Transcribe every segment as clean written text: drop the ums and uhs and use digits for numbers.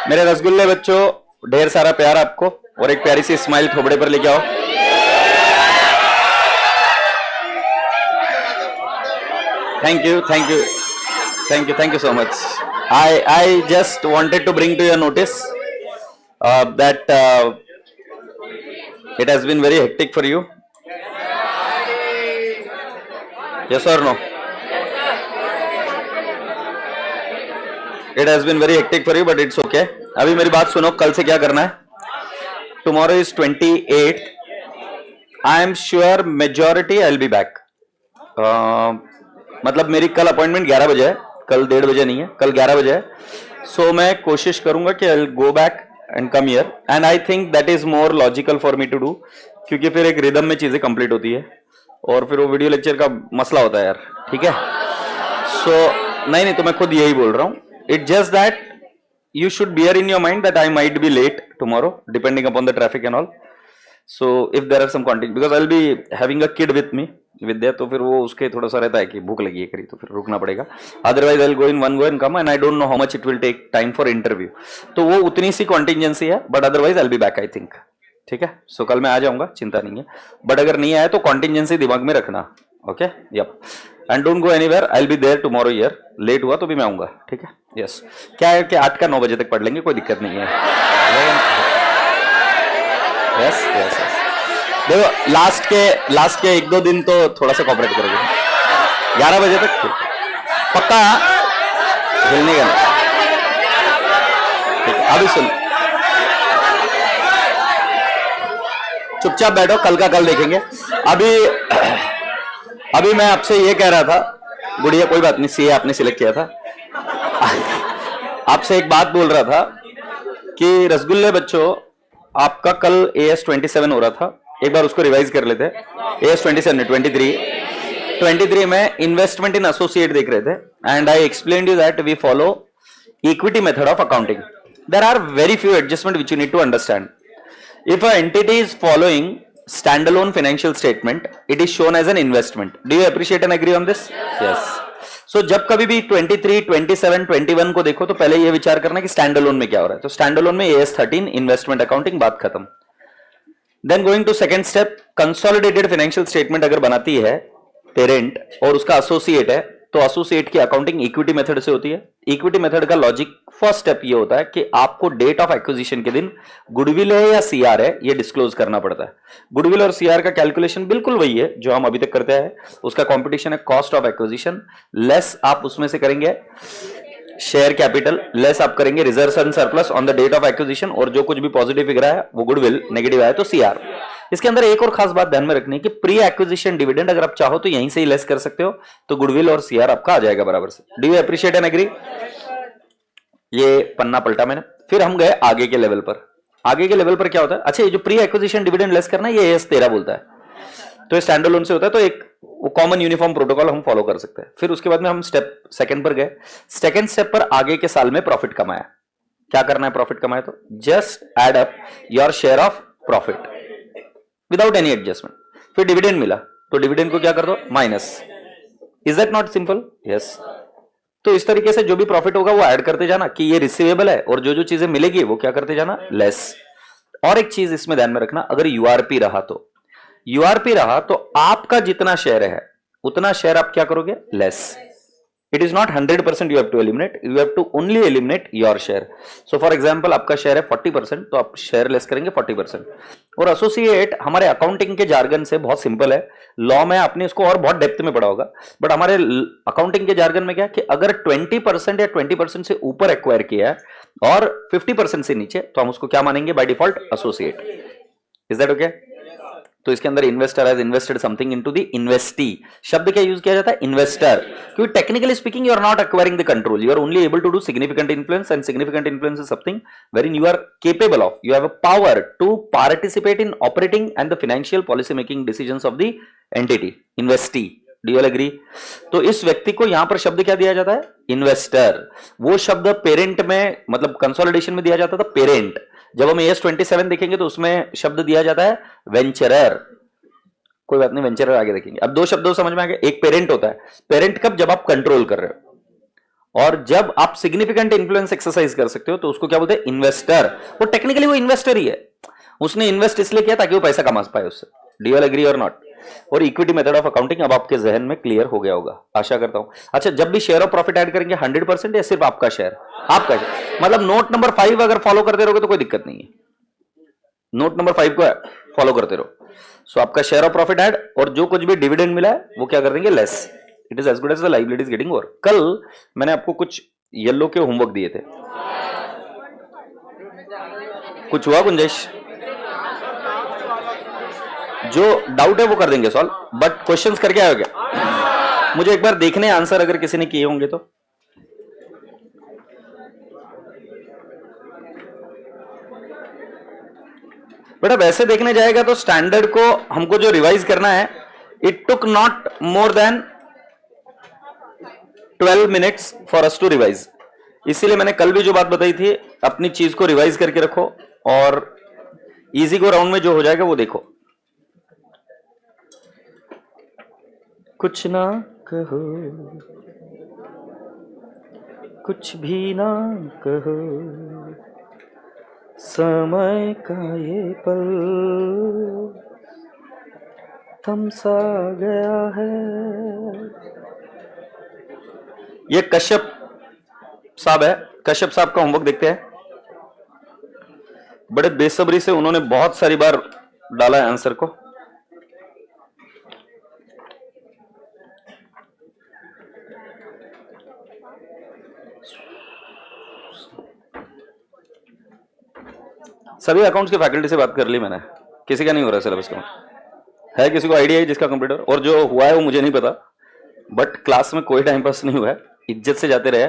मेरे रसगुल्ले बच्चों, ढेर सारा प्यार आपको और एक प्यारी सी स्माइल थोबड़े पर लेके आओ। Thank you, thank you, thank you, thank you so much. I just wanted to bring to your notice that it has been very hectic for you. Yes or no? It has been very hectic for you, but it's okay. अभी मेरी बात सुनो, कल से क्या करना है? Tomorrow is 28th. I am sure majority I'll be back. मतलब मेरी कल अपॉइंटमेंट 11 बजे है, कल 1:30 बजे नहीं है, कल 11 बजे है। सो मैं कोशिश करूंगा कि I'll go back and come here, and I think that is more logical for me to do, क्योंकि फिर एक रिदम में चीजें कंप्लीट होती है और फिर वो वीडियो लेक्चर का मसला होता है यार, ठीक है? सो नहीं, तो मैं खुद यही बोल रहा हूँ. It's just that you should bear in your mind that I might be late tomorrow, depending upon the traffic and all. So if there are some content, because I'll be having a kid with me, विद्या, तो फिर वो उसके थोड़ा सा रहता है कि भूख लगी है करी, तो फिर रुकना पड़ेगा. Otherwise I'll go in one go and come, and I don't know how much it will take time for interview. तो वो उतनी सी contingency है, but otherwise I'll be back I think. ठीक है? सो कल मैं आ जाऊंगा, चिंता नहीं है. बट अगर नहीं आया तो contingency दिमाग में रखना. Okay, yup. And don't go anywhere, I will be there tomorrow here. Late हुआ तो भी मैं आऊंगा, ठीक है? यस. क्या है कि 8 का 9 बजे तक पढ़ लेंगे, कोई दिक्कत नहीं है. Yes yes yes. देखो लास्ट के 1-2 दिन तो थोड़ा सा कॉपरेट करोगे. 11 बजे तक पक्का, हिलने का नहीं. ठीक है, अभी सुन, चुपचाप बैठो, कल का कल देखेंगे. अभी मैं आपसे ये कह रहा था, गुड़िया कोई बात नहीं, सीए आपने सिलेक्ट किया था. आपसे एक बात बोल रहा था कि रसगुल्ले बच्चों, आपका कल AS27 हो रहा था, एक बार उसको रिवाइज कर लेते. AS27 23 में इन्वेस्टमेंट इन एसोसिएट देख रहे थे, and I explained you that we follow equity method of accounting. There are very few adjustment which you need to understand. If an entity is following standalone financial statement, it is shown as an investment. Do you appreciate and agree on this? Yes. So जब कभी भी 23, 27, 21 को देखो तो पहले ये विचार करना कि स्टैंडअलोन में क्या हो रहा है. तो स्टैंडअलोन में AS13 इन्वेस्टमेंट अकाउंटिंग, बात खत्म. Then going to second step, consolidated financial statement अगर बनाती है पेरेंट और उसका एसोसिएट है, तो एसोसिएट की अकाउंटिंग इक्विटी मेथड से होती है. इक्विटी मेथड का लॉजिक, फर्स्ट स्टेप ये होता है कि आपको डेट ऑफ एक्विजिशन के दिन गुडविल है या सीआर है ये डिस्क्लोज करना पड़ता है. गुडविल और सीआर का कैलकुलेशन बिल्कुल वही है जो हम अभी तक करते हैं. उसका कॉम्पिटिशन है कॉस्ट ऑफ एक्विजिशन, लेस आप उसमें से करेंगे शेयर कैपिटल, लेस आप करेंगे reserve and surplus on the date of acquisition, और जो कुछ भी पॉजिटिव फिगर है वो गुडविल, नेगेटिव आया तो सीआर. इसके अंदर एक और खास बात ध्यान में रखनी है कि प्री एक्विजिशन डिविडेंड अगर आप चाहो तो यहीं से ही लेस कर सकते हो, तो गुडविल और सीआर आपका आ जाएगा बराबर से. Do you appreciate and agree? ये पन्ना पलटा मैंने. फिर हम गए आगे के लेवल पर. आगे के लेवल पर क्या होता है? अच्छा, ये जो प्री एक्विजिशन डिविडेंड लेस करना है ये AS13 बोलता है, तो स्टैंडअलोन से होता है, तो एक कॉमन यूनिफॉर्म प्रोटोकॉल हम फॉलो कर सकते हैं. फिर उसके बाद में हम स्टेप सेकंड पर गए. सेकंड स्टेप पर आगे के साल में प्रॉफिट कमाया. क्या करना है प्रॉफिट कमाया तो? Just add up your share of profit without any adjustment. फिर डिविडेंड मिला तो डिविडेंड को क्या कर दो? Minus. Is that not simple? Yes. तो इस तरीके से जो भी प्रॉफिट होगा वो ऐड करते जाना कि ये रिसीवेबल है, और जो जो चीजें मिलेगी वो क्या करते जाना? लेस. और एक चीज इसमें ध्यान में रखना, अगर यूआरपी रहा तो आपका जितना शेयर है उतना शेयर आप क्या करोगे? Less. It is not 100% you have to eliminate, you have to only eliminate your share. So for example आपका शेयर है 40%, तो आप शेयर लेस करेंगे 40%. और एसोसिएट हमारे अकाउंटिंग के जार्गन से बहुत सिंपल है. लॉ में आपने इसको और बहुत डेप्थ में पढ़ा होगा, बट हमारे अकाउंटिंग के जार्गन में क्या कि अगर 20% या 20% से ऊपर एक्वायर किया है और 50% से नीचे, तो हम उसको क्या मानेंगे? By default associate. Is that okay? तो इसके अंदर investor has invested something into the investee. शब्द क्या यूज किया जाता है? इन्वेस्टर. क्योंकि technically speaking you are not acquiring the control, you are only able to do significant influence, and significant influence is something wherein you are capable of, you have a power to participate in operating and the financial policy making decisions of the entity, investee. Do you all agree? तो इस व्यक्ति को यहां पर शब्द क्या दिया जाता है? इन्वेस्टर. वो शब्द पेरेंट में, मतलब कंसोलिडेशन में दिया जाता था पेरेंट. जब हम AS27 देखेंगे तो उसमें शब्द दिया जाता है वेंचरर. कोई बात नहीं, वेंचरर आगे देखेंगे. अब 2 शब्दों समझ में आ गए. एक पेरेंट होता है. पेरेंट कब? जब आप कंट्रोल कर रहे हो. और जब आप सिग्निफिकेंट इन्फ्लुएंस एक्सरसाइज कर सकते हो तो उसको क्या बोलते हैं, इन्वेस्टर। वो टेक्निकली वो इन्वेस्टर ही है, उसने इन्वेस्ट इसलिए किया ताकि वो पैसा कमा पाए उससे। डू यू एग्री और नॉट? और इक्विटी मेथड ऑफ अकाउंटिंग अब आपके जहन में क्लियर हो गया होगा, आशा करता हूं। अच्छा, जब भी शेयर ऑफ प्रॉफिट ऐड करेंगे 100% या सिर्फ आपका शेयर? आपका शेयर। मतलब नोट नंबर 5 अगर फॉलो करते रहोगे तो कोई दिक्कत नहीं है, नोट नंबर 5 को फॉलो करते रहो। सो आपका शेयर ऑफ प्रॉफिट ऐड और जो कुछ भी डिविडेंड मिला है वो क्या कर देंगे, less. It is as good as the liabilities getting over. कल मैंने आपको कुछ येलो के होमवर्क दिए थे, कुछ हुआ गुंजाइश? जो डाउट है वो कर देंगे सॉल्व, बट क्वेश्चंस करके आए हो क्या? मुझे एक बार देखने आंसर अगर किसी ने किए होंगे तो। बेटा वैसे देखने जाएगा तो स्टैंडर्ड को हमको जो रिवाइज करना है, it took not more than 12 minutes for us to revise. इसीलिए मैंने कल भी जो बात बताई थी, अपनी चीज को रिवाइज करके रखो और इजी गो राउंड में जो हो जाएगा वो देखो। कुछ ना कहो, कुछ भी ना कहो, समय का ये पल थम सा गया है। ये कश्यप साहब है, कश्यप साहब का होमवर्क देखते हैं। बड़े बेसब्री से उन्होंने बहुत सारी बार डाला है आंसर को। सभी अकाउंट्स के फैकल्टी से बात कर ली मैंने, किसी का नहीं हो रहा सिलेबस का है? किसी को आइडिया है जिसका कंप्यूटर? और जो हुआ है वो मुझे नहीं पता, बट क्लास में कोई टाइम पास नहीं हुआ है, इज्जत से जाते रहे।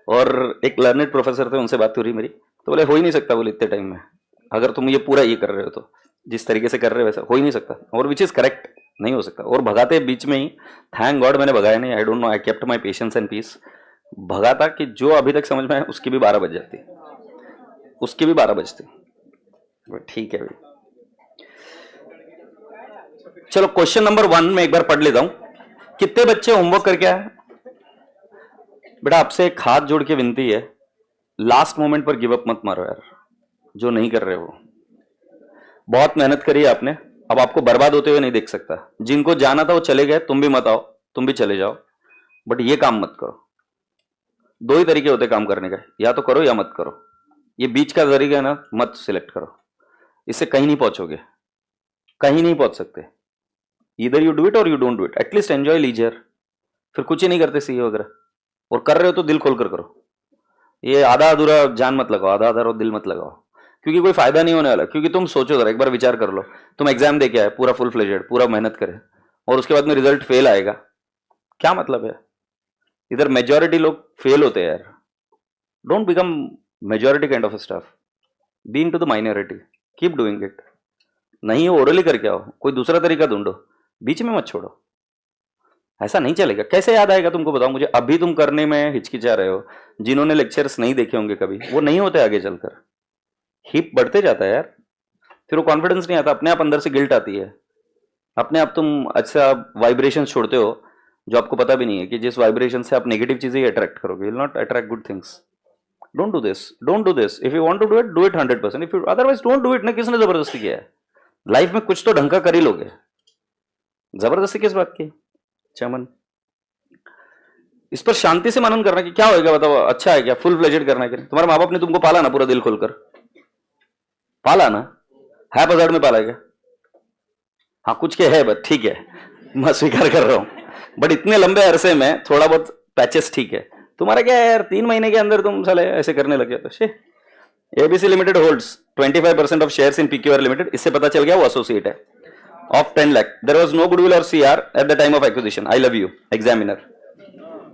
और एक लर्नेड प्रोफेसर थे, उनसे बात हो रही मेरी, तो बोले हो ही नहीं सकता बोले इतने टाइम में, अगर तुम ये पूरा ये कर रहे हो तो जिस तरीके से कर रहे हो वैसा हो ही नहीं सकता। और विच इज करेक्ट, नहीं हो सकता। और भगाते बीच में ही, थैंक गॉड मैंने भगाया नहीं, I don't know, I kept my patience and peace. भगाता कि जो अभी तक समझ में आए उसकी भी 12 बज जाती, उसकी भी 12 बजती। ठीक है भाई, चलो क्वेश्चन नंबर 1 में एक बार पढ़ लेता हूं। कितने बच्चे होमवर्क करके आए? बेटा आपसे एक हाथ जोड़ के विनती है, लास्ट मोमेंट पर गिव अप मत मारो यार, जो नहीं कर रहे हो। बहुत मेहनत करी है आपने, अब आपको बर्बाद होते हुए नहीं देख सकता। जिनको जाना था वो चले गए, तुम भी मत आओ, तुम भी चले जाओ, बट ये काम मत करो। 2 ही तरीके होते काम करने का, या तो करो या मत करो। ये बीच का तरीका है ना, मत सिलेक्ट करो, इससे कहीं नहीं पहुंचोगे, कहीं नहीं पहुंच सकते। इधर यू डू इट और you don't do it, at least enjoy leisure. फिर कुछ ही नहीं करते सीए वगैरह, और कर रहे हो तो दिल खोलकर करो। ये आधा अधूरा जान मत लगाओ, आधा अधूरा दिल मत लगाओ, क्योंकि कोई फायदा नहीं होने वाला। क्योंकि तुम सोचो जरा, एक बार विचार कर लो, तुम एग्जाम दे के आए पूरा फुल फ्लेजेड, पूरा मेहनत करे, और उसके बाद में रिजल्ट फेल आएगा, क्या मतलब है? इधर मेजॉरिटी लोग फेल होते हैं यार। Don't become majority kind of stuff, be into the minority, keep doing it. नहीं ओरली करके आओ, कोई दूसरा तरीका ढूंढो, बीच में मत छोड़ो। ऐसा नहीं चलेगा, कैसे याद आएगा तुमको बताओ मुझे? अभी तुम करने में हिचकिचा रहे हो, जिन्होंने लेक्चर्स नहीं देखे होंगे कभी, वो नहीं होते आगे चलकर। हिप बढ़ते जाता है यार, फिर वो कॉन्फिडेंस नहीं आता, अपने आप अंदर से गिल्ट आती है, अपने आप तुम अच्छा वाइब्रेशन छोड़ते हो जो आपको पता भी नहीं है कि जिस वाइब्रेशन से आप नेगेटिव चीजें अट्रैक्ट करोगे, will not attract good things. Don't do this, don't do this. If you want to do it 100%, if you otherwise don't do it. ना किसने जबरदस्ती किया है? लाइफ में कुछ तो ढंग का कर ही लोगे, जबरदस्ती किस बात की? चमन, इस पर शांति से मनन करना कि क्या होएगा, बताओ अच्छा है क्या, फुल फ्लेजेड करना है कि नहीं? तुम्हारे माँ बाप ने तुमको पाला ना पूरा दिल खोलकर, पाला ना, है पजाड़ में पाला क्या? हाँ कुछ के है, बट ठीक है, मैं स्वीकार कर रहा हूं, बट इतने लंबे अरसे में थोड़ा बहुत पैचेस ठीक है। तुम्हारा क्या है यार, 3 महीने के अंदर तुम साले ऐसे करने लगे तो शे। ABC limited holds 25% of shares in PQR limited, इससे पता चल गया वो एसोसिएट है, of 10 lakh. There was no goodwill और CR at the time of acquisition. I love you examiner.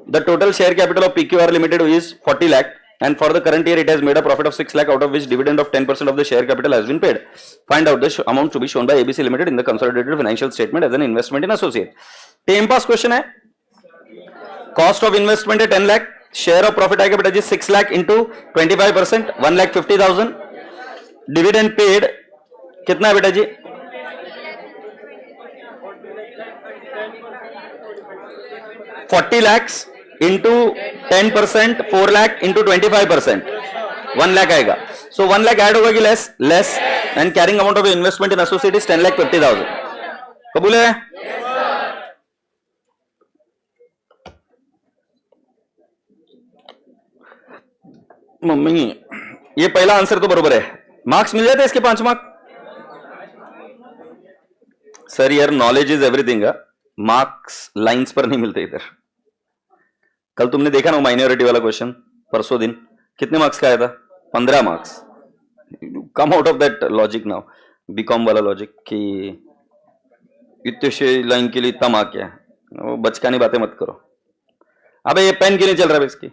The total share capital of PQR Limited is 40 lakh, and for the current year it has made a profit of 6 lakh, out of which dividend of 10% of the share capital has been paid. Find out the amount to be shown by ABC Limited in the consolidated financial statement as an investment in associate. Time pass question है, cost of investment है 10 lakh, share of profit आएगा बेटा जी 6 lakh into 25%, 1,50,000, dividend paid कितना है बेटा जी? 40 lakhs into 10%, 4 lakh into 25%, 1 lakh आएगा. सो 1 lakh add होगा कि less? Less. And carrying amount of investment in associate is 10,50,000. कबूल है? मम्मी ये पहला आंसर तो बरोबर है. मार्क्स मिल जाते इसके 5 मार्क. सर यार knowledge is everything. Marks lines पर नहीं मिलते इधर. कल तुमने देखा ना माइनॉरिटी वाला क्वेश्चन परसों दिन, कितने मार्क्स का आया था? 15 marks. Come out of that logic now, BCom वाला लॉजिक कि इतने लाइन के लिए इतना मार्क क्या है. वो बचकानी बातें मत करो. अबे ये पेन क्यों नहीं चल रहा है इसकी?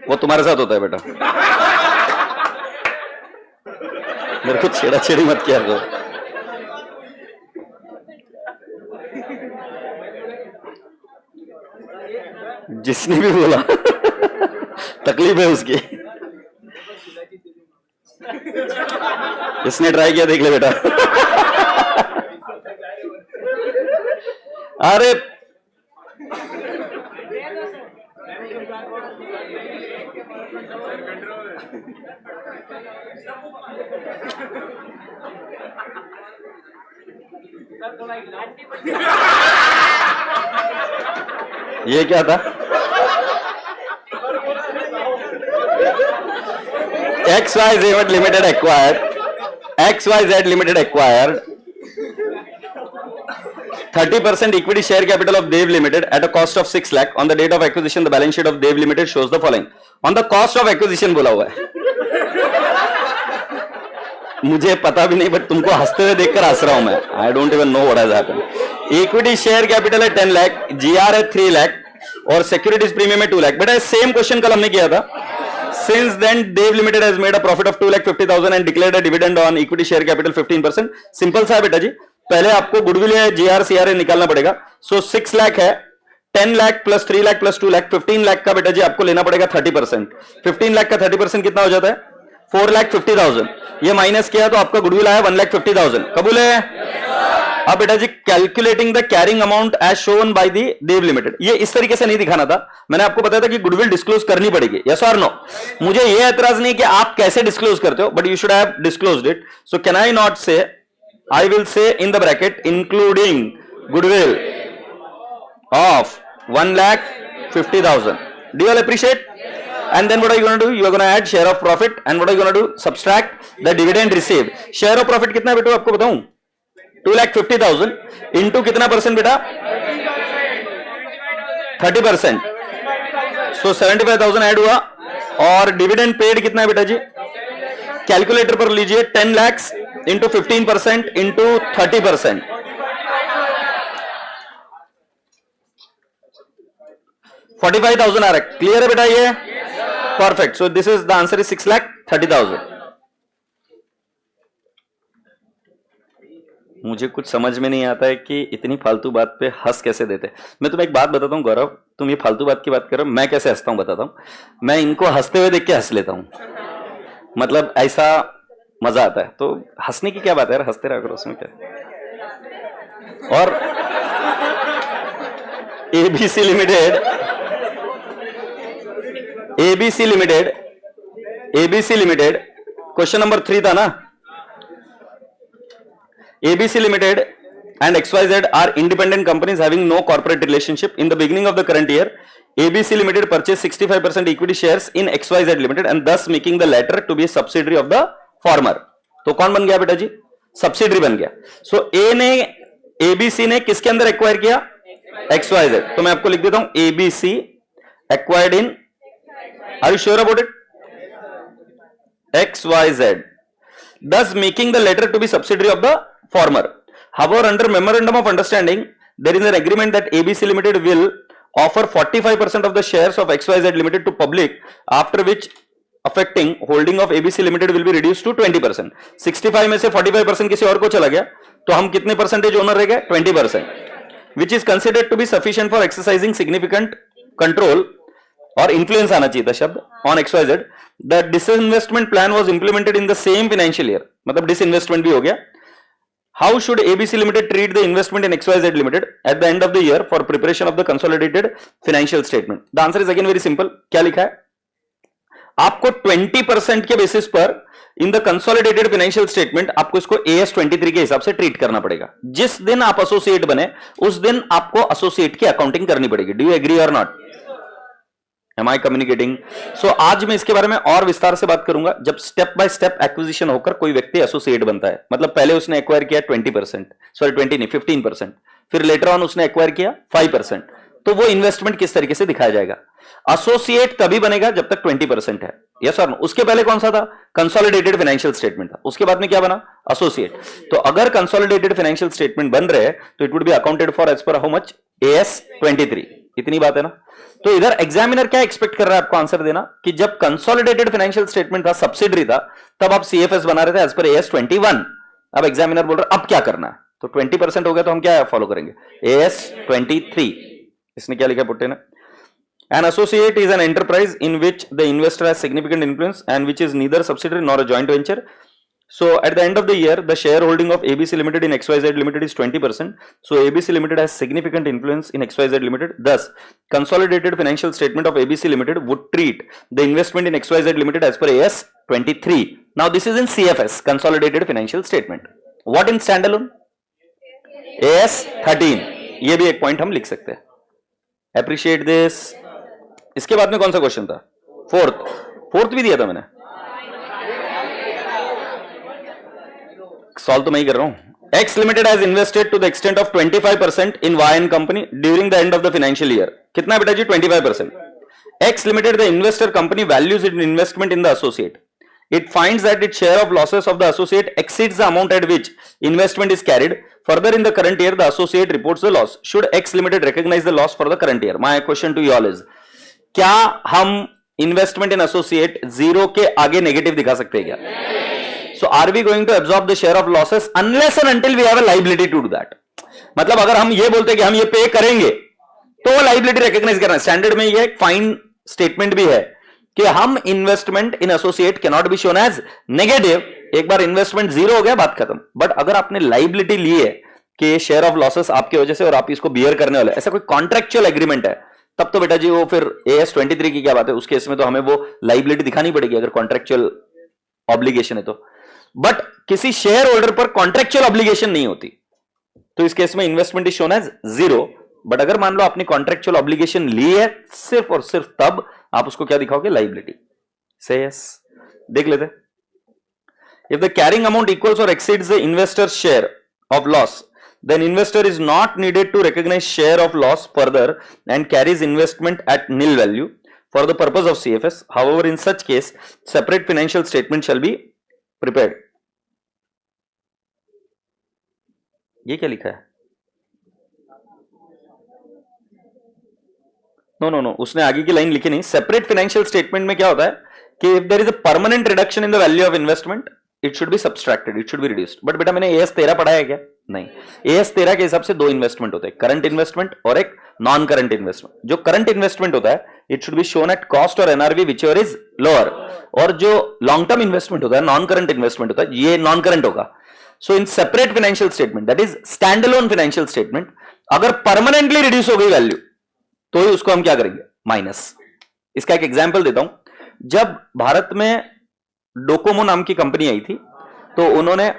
वो तुम्हारे साथ होता है बेटा. मेरे को छेड़ा छेड़ी मत किया करो. जिसने भी बोला तकलीफ है उसकी. इसने ट्राई किया, देख ले बेटा. अरे ये क्या था? XYZ Limited acquired 30% equity share capital of Dev Limited at a cost of 6 lakh. On the date of acquisition, the balance sheet of Dev Limited shows the following. On the cost of acquisition बोला हुआ है. मुझे पता भी नहीं, but तुमको हंसते हुए देखकर हंस रहा हूं मैं. I don't even know what has happened. Equity share capital है 10 लाख, जीआर है 3 लाख और सिक्योरिटीज प्रीमियम है 2 लाख. बेटा सेम क्वेश्चन कल हमने किया था. Since then, Dev Limited has made a profit of 2,50,000 and declared a dividend on equity share capital 15%. Simple सा है बेटा जी. पहले आपको गुडविल है, जीआर सीआर निकालना पड़ेगा. सो 6 लाख है, 10 लाख प्लस 3 लाख प्लस 2 लाख, 15 लाख का बेटा जी आपको लेना पड़ेगा 30%. 15 लाख का 30% कितना हो जाता है? 4,50,000. ये माइनस किया तो आपका गुडविल आया 1,50,000. कबूल है? अब बेटा जी calculating the carrying amount as shown by the Dev limited. ये इस तरीके से नहीं दिखाना था. मैंने आपको बताया था कि गुडविल डिस्क्लोज करनी पड़ेगी. यस और नो? मुझे ये एतराज नहीं कि आप कैसे डिस्क्लोज करते हो, but you should have disclosed it. So can I not say, I will say in the bracket including goodwill of 1,50,000. Do you all appreciate? And then what are you going to do? You are going to add share of profit. And what are you going to do? Subtract the dividend received. Share of profit कितना है बेटा आपको बताऊं? 2,50,000 into कितना percent बेटा? 30%. सो 75,000 add हुआ. और dividend paid कितना है बेटा जी? कैलकुलेटर पर लीजिए. 10 लाख इंटू 15% इंटू 30%. 45,000 आ रहा है. क्लियर है बेटा ये? Perfect. So this is the answer is 6,30,000. मुझे कुछ समझ में नहीं आता है कि इतनी फालतू बात पे हंस कैसे देते. मैं तुम्हें एक बात बताता हूं गौरव, तुम ये फालतू बात की बात करो, मैं कैसे हंसता हूं बताता हूं. मैं इनको हंसते हुए देख के हंस लेता हूं. मतलब ऐसा मजा आता है. तो हंसने की क्या बात है यार, हंसते रहा करो, उसमें क्या. और एबीसी लिमिटेड क्वेश्चन नंबर 3 था ना. ABC Limited and XYZ are independent companies having no corporate relationship. In the beginning of the current year, ABC Limited purchased 65% equity shares in XYZ Limited and thus making the latter to be a subsidiary of the former. तो कौन बन गया बेटा जी? Subsidiary बन गया. सो A ने, ABC ने किसके अंदर एक्वायर किया? XYZ. तो मैं आपको लिख देता हूं ABC acquired in, are you sure about it? XYZ, thus making the latter to be subsidiary of the former. However, under memorandum of understanding, there is an agreement that ABC Limited will offer 45% of the shares of XYZ Limited to public, after which affecting holding of ABC Limited will be reduced to 20%. 65 में से 45% किसी और को चला गया तो हम कितने परसेंटेज ओनर रह गए? 20%, which is considered to be sufficient for exercising significant control और influence आना चाहिए था शब्द on XYZ. The disinvestment plan was implemented in the same financial year. मतलब disinvestment भी हो गया. How should ABC Limited treat the investment in XYZ Limited at the end of the year for preparation of the consolidated financial statement? The answer is again very simple. क्या लिखा है? आपको 20% के basis पर in the consolidated financial statement आपको इसको AS 23 के हिसाब से ट्रीट करना पड़ेगा. जिस दिन आप एसोसिएट बने उस दिन आपको एसोसिएट की अकाउंटिंग करनी पड़ेगी. डू यू एग्री और not? Am I communicating? So आज मैं इसके बारे में और विस्तार से बात करूंगा जब स्टेप बाय स्टेप एक्विजिशन होकर कोई व्यक्ति एसोसिएट बनता है. मतलब पहले उसने एक्वायर किया 20%, सॉरी 20 नहीं 15%, फिर लेटर ऑन उसने एक्वायर किया 5%. तो वो इन्वेस्टमेंट किस तरीके से दिखाया जाएगा? एसोसिएट तभी बनेगा जब तक 20% है. यस और नो? उसके पहले कौन सा था? कंसोलिडेटेड फाइनेंशियल स्टेटमेंट था. उसके बाद में क्या बना? एसोसिएट. तो अगर कंसोलिडेटेड फाइनेंशियल स्टेटमेंट बन रहे हैं तो it would be accounted for as per how much? AS 23. इतनी बात है ना? तो इधर एग्जामिनर क्या एक्सपेक्ट कर रहा है आपको आंसर देना कि जब कंसोलिडेटेड फाइनेंशियल स्टेटमेंट था, सब्सिडरी था, तब आप CFS बना रहे थे एज पर AS 21. अब एग्जामिनर बोल रहा है अब क्या करना है? तो 20% हो गया तो हम क्या फॉलो करेंगे? AS 23. इसने क्या लिखा पुट्टे ने? An associate is an enterprise in which the investor has significant influence and which is neither subsidiary nor a joint venture. So at the end of the year, the shareholding of ABC Limited in XYZ Limited is 20%. So ABC Limited has significant influence in XYZ Limited. Thus, consolidated financial statement of ABC Limited would treat the investment in XYZ Limited as per AS 23. Now this is in CFS, consolidated financial statement. What in standalone? AS 13. ये भी एक point हम लिख सकते हैं. Appreciate this. इसके बाद में कौन सा क्वेश्चन था? फोर्थ भी दिया था मैंने. सॉल्व तो मैं ही कर रहा हूं. X Limited has invested to the extent of 25% in YN company during the end of the financial year. कितना बेटा जी? 25%. X Limited, the investor company, values its investment in the associate. It finds that its share of losses of the associate exceeds the amount at which investment is carried. Further, in the current year, the associate reports the loss. Should X Limited recognize the loss for the current year? My question to you all is, क्या हम investment in associate zero के आगे negative दिखा सकते हैं क्या? So are we going to absorb the share of losses unless and until we have a liability to do that. मतलब अगर हम ये बोलते हैं कि हम ये पे करेंगे तो वो लायबिलिटी रिकॉग्नाइज करना है. स्टैंडर्ड में ये एक फाइन स्टेटमेंट भी है कि हम investment in associate can not be shown as negative. एक बार इन्वेस्टमेंट जीरो हो गया, बात खत्म. बट अगर आपने लायबिलिटी ली है कि शेयर ऑफ लॉसेस आपकी वजह से और आप इसको बियर करने वाले, ऐसा कोई कॉन्ट्रेक्चुअल एग्रीमेंट है, तब तो बेटा जी वो फिर AS 23 की क्या बात है? उस केस में तो हमें वो लायबिलिटी दिखानी पड़ेगी अगर कॉन्ट्रेक्चुअल ऑब्लिगेशन है तो. बट किसी शेयर होल्डर पर कॉन्ट्रेक्चुअल ऑब्लिगेशन नहीं होती तो इस केस में investment is shown as zero. But अगर मान लो आपने कॉन्ट्रेक्चुअल ऑब्लिगेशन ली है सिर्फ और सिर्फ, तब आप उसको क्या दिखाओगे? लायबिलिटी. से यस, देख लेते. If the carrying amount equals और exceeds the investor share of loss, then investor is not needed to recognize share of loss further and carries investment at nil value for the purpose of CFS. However, in such case, separate financial statement shall be prepared. ये क्या लिखा है? No, उसने आगे की line लिखी नहीं. Separate financial statement में क्या होता है कि if there is a permanent reduction in the value of investment, it should be subtracted, it should be reduced. But बेटा मैंने AS 13 पढ़ा है क्या? नहीं. AS 13 के हिसाब से दो इन्वेस्टमेंट होते हैं, करंट इन्वेस्टमेंट और एक नॉन करंट इन्वेस्टमेंट. जो करंट इन्वेस्टमेंट होता है it should be shown at cost और NRV व्हिचएवर इज लोअर. और जो लॉन्ग टर्म इन्वेस्टमेंट होता है, नॉन करंट इन्वेस्टमेंट होता है, ये नॉन करंट होगा. So in separate financial statement, that is standalone financial statement, अगर परमानेंटली रिड्यूस हो गई वैल्यू तो ही उसको हम क्या करेंगे? माइनस. इसका एक एग्जाम्पल देता हूं. जब भारत में डोकोमो नाम की कंपनी आई थी तो उन्होंने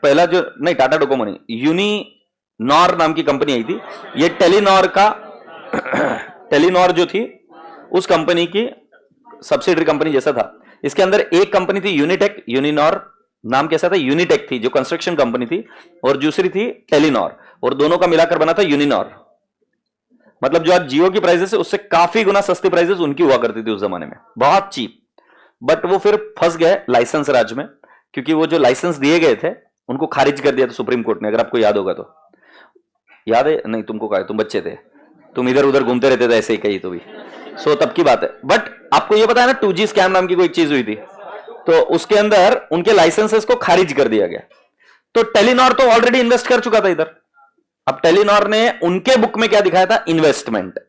पहला जो, नहीं टाटा डोकोमो नहीं, यूनिनॉर नाम की कंपनी आई थी. ये टेलीनॉर जो थी उस कंपनी की सब्सिडरी कंपनी जैसा था. इसके अंदर एक कंपनी थी यूनिटेक, यूनिनॉर नाम कैसा था? यूनिटेक थी जो कंस्ट्रक्शन कंपनी थी, और दूसरी थी टेलीनॉर, और दोनों का मिलाकर बना था यूनिनॉर. मतलब जो आज जियो की प्राइसेस है उससे काफी गुना सस्ती प्राइसेस उनकी हुआ करती थी उस जमाने में, बहुत चीप. बट वो फिर फंस गए लाइसेंस राज में, क्योंकि वो जो लाइसेंस दिए गए थे उनको खारिज कर दिया था सुप्रीम कोर्ट ने. अगर आपको याद होगा तो. याद है? नहीं, तुमको कहा, तुम बच्चे थे, तुम इधर उधर घूमते रहते थे ऐसे ही कहीं तो भी. सो तब की बात है. बट आपको ये पता है ना 2G स्कैम नाम की कोई चीज हुई थी, तो उसके अंदर उनके लाइसेंसेस को खारिज कर दिया गया. तो टेलीनॉर तो ऑलरेडी इन्वेस्ट कर चुका था इधर. अब टेलीनॉर ने उनके बुक में क्या दिखाया था? इन्वेस्टमेंट.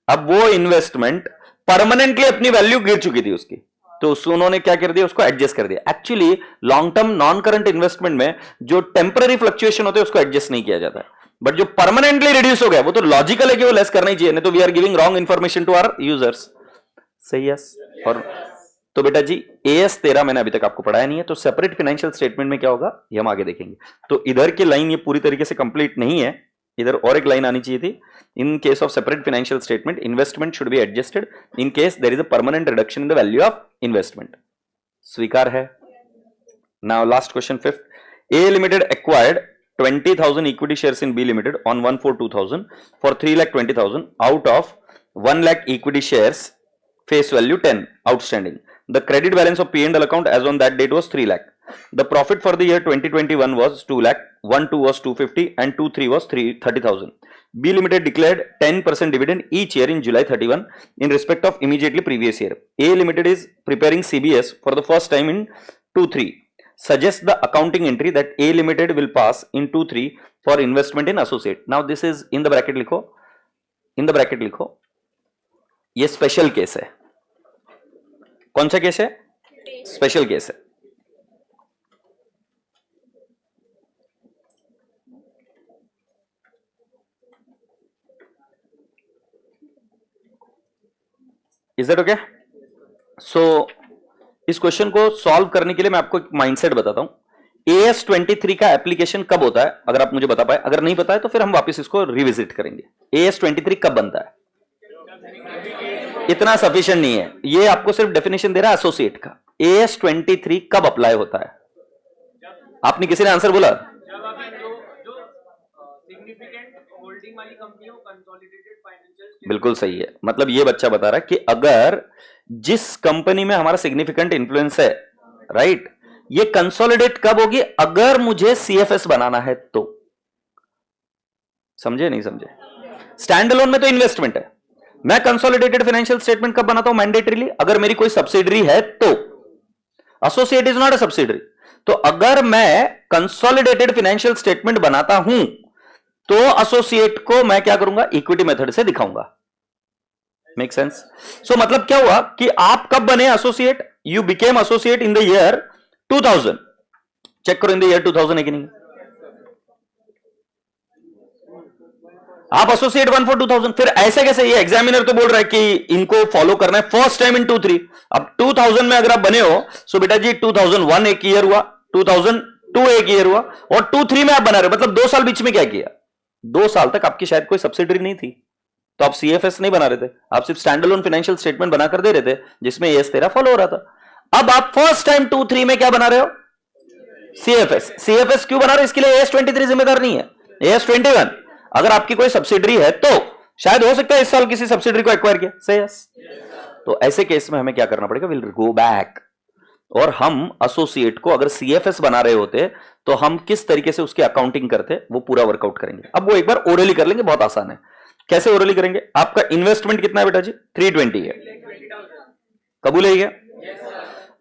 अब वो इन्वेस्टमेंट परमानेंटली अपनी वैल्यू गिर चुकी थी उसकी. तो उन्होंने क्या कर दिया, उसको एडजस्ट कर दिया। Actually long term non current investment में जो टेम्पररी फ्लक्चुएशन होते हैं उसको एडजस्ट नहीं किया जाता है, बट जो परमानेंटली रिड्यूस हो गया वो तो लॉजिकल है कि वो लेस करना ही चाहिए, नहीं तो we are giving wrong information to our users. सही है। और तो बेटा जी AS 13 मैंने अभी तक आपको पढ़ाया नहीं है, तो सेपरेट फाइनेंशियल स्टेटमेंट में क्या होगा ये हम आगे देखेंगे। तो इधर की लाइन ये पूरी तरीके से कंप्लीट नहीं है, इधर और एक लाइन आनी चाहिए थी। In case of separate financial statement investment should be adjusted in case there is a permanent reduction in the value of investment. स्वीकार है। Now last question, fifth. A Limited acquired 20,000 equity shares in B Limited on 1/4/2000 for 3,20,000 out of 1 lakh equity shares, face value 10 outstanding. The credit balance of P&L account as on that date was 3 lakh. The profit for the year 2021 was 2 lakh, 1/2 was 250 and 2/3 was 30,000. B Limited declared 10% dividend each year in July 31 in respect of immediately previous year. A Limited is preparing CBS for the first time in 2/3. Suggest the accounting entry that A Limited will pass in 2/3 for investment in associate. Now this is in the bracket लिखो, in the bracket लिखो, ये special case है। कौन सा case है? Special case है। Is that okay? So इस question को सॉल्व करने के लिए मैं आपको एक माइंडसेट बताता हूं। AS 23 का एप्लीकेशन कब होता है, अगर आप मुझे बता पाए। अगर नहीं पता है तो फिर हम वापस इसको रिविजिट करेंगे। AS 23 कब बनता है? इतना सफिशिएंट नहीं है, ये आपको सिर्फ डेफिनेशन दे रहा है एसोसिएट का। AS 23 कब अप्लाई होता है? आपने किसी ने आंसर बोला? बिल्कुल सही है। मतलब ये बच्चा बता रहा है कि अगर जिस कंपनी में हमारा सिग्निफिकेंट इन्फ्लुएंस है, राइट, ये कंसोलिडेट कब होगी? अगर मुझे CFS बनाना है तो। समझे नहीं समझे? स्टैंड अलोन में तो इन्वेस्टमेंट है, मैं कंसोलिडेटेड फाइनेंशियल स्टेटमेंट कब बनाता हूं? मैंडेटरीली, अगर मेरी कोई सब्सिडरी है तो। Associate is not a subsidiary. तो अगर मैं कंसोलिडेटेड फाइनेंशियल स्टेटमेंट बनाता हूं तो एसोसिएट को मैं क्या करूंगा? इक्विटी मेथड से दिखाऊंगा। Make sense? सो मतलब क्या हुआ कि आप कब बने associate? You became associate in the year 2000। Check करो इन द ईयर 2000 है कि नहीं। आप एसोसिएट 1/4/2000। फिर ऐसे कैसे? ये एग्जामिनर तो बोल रहा है कि इनको फॉलो करना है फर्स्ट टाइम इन 2/3। अब 2000 में अगर आप बने हो, सो बेटा जी 2001 एक ईयर हुआ, 2002 एक ईयर हुआ, और 2/3 में आप बना रहे हो, मतलब 2 साल बीच में क्या किया? 2 साल तक आपकी शायद कोई सब्सिडरी नहीं थी, तो आप CFS नहीं बना रहे थे, आप सिर्फ स्टैंड अलोन फाइनेंशियल स्टेटमेंट बनाकर दे रहे थे जिसमें AS 13 फॉलो हो रहा था। अब आप फर्स्ट टाइम 2/3 में क्या बना रहे हो? CFS। CFS क्यों बना रहे हो? इसके लिए AS 23 जिम्मेदार नहीं है, AS 21। अगर आपकी कोई सब्सिडरी है तो शायद हो सकता है इस साल किसी सब्सिडरी को एक्वायर किया। से यस। तो ऐसे केस में हमें क्या करना पड़ेगा? विल गो बैक और हम एसोसिएट को अगर CFS बना रहे होते तो हम किस तरीके से उसकी अकाउंटिंग करते वो पूरा वर्कआउट करेंगे। अब वो एक बार ओरली कर लेंगे, बहुत आसान है। कैसे ओरली करेंगे? आपका इन्वेस्टमेंट कितना है बेटा जी? 320 है। कबूल है क्या?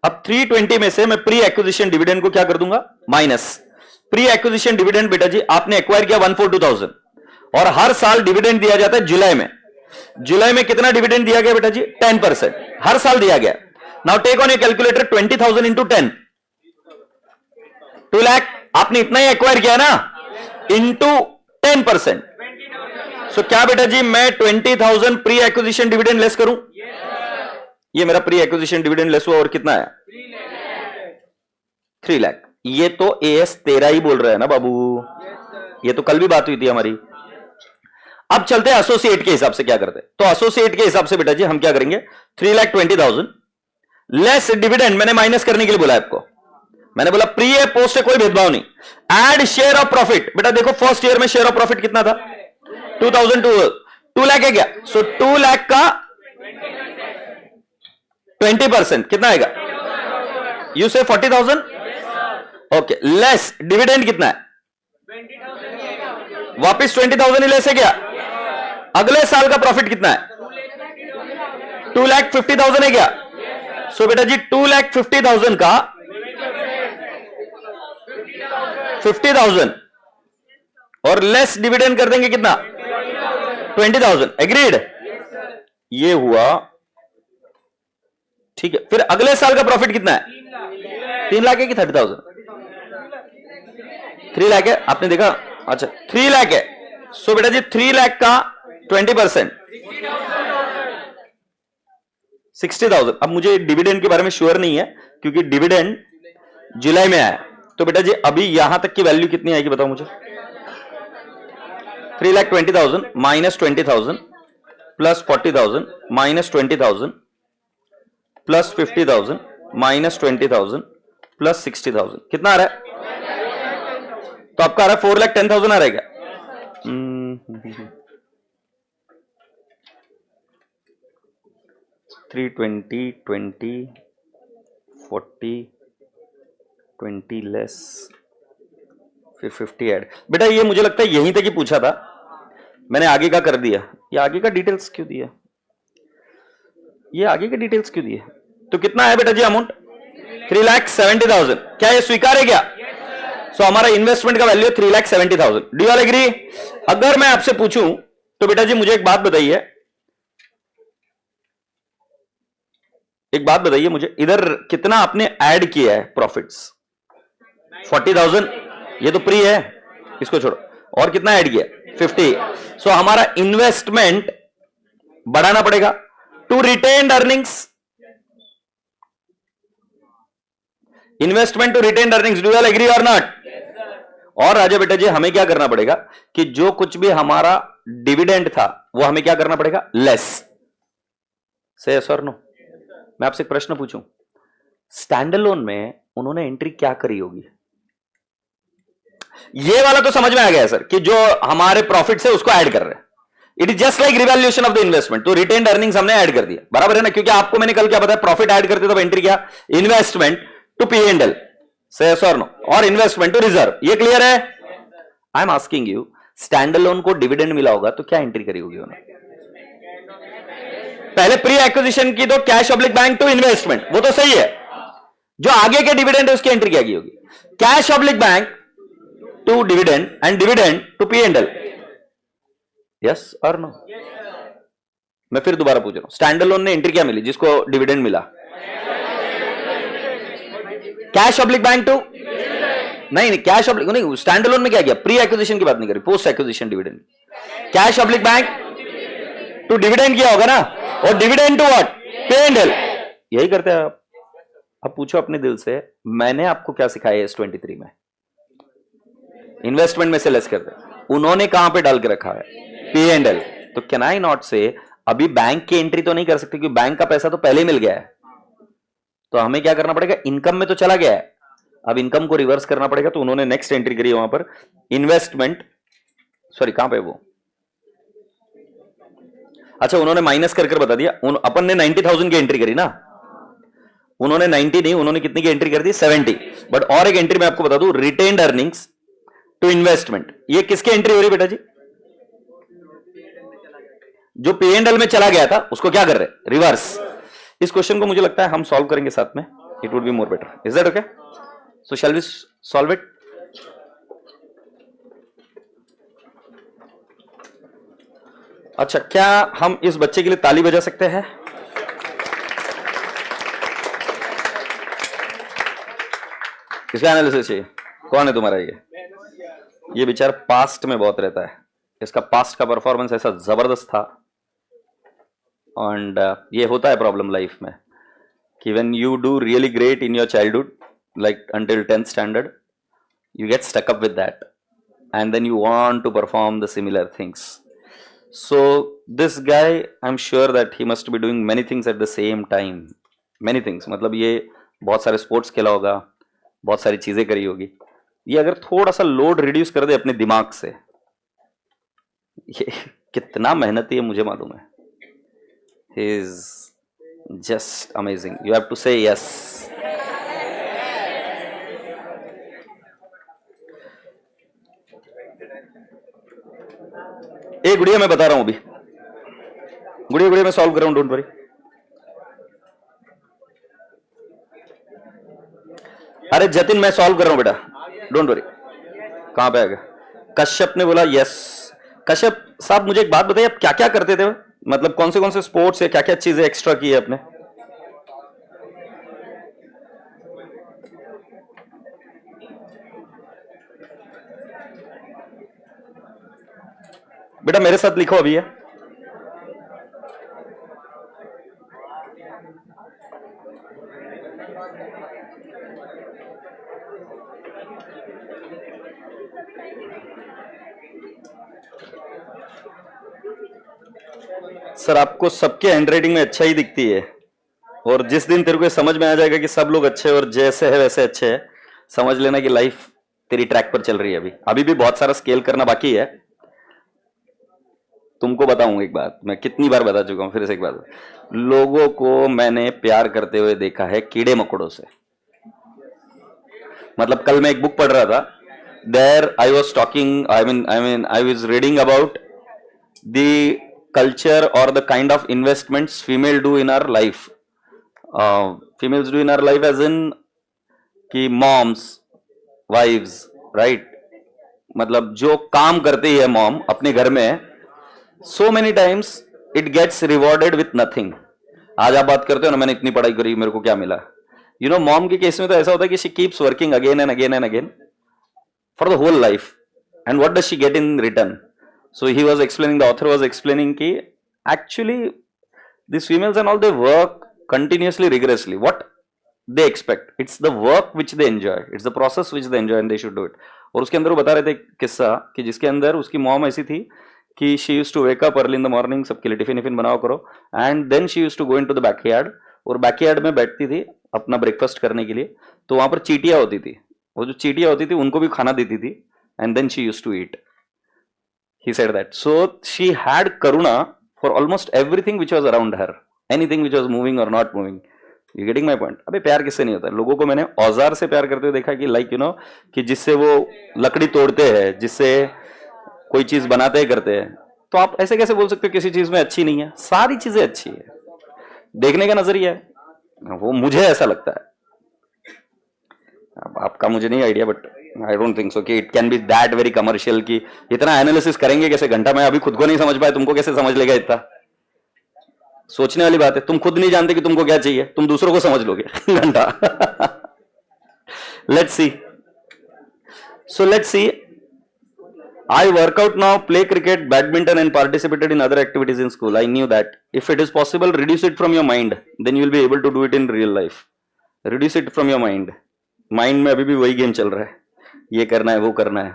अब 320 में से मैं प्री एक्विजिशन डिविडेंड को क्या कर दूंगा? माइनस। प्री एक्विजिशन डिविडेंड बेटा जी आपने एक्वायर किया 1/4/2000 और हर साल डिविडेंड दिया जाता है जुलाई में। जुलाई में कितना डिविडेंड दिया गया बेटा जी? 10% हर साल दिया गया। Now take on your calculator, 20,000 into 10, 2 lakh. आपने इतना ही एक्वायर किया ना, इंटू 10%। सो क्या बेटा जी मैं 20,000 प्री एक्विजिशन डिविडेंड लेस करूं? ये मेरा प्री एक्विजिशन डिविडेंड लेस हुआ और कितना है? 3 लाख। ये तो AS 13 ही बोल रहा है ना बाबू, ये तो कल भी बात हुई थी हमारी। अब चलते हैं एसोसिएट के हिसाब से क्या करते हैं। तो एसोसिएट के हिसाब से बेटा जी हम क्या करेंगे? 3,20,000 लेस डिविडेंड मैंने माइनस करने के लिए बोला आपको। मैंने बोला प्री है पोस्ट है कोई भेदभाव नहीं। Add share of profit. बेटा देखो फर्स्ट ईयर में शेयर ऑफ प्रॉफिट कितना था? 2 लाख है क्या? सो 2 लाख का 20% कितना आएगा? यू से 40,000। ओके, लेस डिविडेंड कितना है? वापिस 20,000 ही लेस है क्या? अगले साल का प्रॉफिट कितना है? 2,50,000 है क्या? सो बेटा जी 2,50,000 का 50,000 और लेस डिविडेंड कर देंगे कितना? 20,000। एग्रीड? ये हुआ ठीक है, फिर अगले साल का प्रॉफिट कितना है? 3 लाख है कि 30,000? 3 लाख है, आपने देखा? अच्छा 3 लाख है। सो बेटा जी 3 लाख का 20% 60,000। अब मुझे डिविडेंड के बारे में श्योर नहीं है क्योंकि डिविडेंड जुलाई में आया। तो बेटा जी अभी यहां तक की वैल्यू कितनी आएगी बताओ मुझे? 3,20,000 minus 20,000 plus 40,000 minus 20,000 plus 50,000 minus 20,000 plus 60,000 कितना आ रहा है? तो आपका आ रहा है 4,10,000 आ रहा है क्या? 320 20 40 20 लेस फिर 50 ऐड। बेटा ये मुझे लगता है यहीं तक ही पूछा था, मैंने आगे का कर दिया। ये आगे का डिटेल्स क्यों दिया? ये आगे के डिटेल्स क्यों दिए? तो कितना है बेटा जी अमाउंट? 3,70,000। क्या ये स्वीकार है क्या? सो हमारा इन्वेस्टमेंट का value 3,70,000। Do you all agree? अगर मैं आपसे पूछूं तो बेटा जी मुझे एक बात बताइए, मुझे इधर कितना आपने ऐड किया है प्रॉफिट्स? 40,000। ये तो प्री है, इसको छोड़ो। और कितना ऐड किया? 50। सो हमारा इन्वेस्टमेंट बढ़ाना पड़ेगा to retained earnings. Investment to retained earnings. Do you all agree और नॉट? और राजा बेटा जी हमें क्या करना पड़ेगा कि जो कुछ भी हमारा डिविडेंड था वो हमें क्या करना पड़ेगा? लेस। से यस और नो? मैं आपसे एक प्रश्न पूछूं, स्टैंडअलोन में उन्होंने एंट्री क्या करी होगी? ये वाला तो समझ में आ गया सर कि जो हमारे प्रॉफिट है उसको ऐड कर रहे हैं। It is just like revaluation of the investment. तो रिटेन्ड अर्निंग्स हमने ऐड कर दिया, बराबर है ना? क्योंकि आपको मैंने कल क्या बताया, प्रॉफिट ऐड करते तब एंट्री क्या? Investment to P&L। Say yes और नो? और इन्वेस्टमेंट टू रिजर्व। ये क्लियर है? I am asking you, standalone को डिविडेंड मिला होगा तो क्या एंट्री करी होगी उन्होंने? पहले प्री एक्विजिशन की तो cash oblique bank to investment, वो तो सही है। जो आगे के डिविडेंड है उसकी एंट्री क्या की होगी? Cash oblique bank to dividend and dividend to P&L। Yes और नो? मैं फिर दोबारा पूछ रहा हूं, स्टैंडअलोन ने एंट्री क्या मिली जिसको डिविडेंड मिला? कैश ऑब्लिक बैंक टू नहीं, कैश ऑब्लिक नहीं, स्टैंडअलोन में क्या किया? प्री एक्विजिशन की बात नहीं करी, post acquisition dividend. Cash oblique bank to dividend किया होगा ना, और डिविडेंड टू व्हाट? P&L। यही करते हैं आप। अब पूछो अपने दिल से, मैंने आपको क्या सिखाया इस 23 में? इन्वेस्टमेंट में से लेस करते हैं। उन्होंने कहां पे डाल के रखा है? P&L। तो कैन आई नॉट से अभी बैंक की एंट्री तो नहीं कर सकते क्योंकि बैंक का पैसा तो पहले मिल गया है। तो हमें क्या करना पड़ेगा? इनकम में तो चला गया है, अब इनकम को रिवर्स करना पड़ेगा। तो उन्होंने नेक्स्ट एंट्री करी वहां पर इन्वेस्टमेंट, सॉरी कहां पे वो, अच्छा उन्होंने माइनस कर बता दिया। अपन ने 90,000 की एंट्री करी ना, उन्होंने 90 नहीं, उन्होंने कितनी की एंट्री कर दी? 70। बट और एक एंट्री मैं आपको बता दूं, रिटेन्ड अर्निंग्स टू इन्वेस्टमेंट। ये किसकी एंट्री हो रही बेटा जी? जो P&L में चला गया था उसको क्या कर रहे? रिवर्स। इस क्वेश्चन को मुझे लगता है हम सॉल्व करेंगे साथ में, it would be more better. Is that okay? So shall we solve it? अच्छा, क्या हम इस बच्चे के लिए ताली बजा सकते हैं? किसका एनालिसिस चाहिए? कौन है तुम्हारा? ये बेचारा पास्ट में बहुत रहता है, इसका पास्ट का परफॉर्मेंस ऐसा जबरदस्त था। एंड ये होता है प्रॉब्लम लाइफ में कि when you do really great in your childhood like until 10th standard, you get stuck up with that and then you want to perform the similar things. So this guy, I'm sure that he must be doing many things at the same time. Many things, मतलब ये बहुत सारे sports खेला होगा, बहुत सारी चीजें करी होगी। ये अगर थोड़ा सा लोड रिड्यूस कर दे अपने दिमाग से, ये कितना मेहनती है मुझे मालूम है। He is just amazing. You have to say yes. एक गुड़िया मैं बता रहा हूं अभी, गुड़िया मैं सॉल्व कर रहा हूं, डोंट वरी। अरे जतिन मैं सॉल्व कर रहा हूं बेटा, डोंट वरी। कहां पे आ गया? कश्यप ने बोला यस। कश्यप साहब मुझे एक बात बताइए, आप क्या क्या करते थे? मतलब कौन से स्पोर्ट्स है, क्या क्या चीजें एक्स्ट्रा की है आपने? बेटा मेरे साथ लिखो अभी है। सर आपको सबके हैंडराइटिंग में अच्छा ही दिखती है, और जिस दिन तेरे को समझ में आ जाएगा कि सब लोग अच्छे और जैसे है वैसे अच्छे हैं, समझ लेना कि लाइफ तेरी ट्रैक पर चल रही है। अभी अभी भी बहुत सारा स्केल करना बाकी है। तुमको बताऊंगा एक बात, मैं कितनी बार बता चुका हूं, फिर से एक बात, लोगों को मैंने प्यार करते हुए देखा है कीड़े मकोड़ों से। मतलब कल मैं एक बुक पढ़ रहा था, there I was talking, I was reading about the culture or the kind of investments female do in our life. Females do in our life as in कि moms, wives, right? मतलब जो काम करती है mom अपने घर में, so many times it gets rewarded with nothing. आज आप बात करते हो ना, मैंने इतनी पढ़ाई करी मेरे को क्या मिला, यू नो मॉम के केस में तो ऐसा होता है कि she keeps working again and again and again for the whole life, and what does she get in return? So he was explaining, the author was explaining कि actually these females and all, they work continuously, rigorously. What they expect, it's the work which they enjoy, it's the process which they enjoy and they should do it. और उसके अंदर वो बता रहे थे किस्सा कि जिसके अंदर उसकी मॉम ऐसी थी कि she used to wake up early in the morning, सबके लिए टिफिन इफिन बनाओ करो, and then she used to go into the backyard, और बैकयार्ड में बैठती थी अपना ब्रेकफास्ट करने के लिए। तो वहां पर चींटियां होती थी, वो जो चींटियां होती थी उनको भी खाना देती थी, and then she used to eat. He said that. So she had karuna for almost everything which was around her, anything which was moving or not moving. You getting my point? अबे प्यार किससे नहीं होता? लोगों को मैंने औजार से प्यार करते हुए देखा कि लाइक यू नो कि जिससे वो लकड़ी तोड़ते हैं, जिससे कोई चीज बनाते करते हैं। तो आप ऐसे कैसे बोल सकते हो किसी चीज में अच्छी नहीं है? सारी चीजें अच्छी है, देखने का नजरिया है, वो मुझे ऐसा लगता है। अब आपका मुझे नहीं idea, but I don't think so कि it can be that very commercial कि इतना एनालिसिस करेंगे कैसे घंटा। मैं अभी खुद को नहीं समझ पाया, तुमको कैसे समझ लेगा इतना? सोचने वाली बात है। तुम खुद नहीं जानते कि तुमको क्या चाहिए, तुम दूसरों को समझ लोगे घंटा। Let's see, so let's see, I work out now, play cricket, badminton and participated in other activities in school. I knew that. If it is possible, reduce it from your mind. Then you will be able to do it in real life. Reduce it from your mind. Mind में अभी भी वही game चल रहा है, ये करना है वो करना है,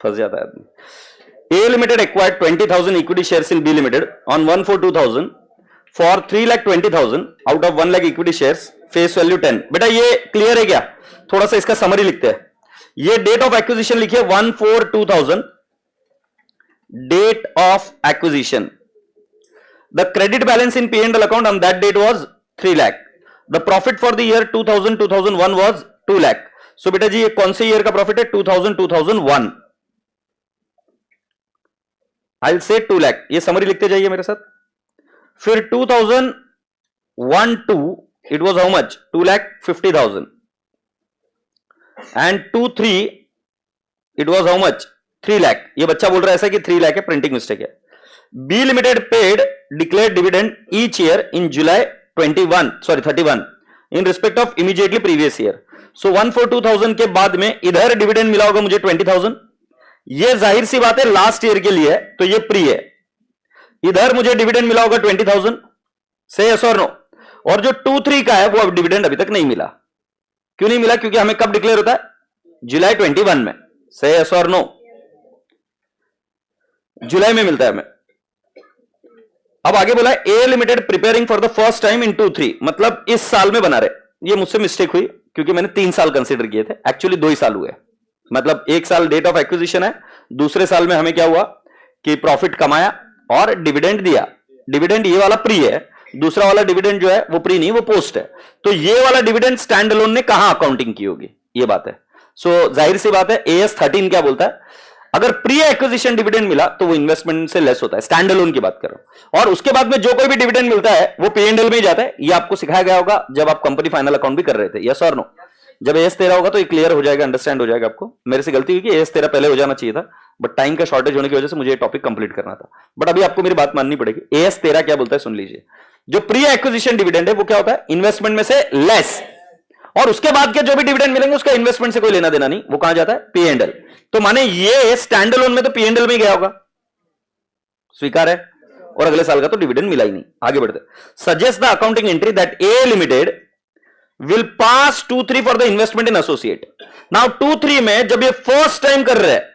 फंस जाता है आदमी। A Limited acquired 20,000 equity shares in B Limited on 1/4/2000 for 3,20,000 out of 1 lakh equity shares, face value 10. बेटा ये क्लियर है क्या? थोड़ा सा इसका समरी लिखते हैं। ये डेट ऑफ एक्विजिशन लिखिए 1/4/2000, date of acquisition. The credit balance in P&L account on that date was 3 lakh. The profit for the year 2000-2001 was 2 lakh. So बेटा जी ये कौन से ईयर का प्रॉफिट है? 2000-2001. I'll say 2 lakh. ये समरी लिखते जाइए मेरे साथ। फिर 2001-2 it was how much? 2,50,000. And 2-3 it was how much? 3 lakh. ये बच्चा बोल रहा है ऐसा कि 3 लाख है, प्रिंटिंग मिस्टेक है। B limited paid declare dividend each year in July 31 in respect of immediately previous year. So 1/4/2000 के बाद में इधर डिविडेंड मिला होगा मुझे 20,000। ये जाहिर सी बात है लास्ट ईयर के लिए है, तो ये प्री है। इधर मुझे डिविडेंड मिला होगा 20,000 से, यस और नो। और जो 2-3 का है वो अब डिविडेंड अभी तक नहीं मिला। क्यों नहीं मिला? क्योंकि हमें कब डिक्लेयर होता है? जुलाई 21 में, से यस और नो। जुलाई में मिलता है हमें। अब आगे बोला है A limited preparing for the first time in 2-3, मतलब इस साल में बना रहे। ये मुझसे मिस्टेक हुई क्योंकि मैंने 3 साल कंसीडर किए थे, एक्चुअली 2 ही साल हुए। मतलब एक साल डेट ऑफ एक्विजिशन है, दूसरे साल में हमें क्या हुआ कि प्रॉफिट कमाया और डिविडेंड दिया। डिविडेंड ये वाला प्री है, दूसरा वाला डिविडेंड जो है वो प्री नहीं, वो पोस्ट है। तो ये वाला डिविडेंड स्टैंड अलोन ने कहां अकाउंटिंग की होगी, ये बात है। सो जाहिर सी बात है AS 13 क्या बोलता है, अगर प्री एक्विजिशन डिविडेंड मिला तो वो इन्वेस्टमेंट से लेस होता है, स्टैंड अलोन की बात कर रहा हूं। और उसके बाद में जो कोई भी डिविडेंड मिलता है वो P&L में ही जाता है। ये आपको सिखाया गया होगा जब आप कंपनी फाइनल अकाउंट भी कर रहे थे, यस और नो। जब AS 13 होगा तो ये क्लियर हो जाएगा, अंडरस्टैंड हो जाएगा आपको। मेरे से गलती हुई कि AS 13 पहले हो जाना चाहिए था, बट टाइम का शॉर्टेज होने की वजह से मुझे ये टॉपिक कंप्लीट करना था। बट अभी आपको मेरी बात माननी पड़ेगी। AS 13 क्या बोलता है सुन लीजिए। जो प्री एक्विजिशन डिविडेंड है वो क्या होता है? इन्वेस्टमेंट में से लेस, और उसके बाद के जो भी डिविडेंड मिलेंगे उसका इन्वेस्टमेंट से कोई लेना देना नहीं, वो कहां जाता है? P&L। तो माने ये स्टैंड अलोन में तो P&L में ही गया होगा, स्वीकार है, और अगले साल का तो डिविडेंड मिला ही नहीं। आगे बढ़ते, suggest the accounting entry that A limited will pass 2-3 for the investment in associate. Now 2-3 में जब ये फर्स्ट टाइम कर रहे हैं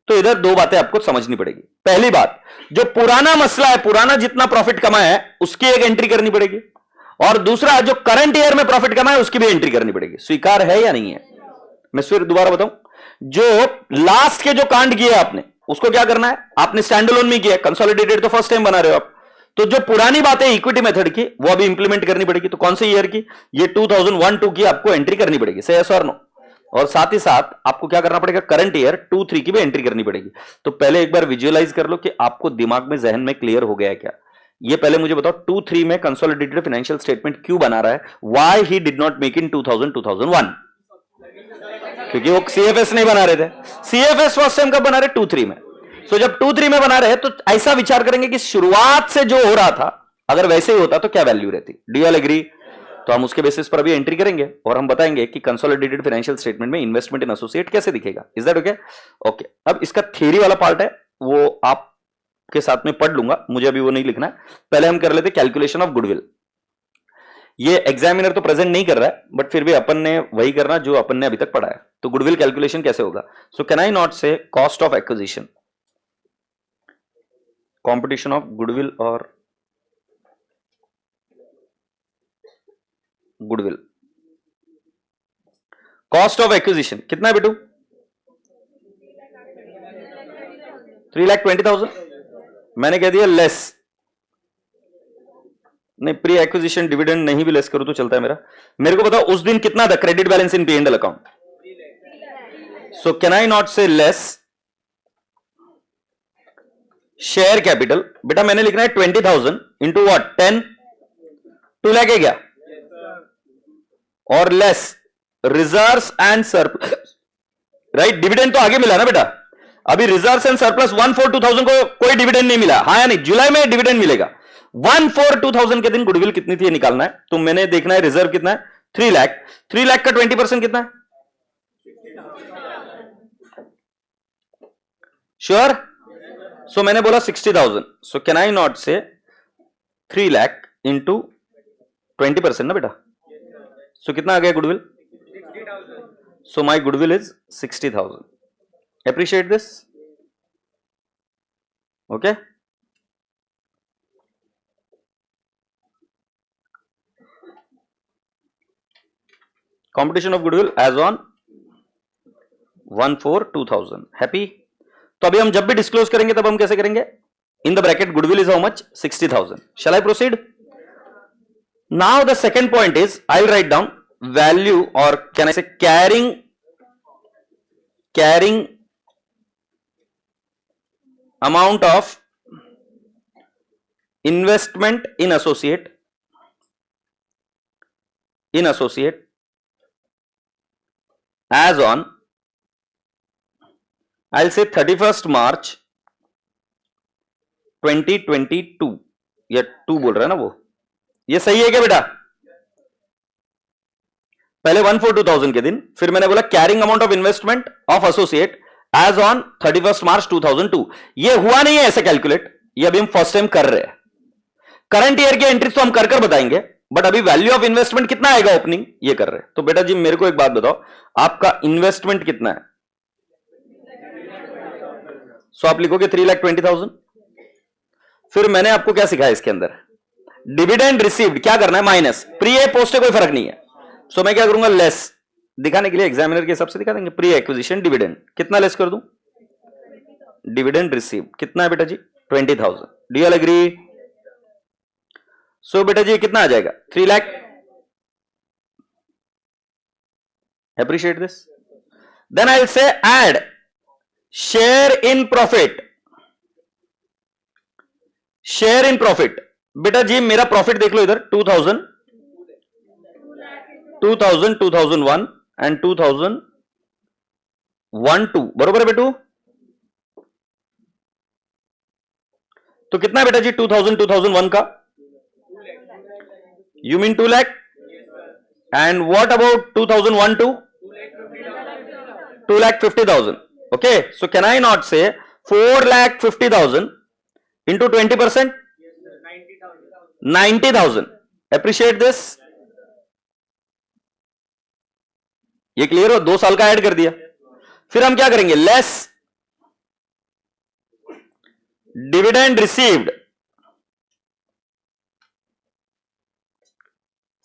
तो इधर दो बातें आपको समझनी पड़ेगी। पहली बात, जो पुराना मसला है, पुराना जितना प्रॉफिट कमाया है उसकी एक एंट्री करनी पड़ेगी, और दूसरा जो करंट ईयर में प्रॉफिट कमाया है उसकी भी एंट्री करनी पड़ेगी। स्वीकार है या नहीं है? मैं फिर दोबारा बताऊं, जो लास्ट के जो कांड किए आपने उसको क्या करना है, आपने स्टैंड अलोन में किया, कंसोलिडेटेड तो फर्स्ट टाइम बना रहे हो आप, तो जो पुरानी बातें इक्विटी मेथड की वो अभी इंप्लीमेंट करनी पड़ेगी। तो कौन से ईयर की? ये 2001-2 की आपको एंट्री करनी पड़ेगी, से यस और नो। और साथ ही साथ आपको क्या करना पड़ेगा, करंट ईयर 2-3 की भी एंट्री करनी पड़ेगी। तो पहले एक बार विजुअलाइज कर लो कि आपको दिमाग में, जहन में क्लियर हो गया है क्या। ये पहले मुझे बताओ, 2-3 में कंसोलिडेटेड फाइनेंशियल स्टेटमेंट क्यों बना रहा है? Why he did not make in 2000-2001? क्योंकि वो सीएफएस नहीं बना रहे थे। सीएफएस फर्स्ट टाइम कब बना रहे? 2-3 में। सो जब 2-3 में बना रहे तो ऐसा विचार करेंगे कि शुरुआत से जो हो रहा था अगर वैसे ही होता तो क्या वैल्यू रहती। Do you all agree? तो हम उसके बेसिस पर अभी एंट्री करेंगे और हम बताएंगे कि कंसोलिडेटेड फाइनेंशियल स्टेटमेंट में इन्वेस्टमेंट इन एसोसिएट कैसे दिखेगा। Is that okay? ओके, अब इसका थ्योरी वाला पार्ट है वो आपके साथ में पढ़ लूंगा, मुझे अभी वो नहीं लिखना है। पहले हम कर लेते कैलकुलेशन ऑफ गुडविल। ये एग्जामिनर तो प्रेजेंट नहीं कर रहा है, बट फिर भी अपन ने वही करना जो अपन ने अभी तक पढ़ा है। तो गुडविल कैलकुलेशन कैसे होगा? सो कैन आई नॉट से cost of acquisition, competition of goodwill और गुडविल, कॉस्ट ऑफ एक्विजिशन कितना है बेटू? 3,20,000। मैंने कह दिया लेस, नहीं प्री एक्विजिशन डिविडेंड नहीं भी लेस करूं तो चलता है मेरा। मेरे को बताओ उस दिन कितना था credit balance in P&L account? So can I not से लेस शेयर कैपिटल। बेटा मैंने लिखना है 20,000 इंटू वॉट 10, 2 लाख है क्या? और less reserves and surplus, right? Dividend तो आगे मिला ना बेटा, अभी रिजर्व्स एंड सरप्लस 1,42,000 को कोई डिविडेंड नहीं मिला, हाँ या नहीं? जुलाई में डिविडेंड मिलेगा। 1,42,000 के दिन गुडविल कितनी थी ये निकालना है। तो मैंने देखना है रिजर्व कितना है, 3 लाख। 3 लाख का 20% कितना है? श्योर? सो मैंने बोला 60,000। सो कैन आई नॉट से 3 लाख इंटू 20% ना बेटा? सो कितना आ गया goodwill? 60,000। So my goodwill is 60,000। Appreciate this, okay? Competition of goodwill as on 1/4/2000। Happy? तो अभी हम जब भी डिस्क्लोज करेंगे तब हम कैसे करेंगे? In the bracket goodwill is how much? 60,000। Shall I proceed? Now the second point is I will write down value, और can I say carrying amount of investment in associate as on I'll say 31st March 2022। या 2 बोल रहा है ना वो, ये सही है क्या बेटा? पहले 1/4/2000 के दिन, फिर मैंने बोला carrying amount of investment of associate as on 31st March 2002। ये हुआ नहीं है ऐसे कैलकुलेट, ये अभी हम फर्स्ट टाइम कर रहे हैं। करंट ईयर की एंट्रीज तो हम कर बताएंगे, बट अभी वैल्यू ऑफ इन्वेस्टमेंट कितना आएगा ओपनिंग ये कर रहे हैं। तो बेटा जी मेरे को एक बात बताओ, आपका इन्वेस्टमेंट कितना है? सो आप लिखोगे 3,20,000। फिर मैंने आपको क्या सिखाया इसके अंदर? डिविडेंड रिसीव्ड क्या करना है? माइनस। प्री ए पोस्ट कोई फर्क नहीं है। सो मैं क्या करूंगा? लेस, दिखाने के लिए एग्जामिनर के हिसाब से दिखा देंगे। प्री एक्विजिशन डिविडेंड कितना लेस कर दूं? डिविडेंड रिसीव्ड कितना है बेटा जी? 20,000। Do you all agree? So बेटा जी कितना आ जाएगा? 3 lakh. Appreciate this. Then I will say add share in profit. Share in profit, बेटा जी मेरा प्रॉफिट देख लो इधर, 2000, 2001 एंड 2001-2 बरोबर है बेटू? तो कितना है बेटा जी 2000-2001 का? You mean 2 lakh? And what about 2001-2? 2,50,000. Okay, so can I not say 4,50,000 into 20%, 90,000. Appreciate this. ये क्लियर हो? 2 साल का ऐड कर दिया. फिर हम क्या करेंगे? Less dividend received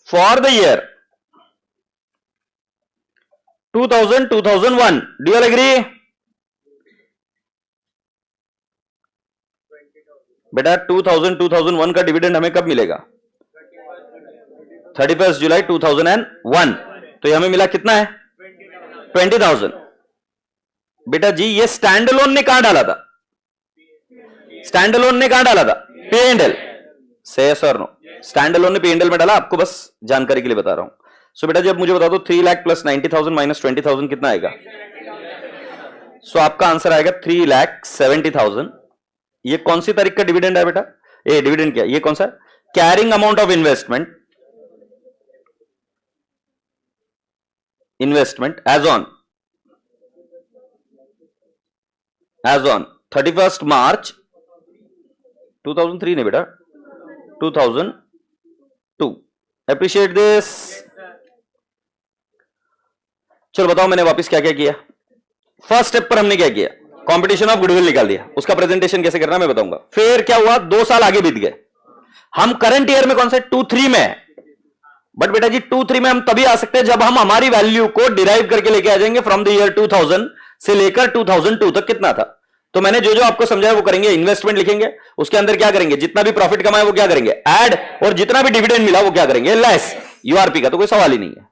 for the year 2000 2001. Do you agree? बेटा 2000 2001 का डिविडेंड हमें कब मिलेगा? 31 जुलाई 2001. तो ये हमें मिला कितना है? 20,000. बेटा जी ये स्टैंड अलोन ने कहां डाला था? स्टैंड अलोन ने कहां डाला था? P and L. से यस और नो? स्टैंड अलोन ने पी एंड एल में डाला. आपको बस जानकारी के लिए बता रहा हूं. सो बेटा जी अब मुझे बता दो 3 लाख प्लस 90,000 माइनस 20,000 कितना आएगा? सो आपका आंसर आएगा 3,70,000. ये कौन सी तारीख का डिविडेंड है बेटा? ये डिविडेंड क्या? ये कौन सा? Carrying amount of investment as on 31st March 2003 ने बेटा 2002. Appreciate this. चलो बताओ मैंने वापस क्या क्या किया. फर्स्ट स्टेप पर हमने क्या किया? कॉम्पिटिशन ऑफ गुडविल निकाल दिया. उसका प्रेजेंटेशन कैसे करना मैं बताऊंगा. फिर क्या हुआ? 2 साल आगे बीत गए. हम करंट ईयर में कौन सा? 2-3 में है. बट बेटा जी 2-3 में हम तभी आ सकते हैं जब हम हमारी वैल्यू को डिराइव करके लेके आ जाएंगे फ्रॉम द ईयर 2000 से लेकर 2002 तक कितना था. तो मैंने जो जो आपको समझाया वो करेंगे. इन्वेस्टमेंट लिखेंगे, उसके अंदर क्या करेंगे? जितना भी प्रॉफिट कमाए वो क्या करेंगे? ऐड. और जितना भी डिविडेंड मिला वो क्या करेंगे? लेस. यूआरपी का तो कोई सवाल ही नहीं है.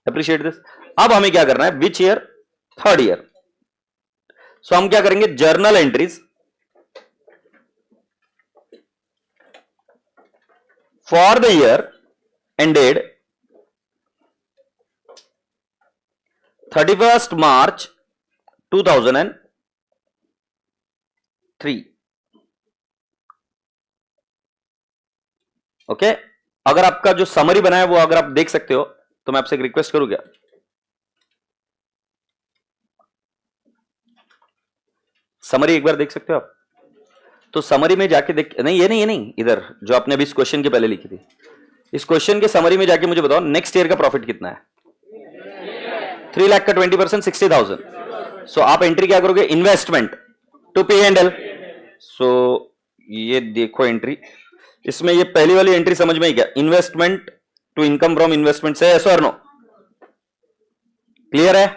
Appreciate this. अब हमें क्या करना है? Which year? 3rd year. सो हम क्या करेंगे? Journal entries for the year ended 31st March 2003. Okay. अगर आपका जो समरी बना है वो अगर आप देख सकते हो तो मैं आपसे एक रिक्वेस्ट करूं क्या? समरी एक बार देख सकते हो आप? तो समरी में जाके देख. नहीं ये नहीं इधर जो आपने अभी इस क्वेश्चन के पहले लिखी थी. इस क्वेश्चन के समरी में जाके मुझे बताओ नेक्स्ट ईयर का प्रॉफिट कितना है? 3 लाख का 20% 60,000. सो आप एंट्री क्या करोगे? Investment to P and L. So ये देखो एंट्री. इसमें ये पहली वाली एंट्री समझ में ही क्या? Investment to income from investment say yes और नो? क्लियर है?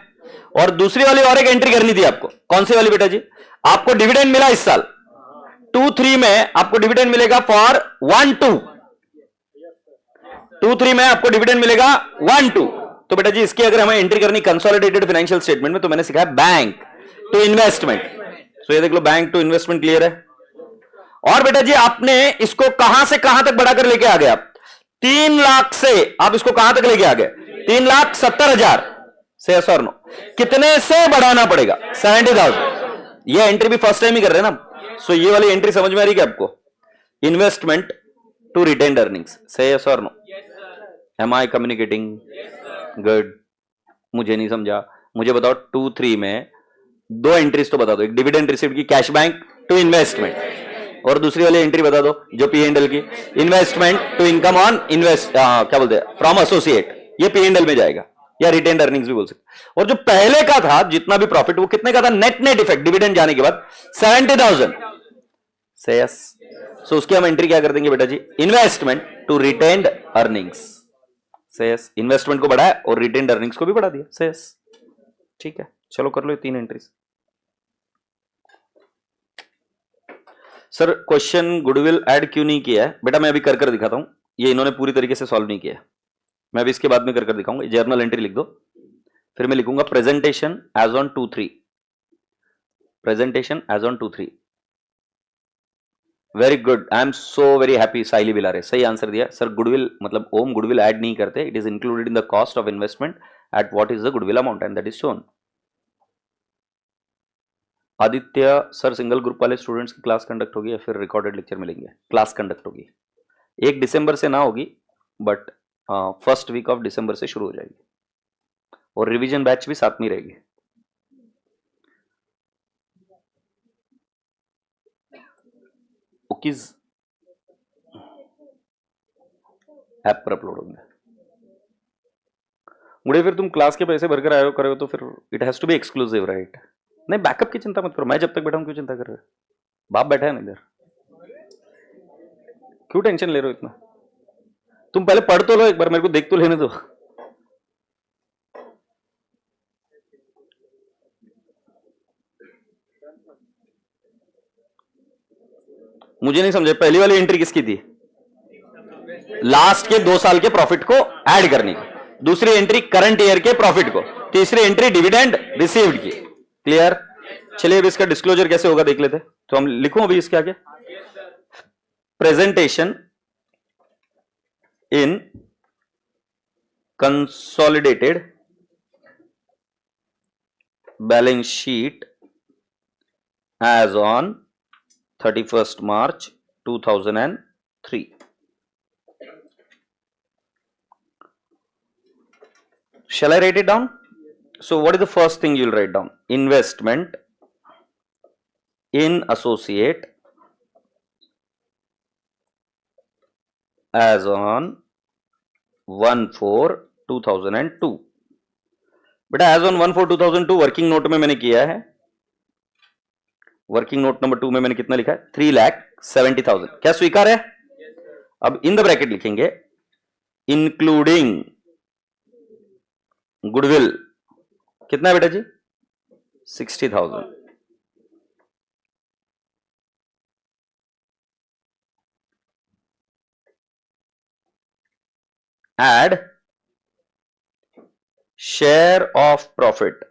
और दूसरी वाली और एक एंट्री करनी थी आपको. कौन सी वाली बेटा जी? आपको डिविडेंड मिला इस साल 2-3 में. आपको डिविडेंड मिलेगा फॉर 1-2. 2-3 में आपको डिविडेंड मिलेगा 1-2. तो बेटा जी इसकी अगर हमें एंट्री करनी कंसोलिडेटेड फाइनेंशियल स्टेटमेंट में तो मैंने सिखाया बैंक टू इन्वेस्टमेंट. सो ये देख लो बैंक टू इन्वेस्टमेंट. क्लियर है? और बेटा जी आपने इसको कहां से कहां तक बढ़ाकर लेके आ गए? आप 3 लाख से आप इसको कहां तक लेके आ गए? 3,70,000 से यस और नो? कितने से बढ़ाना पड़ेगा? 70,000. ये एंट्री भी फर्स्ट टाइम ही कर रहे हैं ना. सो ये वाली एंट्री समझ में आ रही है आपको? इन्वेस्टमेंट टू रिटेन्ड अर्निंग्स से यस और नो? एम आई कम्युनिकेटिंग? गुड. मुझे नहीं समझा. मुझे बताओ 2-3 में 2 एंट्रीज तो बता दो. एक डिविडेंड रिसीव्ड की कैश बैंक टू इन्वेस्टमेंट, और दूसरी वाली एंट्री बता दो जो पी एंड एल की. Investment to income on invest क्या बोलते हैं? From associate. ये पी एंड एल में जाएगा या रिटेन्ड अर्निंग्स भी बोल सकते. और जो पहले का था जितना भी प्रॉफिट वो कितने का था? नेट इफेक्ट डिविडेंड जाने के बाद 70,000 से यस. सो उसकी हम एंट्री क्या कर देंगे बेटा जी? इन्वेस्टमेंट टू रिटेन्ड अर्निंग्स से यस. इन्वेस्टमेंट को बढ़ाया और रिटेन्ड अर्निंग्स को भी बढ़ा दिया से यस. ठीक है चलो कर लो ये 3 entries. Sir question goodwill add क्यों नहीं किया है? बेटा मैं अभी कर दिखाता हूं. ये इन्होंने पूरी तरीके से सॉल्व नहीं किया है. मैं अभी इसके बाद में कर दिखाऊंगा. जर्नल एंट्री लिख दो. फिर मैं लिखूंगा presentation as on 2-3. Presentation as on 2-3. Very good. I am so very happy. Saili Bilare सही आंसर दिया. सर गुडविल मतलब ओम गुडविल ऐड नहीं करते. It is included in the cost of investment at what is the goodwill amount and that is shown. Aditya sir single group वाले students की class conduct होगी या फिर रिकॉर्डेड लेक्चर मिलेंगे? क्लास कंडक्ट होगी. 1 दिसंबर से ना होगी but first week of December से शुरू हो जाएगी. और रिवीजन बैच भी साथ में रहेगी. बुकीज ऐप पर अपलोड होंगे। मुझे फिर तुम क्लास के पैसे भरकर आयो करो तो फिर it has to be exclusive right. नहीं बैकअप की चिंता मत करो, मैं जब तक बैठा हूं क्यों चिंता कर रहे हो? बाप बैठा है ना इधर, क्यों टेंशन ले रहे हो इतना? तुम पहले पढ़ तो लो एक बार, मेरे को देख तो लेने दो। मुझे नहीं समझे, पहली वाली एंट्री किसकी थी? लास्ट के 2 साल के प्रॉफिट को ऐड करने की। दूसरी एंट्री करंट ईयर के प्रॉफिट को। तीसरी एंट्री डिविडेंड रिसीव्ड की। क्लियर? चलिए अब इसका डिस्क्लोजर कैसे होगा देख लेते। तो हम लिखूं अभी इसके आगे, presentation in consolidated balance sheet as on 31st March 2003. Shall I write it down? So what is the first thing you'll write down? Investment in associate as on 1/4/2002. बेटा as on 1/4/2002 वर्किंग नोट में मैंने किया है। Working note number 2 में मैंने कितना लिखा है? 3,70,000। क्या स्वीकार है? अब इन द ब्रैकेट लिखेंगे इंक्लूडिंग गुडविल। कितना है बेटा जी? 60,000। Add share of profit.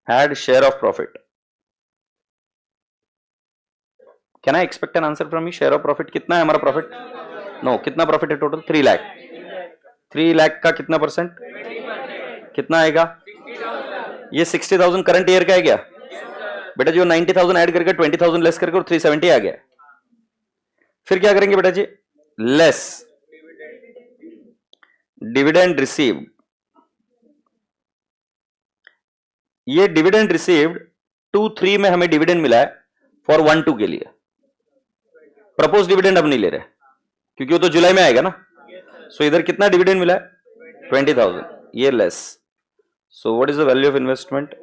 Add share of profit. Can I expect an answer from you? Share of profit कितना है हमारा प्रॉफिट? नो, कितना प्रॉफिट है टोटल? 3 लाख। 3 लाख का कितना परसेंट? कितना आएगा? ये 60,000 करंट ईयर का है क्या? बेटा जो 90,000 ऐड करके 20,000 लेस करके और 370 आ गया। फिर क्या करेंगे बेटा जी? Less dividend received. ये डिविडेंड रिसीव्ड 2/3 में हमें डिविडेंड मिला है फॉर 1/2 के लिए। प्रपोज डिविडेंड अब नहीं ले रहे क्योंकि वो तो जुलाई में आएगा ना। सो इधर कितना डिविडेंड मिला है? 20,000। ये less. So what is the value of investment?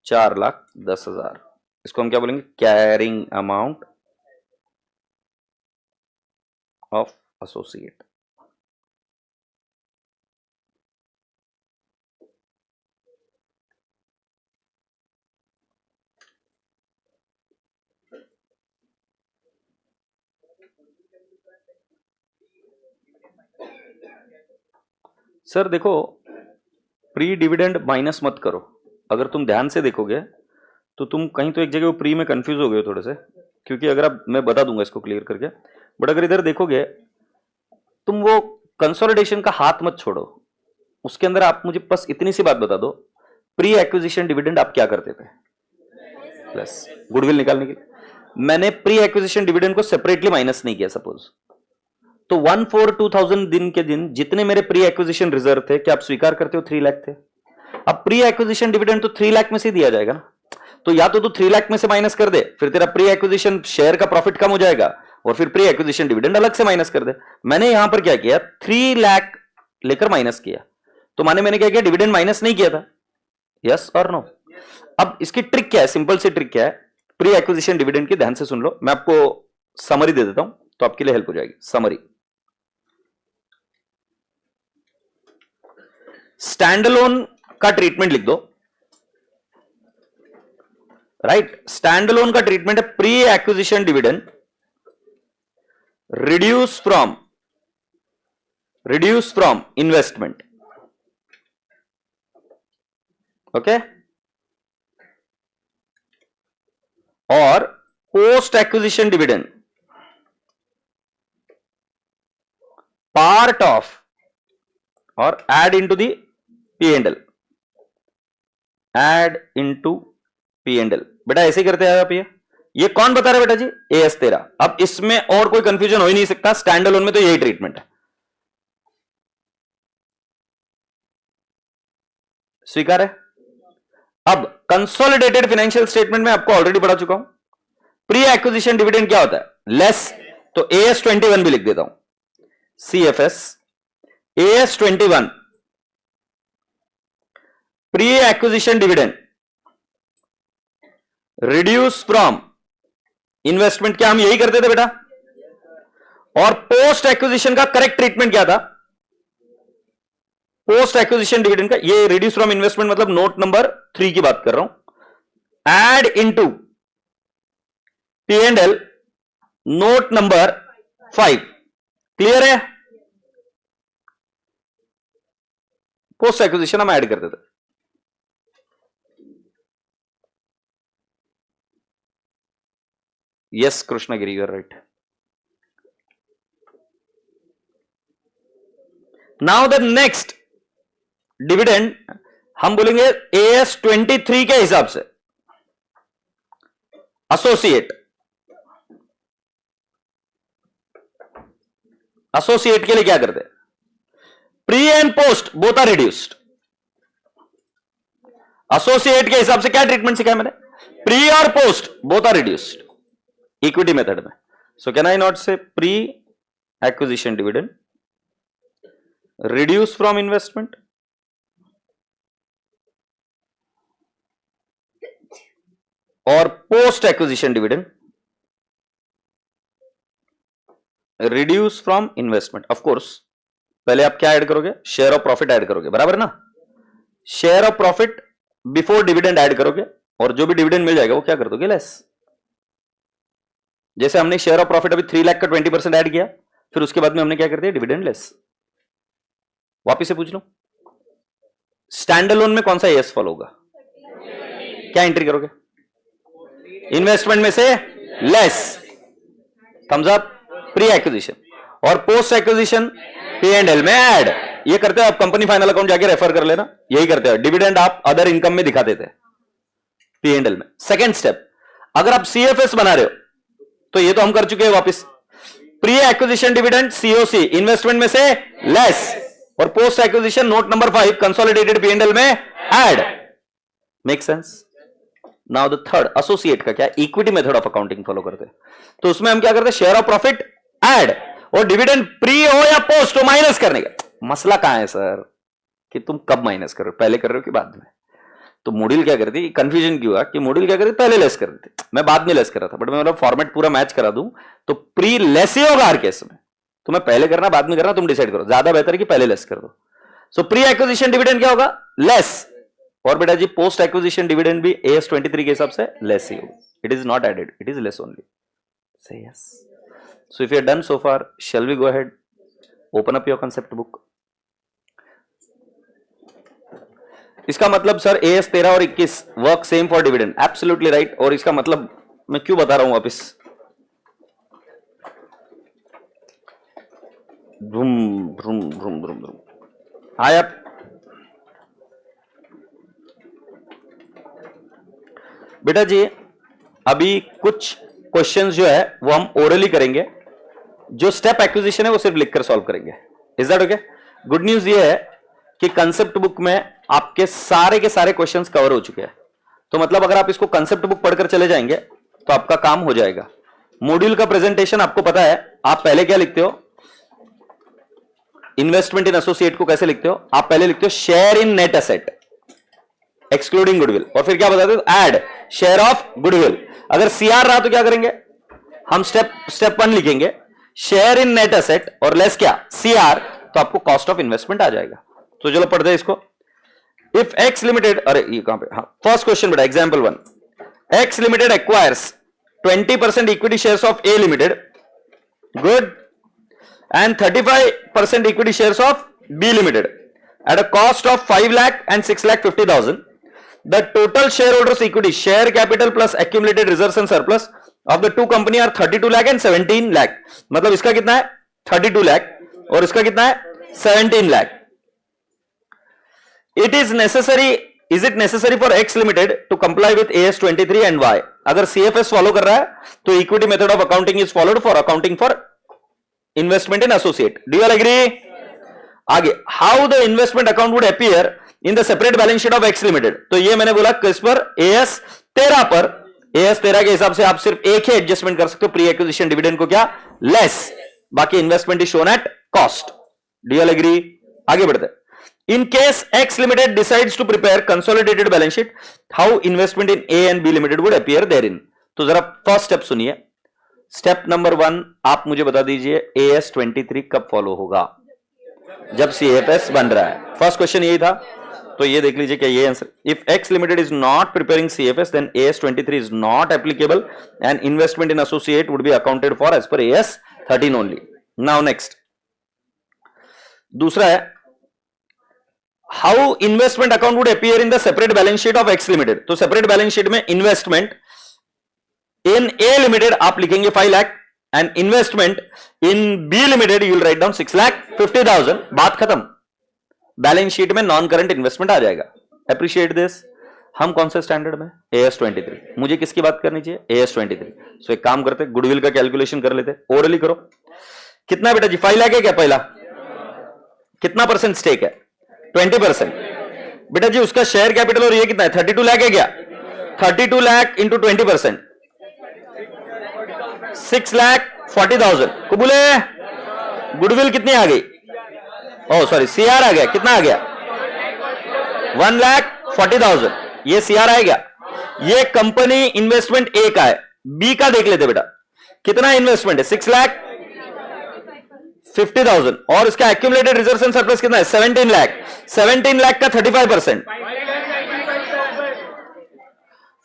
4,10,000। इसको हम क्या बोलेंगे? Carrying amount of associate. Sir देखो, प्री डिविडेंड माइनस मत करो। अगर तुम ध्यान से देखोगे तो तुम कहीं तो एक जगह प्री में कंफ्यूज हो गए थोड़े से, क्योंकि अगर आप, मैं बता दूंगा इसको क्लियर करके, बट अगर इधर देखोगे तुम वो कंसोलिडेशन का हाथ मत छोड़ो। उसके अंदर आप मुझे बस इतनी सी बात बता दो, प्री एक्विजिशन डिविडेंड आप क्या करते थे? प्लस गुडविल निकालने के लिए मैंने प्री एक्विजिशन डिविडेंड को सेपरेटली माइनस नहीं किया। सपोज तो 1/4/2000 दिन के दिन जितने मेरे प्री एक्विजिशन रिजर्व थे, क्या आप स्वीकार करते हो 3 लाख थे? अब प्री एक्विजिशन डिविडेंड तो 3 लाख में से दिया जाएगा ना। तो या तो तू 3 लाख में से माइनस कर दे, फिर तेरा प्री एक्विजिशन शेयर का प्रॉफिट कम हो जाएगा, और फिर प्री एक्विजिशन डिविडेंड अलग से माइनस कर दे। मैंने यहां पर क्या किया? 3 लाख लेकर माइनस किया। तो मैंने क्या किया? डिविडेंड माइनस नहीं किया था। यस और नो? अब इसकी ट्रिक क्या है? सिंपल सी ट्रिक क्या है? प्री एक्विजिशन डिविडेंड की ध्यान से सुन लो, मैं आपको समरी दे देता हूं तो आपके लिए हेल्प हो जाएगी। समरी, स्टैंडअलोन का ट्रीटमेंट लिख दो। राइट, स्टैंडअलोन का ट्रीटमेंट है pre acquisition dividend reduce from investment. Okay, और post acquisition dividend part of और add into the P&L। Add into P&L। बेटा ऐसे ही करते हैं आप। ये कौन बता रहा है बेटा जी? AS 13। अब इसमें और कोई कंफ्यूजन हो ही नहीं सकता, स्टैंड अलोन में तो यही ट्रीटमेंट है। स्वीकार है? अब कंसोलिडेटेड फाइनेंशियल स्टेटमेंट में आपको ऑलरेडी पढ़ा चुका हूं, प्री एक्विजिशन डिविडेंड क्या होता है? लेस, तो AS21 भी लिख देता हूं, CFS AS21 pre acquisition dividend reduce from investment. क्या हम यही करते थे बेटा? और पोस्ट एक्विजिशन का करेक्ट ट्रीटमेंट क्या था? पोस्ट एक्विजिशन डिविडेंड का, ये रिड्यूस फ्रॉम इन्वेस्टमेंट मतलब नोट नंबर 3 की बात कर रहा हूं, add into P&L note number 5। Clear है? पोस्ट एक्विजिशन हम ऐड करते थे। Yes Krishnagiri, you are right. Now the next dividend हम बोलेंगे AS23 के हिसाब से, एसोसिएट। एसोसिएट के लिए क्या करते हैं? Pre and post both are reduced. Associate के हिसाब से क्या ट्रीटमेंट सिखाया मैंने? प्री और post both are reduced equity method में। So can I not say pre acquisition dividend reduce from investment और post acquisition dividend reduce from investment. Of course पहले आप क्या ऐड करोगे? शेयर ऑफ प्रॉफिट ऐड करोगे, बराबर ना? Share of profit before dividend add करोगे और जो भी डिविडेंड मिल जाएगा वो क्या कर दोगे? लेस। जैसे हमने शेयर ऑफ प्रॉफिट अभी 3 लाख का 20% ऐड किया, फिर उसके बाद में हमने क्या कर दिया? Dividend less. वापिस से पूछ लो, स्टैंड अलोन में कौन सा एएस फॉलो होगा? क्या एंट्री करोगे? इन्वेस्टमेंट में से less, thumbs up. Pre acquisition और पोस्ट एक्विजिशन P&L में ऐड। ये करते हो आप, कंपनी फाइनल अकाउंट जाके रेफर कर लेना, यही करते हो। डिविडेंड आप अदर इनकम में दिखा देते हैं P&L में। सेकंड स्टेप, अगर आप CFS बना रहे हो तो ये तो हम कर चुके हैं वापस। Pre acquisition dividend COC investment में से लेस और post acquisition note number 5 consolidated P&L में add. Make sense? Now the third, associate का क्या? Equity method of accounting follow करते हैं। तो उसमें हम क्या करते हैं? शेयर ऑफ प्रॉफिट ऐड और डिविडेंड प्री हो या पोस्ट हो माइनस करने का। मसला कहां है सर कि तुम कब माइनस कर रहे हो? पहले कर रहे हो कि बाद में? तो मूडिल क्या करती, कंफ्यूजन क्यों हुआ कि मूडिल क्या करती? पहले लेस कर रही थी, मैं बाद में लेस कर रहा था। बट मैं मतलब फॉर्मेट पूरा मैच करा दूं तो प्री लेस ही होगा हर केस में। तो मैं पहले करना बाद में करना तुम डिसाइड करो, ज्यादा बेहतर है कि पहले लेस कर दो। सो प्री एक्विजिशन डिविडेंड क्या होगा? लेस। और बेटा जी पोस्ट एक्विजिशन डिविडेंड भी AS23 के हिसाब से लेस ही होगा। It is not added, it is less only. Say yes. So if you are done so far, shall we go ahead, open up your concept book. इसका मतलब sir AS13 और 21 work same for dividend, absolutely right. और इसका मतलब मैं क्यों बता रहा हूं वापिस? भ्रूम भ्रूम भ्रूम भ्रूम भ्रूम। आया बेटा जी, अभी कुछ क्वेश्चंस जो है वो हम ओरली करेंगे, जो स्टेप एक्विजिशन है वो सिर्फ लिखकर सॉल्व करेंगे। Is that okay? Good news ये है कि कंसेप्ट बुक में आपके सारे के सारे क्वेश्चंस कवर हो चुके हैं। तो मतलब अगर आप इसको कंसेप्ट बुक पढ़कर चले जाएंगे तो आपका काम हो जाएगा। मॉड्यूल का प्रेजेंटेशन आपको पता है, आप पहले क्या लिखते हो? इन्वेस्टमेंट इन एसोसिएट को कैसे लिखते हो? आप पहले लिखते हो share in net asset excluding goodwill, और फिर क्या बताते हो? Add share of goodwill. अगर CR रहा तो क्या करेंगे? हम स्टेप 1 लिखेंगे शेयर इन नेट एसेट और लेस क्या? CR, तो आपको कॉस्ट ऑफ इन्वेस्टमेंट आ जाएगा। तो चलो पढ़ते हैं इसको। इफ X लिमिटेड, अरे ये कहां पे? हाँ, फर्स्ट क्वेश्चन बेटा, example 1। X limited acquires 20% equity shares of A limited, good, and 35% equity shares of B Limited at a cost of 5 lakh and 6,50,000. The total shareholders equity, share capital plus accumulated reserves and surplus of the two company are 32 lakh and 17 lakh. मतलब इसका कितना है? 32 lakh और इसका कितना है? 17 lakh. It is necessary, is it necessary for X Limited to comply with AS23 and Y? अगर CFS follow कर रहा है तो equity method of accounting is followed for accounting for investment in associate. Do you all agree? आगे, how the investment account would appear in the separate balance sheet of X limited. तो ये मैंने बोला किस पर? AS13 पर, AS 13 के हिसाब से आप सिर्फ एक ही एडजस्टमेंट कर सकते हो, प्री एक्विजिशन डिविडेंड को क्या लेस, बाकी investment is shown at cost. Do you all agree? आगे बढ़ते हैं। In case X Limited decides to prepare consolidated balance sheet, how investment in A and B Limited would appear therein? तो जरा first step सुनिए। Step number 1 आप मुझे बता दीजिए AS 23 कब फॉलो होगा? जब CFS बन रहा है। फर्स्ट क्वेश्चन यही था, तो ये देख लीजिए क्या ये answer. If X Limited is not preparing CFS, then AS 23 is not applicable and investment in associate would be accounted for as per AS 13 only. Now next, दूसरा है How investment account would appear in the separate balance sheet of X Limited? तो separate balance sheet में investment in A Limited आप लिखेंगे 5 lakh and investment in B Limited you will write down 6,50,000। बात खत्म। Balance sheet में non current investment आ जाएगा। Appreciate this. हम कौन से स्टैंडर्ड में? AS 23। मुझे किसकी बात करनी चाहिए? AS 23। सो एक काम करते, गुडविल का कैलकुलेशन कर लेते, ओरली करो। कितना बेटा जी? 5 लाख है क्या? पहला कितना परसेंट स्टेक है? 20%। बेटा जी उसका शेयर कैपिटल और ये कितना है? 32 लाख है क्या? 32 लाख इंटू 20%, 6,40,000 को बोले। गुडविल कितनी आ गई? ओ सॉरी, CR आ गया। कितना आ गया? 1,40,000। ये CR आएगा। ये कंपनी इन्वेस्टमेंट A का है। B का देख लेते बेटा, कितना इन्वेस्टमेंट है? 6,50,000 और इसका एक्यूमुलेटेड रिजर्व एंड सरप्लस कितना है? 17 लाख। 17 लाख का 35%,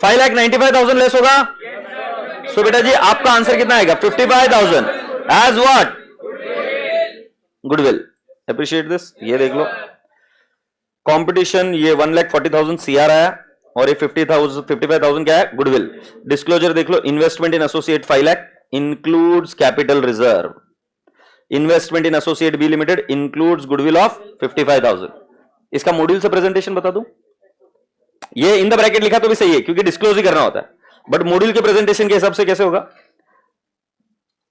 5,95,000 लेस होगा। सो बेटा जी आपका आंसर कितना आएगा? 55,000 as what? Goodwill. Appreciate this. ये देख लो कंपटीशन, ये 1,40,000 CR आया और ये 55,000 क्या है? गुडविल। डिस्क्लोजर देख लो, investment in associate 5 lakh includes capital reserve. Investment in associate B limited includes goodwill of 55,000। इसका मॉड्यूल से प्रेजेंटेशन बता दूं? ये इन द ब्रैकेट लिखा तो भी सही है क्योंकि डिस्क्लोज ही करना होता है, बट मॉड्यूल के प्रेजेंटेशन के हिसाब से कैसे होगा?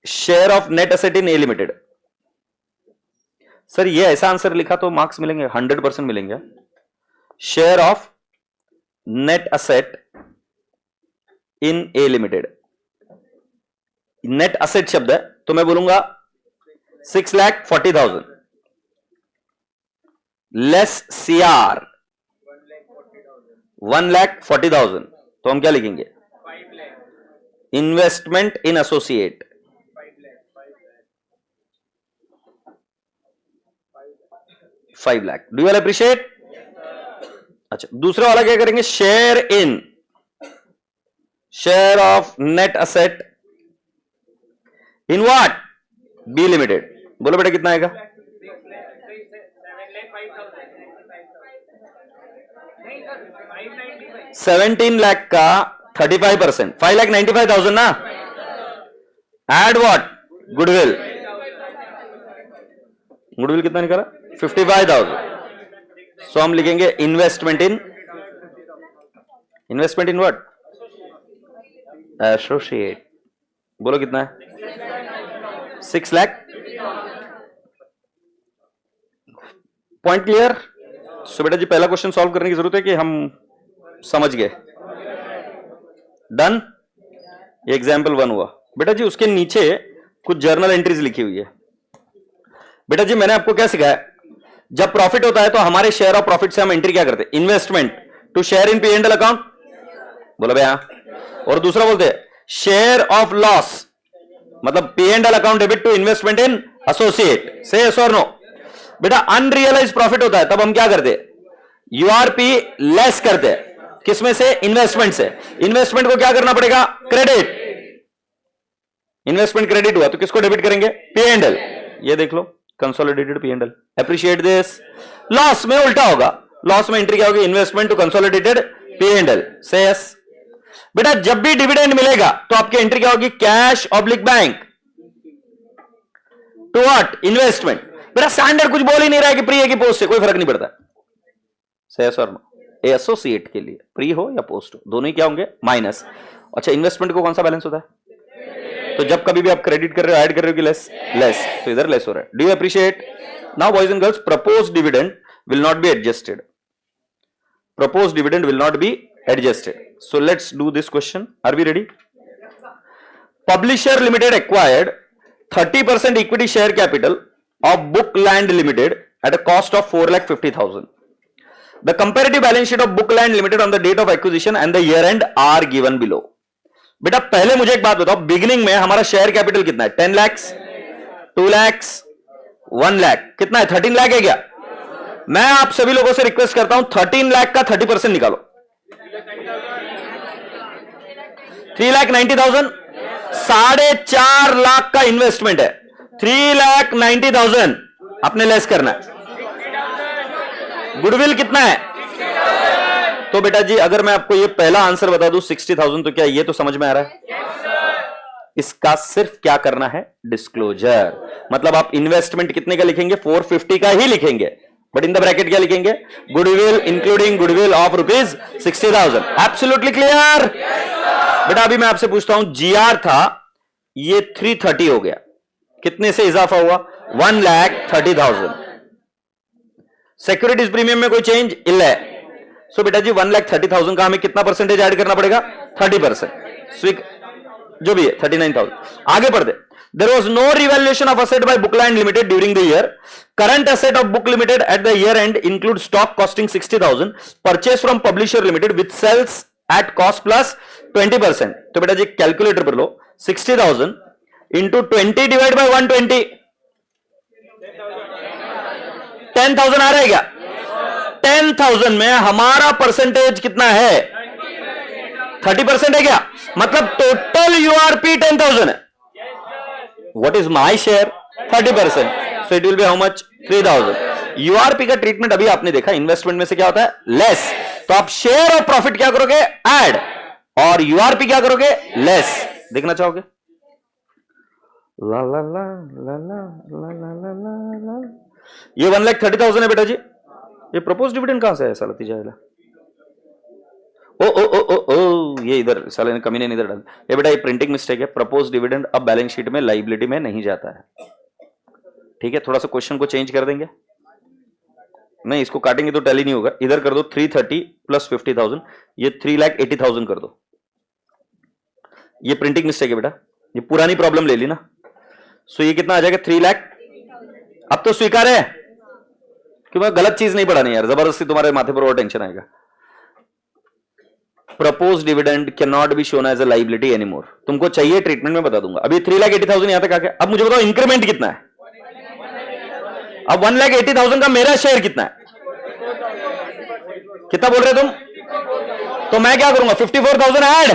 Share of net asset in A limited. Sir ये ऐसा आंसर लिखा तो मार्क्स मिलेंगे, 100% मिलेंगे। Share of net asset in A limited, net asset शब्द है तो मैं बोलूंगा 6,40,000 लेस CR 1,40,000। तो हम क्या लिखेंगे? Investment in associate 5 lakh. Do you all appreciate? अच्छा दूसरा वाला क्या करेंगे? Share in, share of net asset in what? B limited. बोलो बेटा कितना आएगा? 17 लाख का 35%, 5,95,000 ना। Add what? गुडविल। गुडविल कितना निकाला? 55,000। सो हम लिखेंगे investment in, investment in what? Associate. बोलो कितना है? 6 लाख। Point clear? सो बेटा जी पहला क्वेश्चन सॉल्व करने की जरूरत है कि हम समझ गए? डन। एग्जाम्पल 1 हुआ। बेटा जी उसके नीचे कुछ जर्नल एंट्रीज लिखी हुई है। बेटा जी मैंने आपको क्या सिखाया? जब प्रॉफिट होता है तो हमारे शेयर ऑफ प्रॉफिट से हम एंट्री क्या करते हैं? Investment to share in P&L account. बोलो भैया। और दूसरा बोलते हैं शेयर ऑफ लॉस, मतलब P&L account debit to investment in associate. Say yes और नो? बेटा अनरियलाइज प्रॉफिट होता है तब हम क्या करते हैं? URP लेस करते हैं। किसमें से? इन्वेस्टमेंट से। इन्वेस्टमेंट को क्या करना पड़ेगा? क्रेडिट। इन्वेस्टमेंट क्रेडिट हुआ तो किसको डेबिट करेंगे? P&L। ये देख लो consolidated P&L। Appreciate this. Loss में उल्टा होगा, लॉस में एंट्री क्या होगी? Investment to consolidated P&L। Say yes. बेटा जब भी डिविडेंड मिलेगा तो आपकी एंट्री क्या होगी? Cash oblique bank to what? Investment. बेटा स्टैंडर्ड कुछ बोल ही नहीं रहा है कि प्री है कि पोस्ट है, कोई फर्क नहीं पड़ता। से यस और नो? एसोसिएट के लिए प्री हो या पोस्ट हो दोनों ही क्या होंगे? माइनस। अच्छा इन्वेस्टमेंट को कौन सा बैलेंस होता है? तो जब कभी भी आप क्रेडिट कर रहे हो, ऐड कर रहे हो कि लेस? लेस। तो इधर लेस हो रहा है। Do you appreciate? Now boys and girls, propose dividend will not be adjusted. Propose dividend will not be adjusted. So let's do this question. Are we ready? Publisher Limited acquired 30% equity share capital of Bookland Limited at a cost of 4,50,000. The comparative balance sheet of Bookland Limited on the date of acquisition and the year end are given below. बेटा पहले मुझे एक बात बताओ, beginning में हमारा share capital कितना है? 10 लाख, 2 लाख, 1 लाख, कितना है? 13 लाख है क्या? मैं आप सभी लोगों से रिक्वेस्ट करता हूं 13 लाख का 30% निकालो। 3,90,000, 4.5 लाख का इन्वेस्टमेंट है, 3,90,000 आपने लेस करना है। गुडविल कितना है? तो बेटा जी अगर मैं आपको ये पहला आंसर बता दूं 60,000, तो क्या ये तो समझ में आ रहा है? इसका सिर्फ क्या करना है? डिस्क्लोजर। मतलब आप इन्वेस्टमेंट कितने का लिखेंगे? 450 का ही लिखेंगे, बट इन द ब्रैकेट क्या लिखेंगे? Goodwill including goodwill of rupees 60,000। Absolutely clear? बेटा अभी मैं आपसे पूछता हूं, जीआर था ये 330 हो गया, कितने से इजाफा हुआ? 1,30,000। सिक्योरिटीज प्रीमियम में कोई चेंज इल्ला है। सो बेटा जी 1,30,000 का हमें कितना परसेंटेज ऐड करना पड़ेगा? 30%। स्विक जो भी है 39,000। आगे पढ़ दे। There was no revaluation of asset by Bookland Limited during the year. Current asset of Book Limited at the year end includes stock costing 60,000 purchased from Publisher Limited which sells at cost plus 20%. तो बेटा जी calculator पर लो, 60,000 into 20 divide by 120, 10,000 आ रहा है क्या? 10,000 में हमारा percentage कितना है? 30% है क्या? मतलब टोटल यूआरपी 10,000 है। What is my share? 30%. So it will be how much? 3,000. URP का ट्रीटमेंट अभी आपने देखा, इन्वेस्टमेंट में से क्या होता है? लेस। तो आप शेयर ऑफ प्रॉफिट क्या करोगे? ऐड। और यूआरपी क्या करोगे? लेस। देखना चाहोगे? ला ला ला ला ला ला ला ला ला। ये 1,30,000 है बेटा जी। ये प्रपोज डिविडेंड कहां से है साला? तीजा ओ ओ ओ ओ ओ ये इधर साले ने कमीने ने इधर डाल। ये बेटा ये प्रिंटिंग मिस्टेक है। प्रपोज डिविडेंड अब बैलेंस शीट में लायबिलिटी में नहीं जाता है। ठीक है, थोड़ा सा क्वेश्चन को चेंज कर देंगे। नहीं, इसको काटेंगे तो टैली नहीं होगा। इधर कर दो 330 प्लस 50,000, ये 3,80,000 कर दो। ये प्रिंटिंग मिस्टेक है बेटा, ये पुरानी प्रॉब्लम ले ली ना। सो ये कितना आ जाएगा? 3 लाख। अब तो स्वीकार है कि मैं गलत चीज नहीं पढ़ा नहीं यार, जबरदस्ती तुम्हारे माथे पर और टेंशन आएगा। Propose dividend can not be shown as a liability anymore. तुमको चाहिए ट्रीटमेंट में बता दूंगा। अभी 3,80,000 यहां तक आ गया। अब मुझे बताओ इंक्रीमेंट कितना है? अब 1,80,000 का मेरा शेयर कितना है? कितना बोल रहे तुम? तो मैं क्या करूंगा? 54,000 ऐड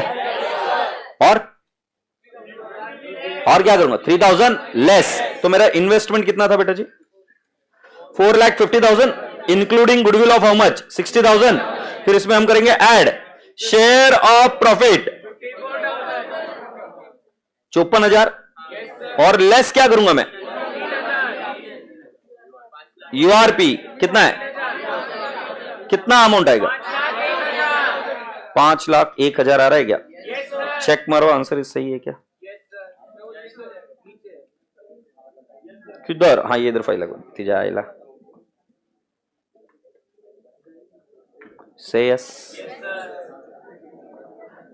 और क्या करूंगा? 3,000 लेस। तो मेरा इन्वेस्टमेंट कितना था बेटा जी? 4,50,000 including goodwill of how much? 60,000। फिर इसमें हम करेंगे ऐड शेयर ऑफ प्रॉफिट 54,000 और लेस क्या करूंगा मैं? यूआरपी कितना है? कितना अमाउंट आएगा? 5,01,000 आ रहा है क्या? चेक मारो, आंसर इस सही है क्या? किधर? हाँ ये इधर फाइल लगो तीजा आएला। से यस।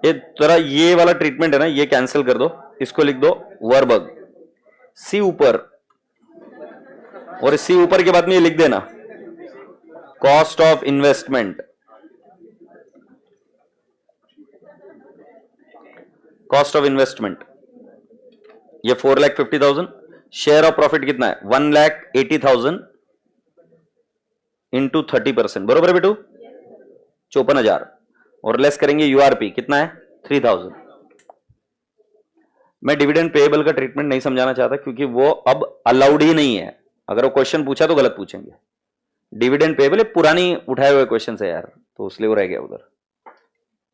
ये जरा ये वाला ट्रीटमेंट है ना, ये कैंसिल कर दो, इसको लिख दो वर्बग सी ऊपर, और सी ऊपर के बाद में ये लिख देना cost of investment. Cost of investment ये 4,50,000। शेयर ऑफ प्रॉफिट कितना है? 1,80,000 इंटू 30%। बरोबर है बेटू? 54,000 और लेस करेंगे यूआरपी कितना है? 3,000। मैं डिविडेंड पेएबल का ट्रीटमेंट नहीं समझाना चाहता क्योंकि वो अब अलाउड ही नहीं है। अगर वो क्वेश्चन पूछा तो गलत पूछेंगे। डिविडेंड पेएबल पुरानी उठाए हुए क्वेश्चन है यार, तो इसलिए वो रह गया उधर।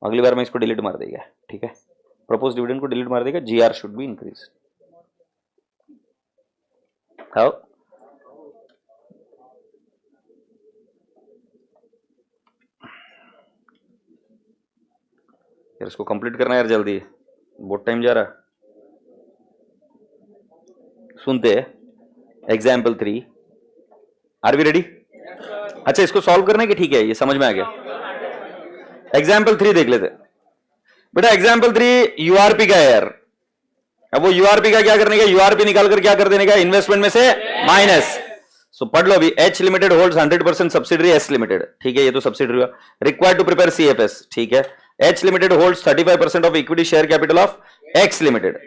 अगली बार मैं इसको डिलीट मार देगा। ठीक है, प्रपोज डिविडेंड को डिलीट मार देगा। GR should be increase. How? यार इसको कंप्लीट करना यार जल्दी, बहुत टाइम जा रहा है। सुनते हैं एग्जाम्पल 3। Are we ready? अच्छा इसको सॉल्व करना है कि ठीक है ये समझ में आ गया? एग्जाम्पल 3 देख लेते बेटा। एग्जाम्पल 3 यूआरपी का है यार। अब वो यूआरपी का क्या करने का, यूआरपी निकाल कर क्या कर देने का, इन्वेस्टमेंट में से माइनस। सो पढ़ लो अभी। H limited holds 100% subsidiary S limited, ठीक है, ये तो सब्सिडरी हुआ। रिक्वायर्ड टू प्रिपेयर सीएफएस, ठीक है। H limited holds 35% of equity share capital of X limited,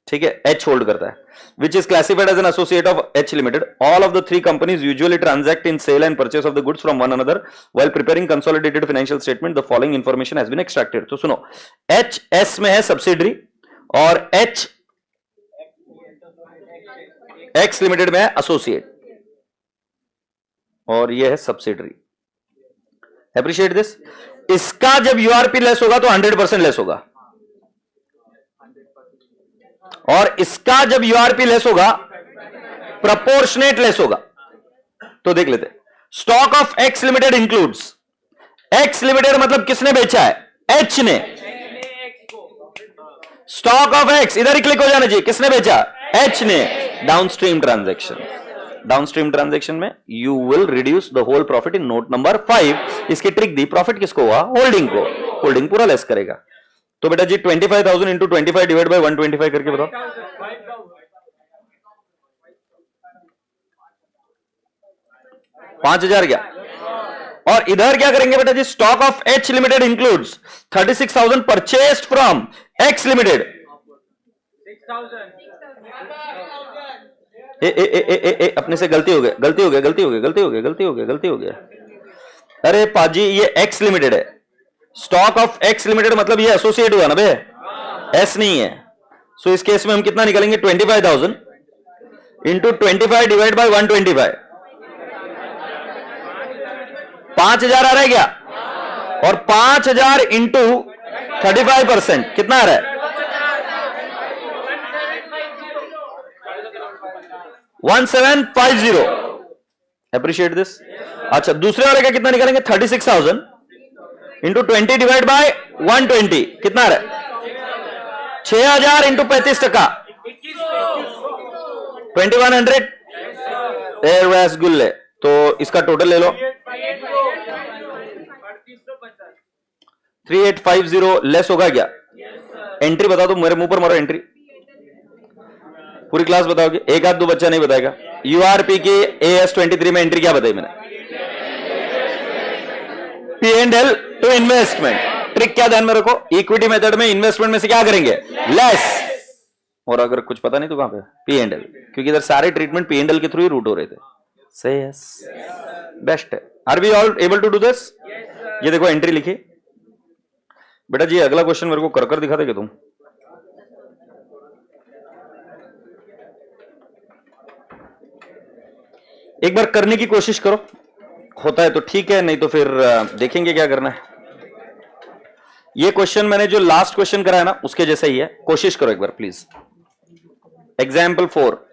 ठीक है, एच होल्ड करता है, which is classified as an associate of H limited. All of the three companies usually transact in sale and purchase of the goods from one another while preparing consolidated financial statement. The following information has been extracted. तो सुनो, H S में है subsidiary और H x limited में है associate, और ये है सब्सिडरी। Appreciate this. इसका जब यूआरपी लेस होगा तो 100% लेस होगा, और इसका जब यूआरपी लेस होगा प्रोपोर्शनेट लेस होगा। तो देख लेते। Stock of X limited includes, x limited मतलब किसने बेचा है, एच ने। स्टॉक ऑफ एक्स इधर ही क्लिक हो जाना चाहिए, किसने बेचा, एच ने। डाउनस्ट्रीम ट्रांजैक्शन, डाउनस्ट्रीम ट्रांजैक्शन में you will reduce the whole profit in note number 5। इसकी ट्रिक दी, प्रॉफिट किसको हुआ, होल्डिंग को, होल्डिंग पूरा लेस करेगा। तो बेटा जी 25,000 इंटू 25 डिवाइड बाय 125 करके बताओ। 5,000 क्या, और इधर क्या करेंगे बेटा जी, stock of H limited includes 36,000 purchased from X limited. अपने से गलती हो गई, गलती हो गई, गलती हो गई, गलती हो गई, गलती हो गई, गलती हो गई। अरे पाजी ये एक्स लिमिटेड है, स्टॉक ऑफ एक्स लिमिटेड मतलब ये एसोसिएट हुआ ना बे, एस नहीं है। सो इस केस में हम कितना निकालेंगे, 25,000 इंटू 25 डिवाइड बाय 125, 5,000 आ रहा है क्या, और 5,000 इंटू 35% कितना आ रहा है, 1750। Appreciate this. अच्छा दूसरे वाले का कितना निकालेंगे, 36,000 इंटू 20 डिवाइड बाय 120 कितना आ रहा है, 6,000 इंटू 35%, 2100 रसगुल्ले। तो इसका टोटल ले लो, 3850 लेस होगा क्या, एंट्री बता दो, मेरे मुंह पर मारो एंट्री। पूरी क्लास बताओगे, एक आध दो बच्चा नहीं बताएगा। यूआरपी की AS23 में एंट्री क्या बताई मैंने, P&L टू इन्वेस्टमेंट। ट्रिक क्या ध्यान में रखो, इक्विटी मेथड में इन्वेस्टमेंट में से क्या करेंगे, लेस। और अगर कुछ पता नहीं तो कहां पे P&L, क्योंकि इधर सारे ट्रीटमेंट P&L के थ्रू ही रूट हो रहे थे। से यस, बेस्ट है। Are we all able to do this. ये देखो एंट्री लिखी बेटा जी। अगला क्वेश्चन मेरे को कर कर दिखा देगे तुम। एक बार करने की कोशिश करो, होता है तो ठीक है, नहीं तो फिर देखेंगे क्या करना है। ये क्वेश्चन मैंने जो लास्ट क्वेश्चन कराया ना उसके जैसा ही है, कोशिश करो एक बार प्लीज। एग्जाम्पल 4,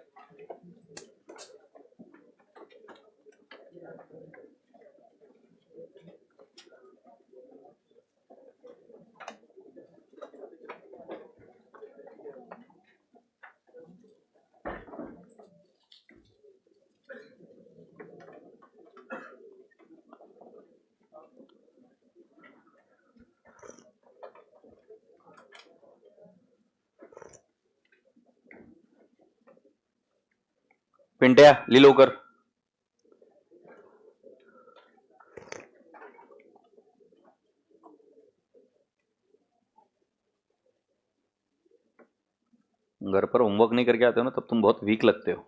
पिंट्या ली लवकर। घर पर होमवर्क नहीं करके आते हो ना तब तुम बहुत वीक लगते हो।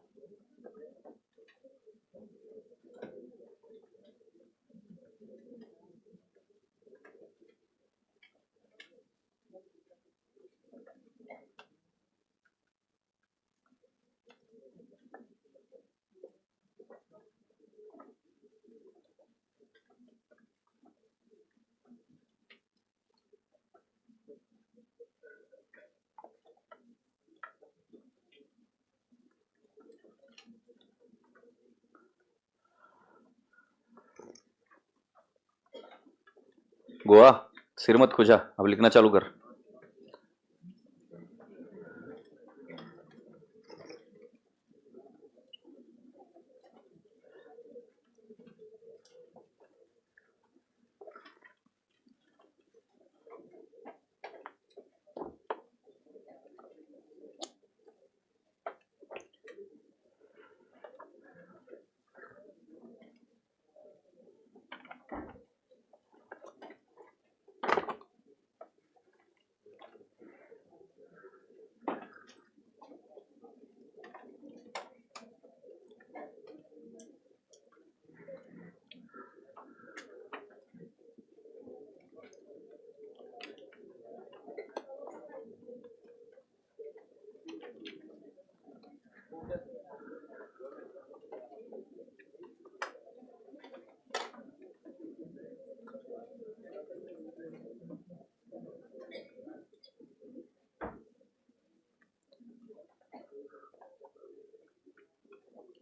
गोवा सिर मत खुजा, अब लिखना चालू कर।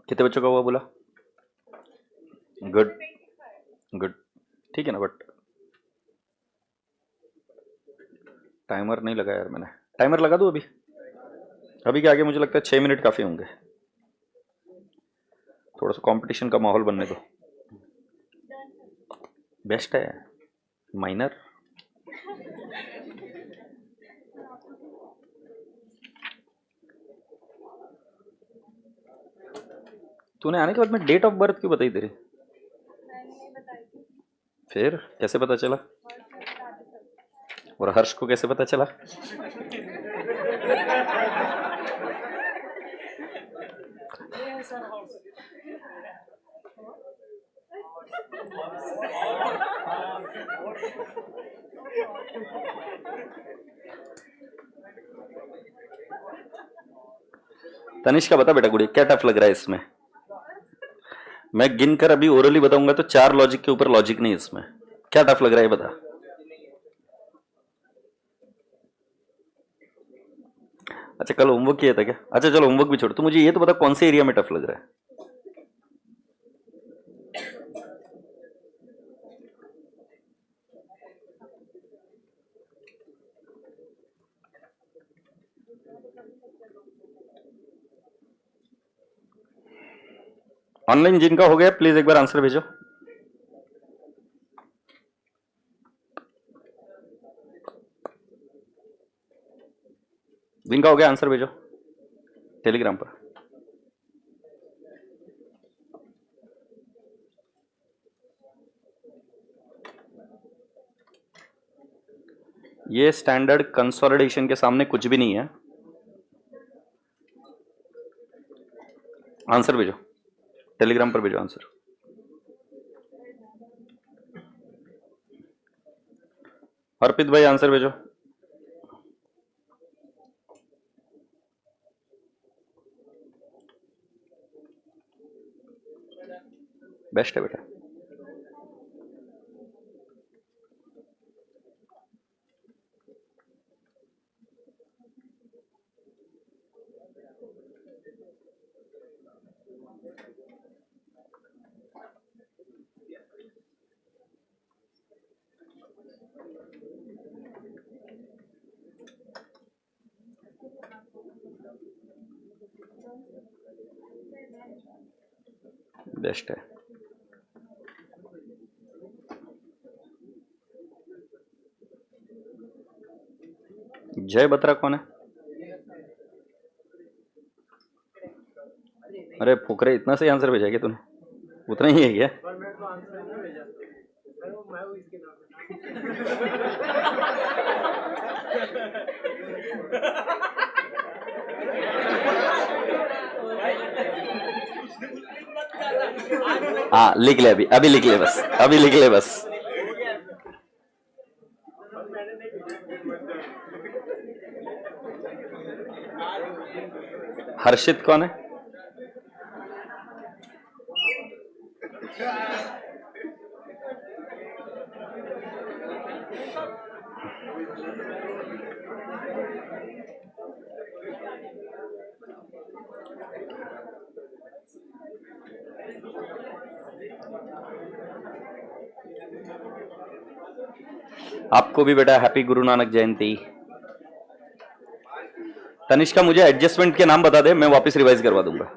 कितने बच्चों का हुआ बोला? गुड गुड, ठीक है ना। बट टाइमर नहीं लगाया यार मैंने। टाइमर लगा दूं अभी? अभी के आगे मुझे लगता है 6 मिनट काफी होंगे। थोड़ा सा कंपटीशन का माहौल बनने दो। बेस्ट है। माइनर तूने आने के बाद में डेट ऑफ बर्थ क्यों बताई तेरी? फिर कैसे पता चला? और हर्ष को कैसे पता चला? तनिष्का बता बेटा, गुड़ी क्या टफ लग रहा है इसमें? मैं गिनकर अभी ओरली बताऊंगा तो 4 लॉजिक के ऊपर लॉजिक नहीं इसमें। क्या टफ लग रहा है बता। अच्छा कल होमवर्क किया था क्या? अच्छा चलो होमवर्क भी छोड़, तो मुझे ये तो बता कौन से एरिया में टफ लग रहा है? ऑनलाइन जिनका हो गया प्लीज एक बार आंसर भेजो। जिनका हो गया आंसर भेजो टेलीग्राम पर। ये स्टैंडर्ड कंसोलिडेशन के सामने कुछ भी नहीं है। आंसर भेजो टेलीग्राम पर, भेजो आंसर। अर्पित भाई आंसर भेजो। बेस्ट है बेटा। बेस्ट है। जय बत्रा कौन है? अरे फुकरे, इतना से आंसर भेजा क्या तूने? उतना ही है क्या? हाँ लिख ले, अभी अभी लिख ले बस, अभी लिख ले बस। हर्षित कौन है? आपको भी बेटा हैप्पी गुरु नानक जयंती। तनिष्का मुझे एडजस्टमेंट के नाम बता दे, मैं वापस रिवाइज करवा दूंगा।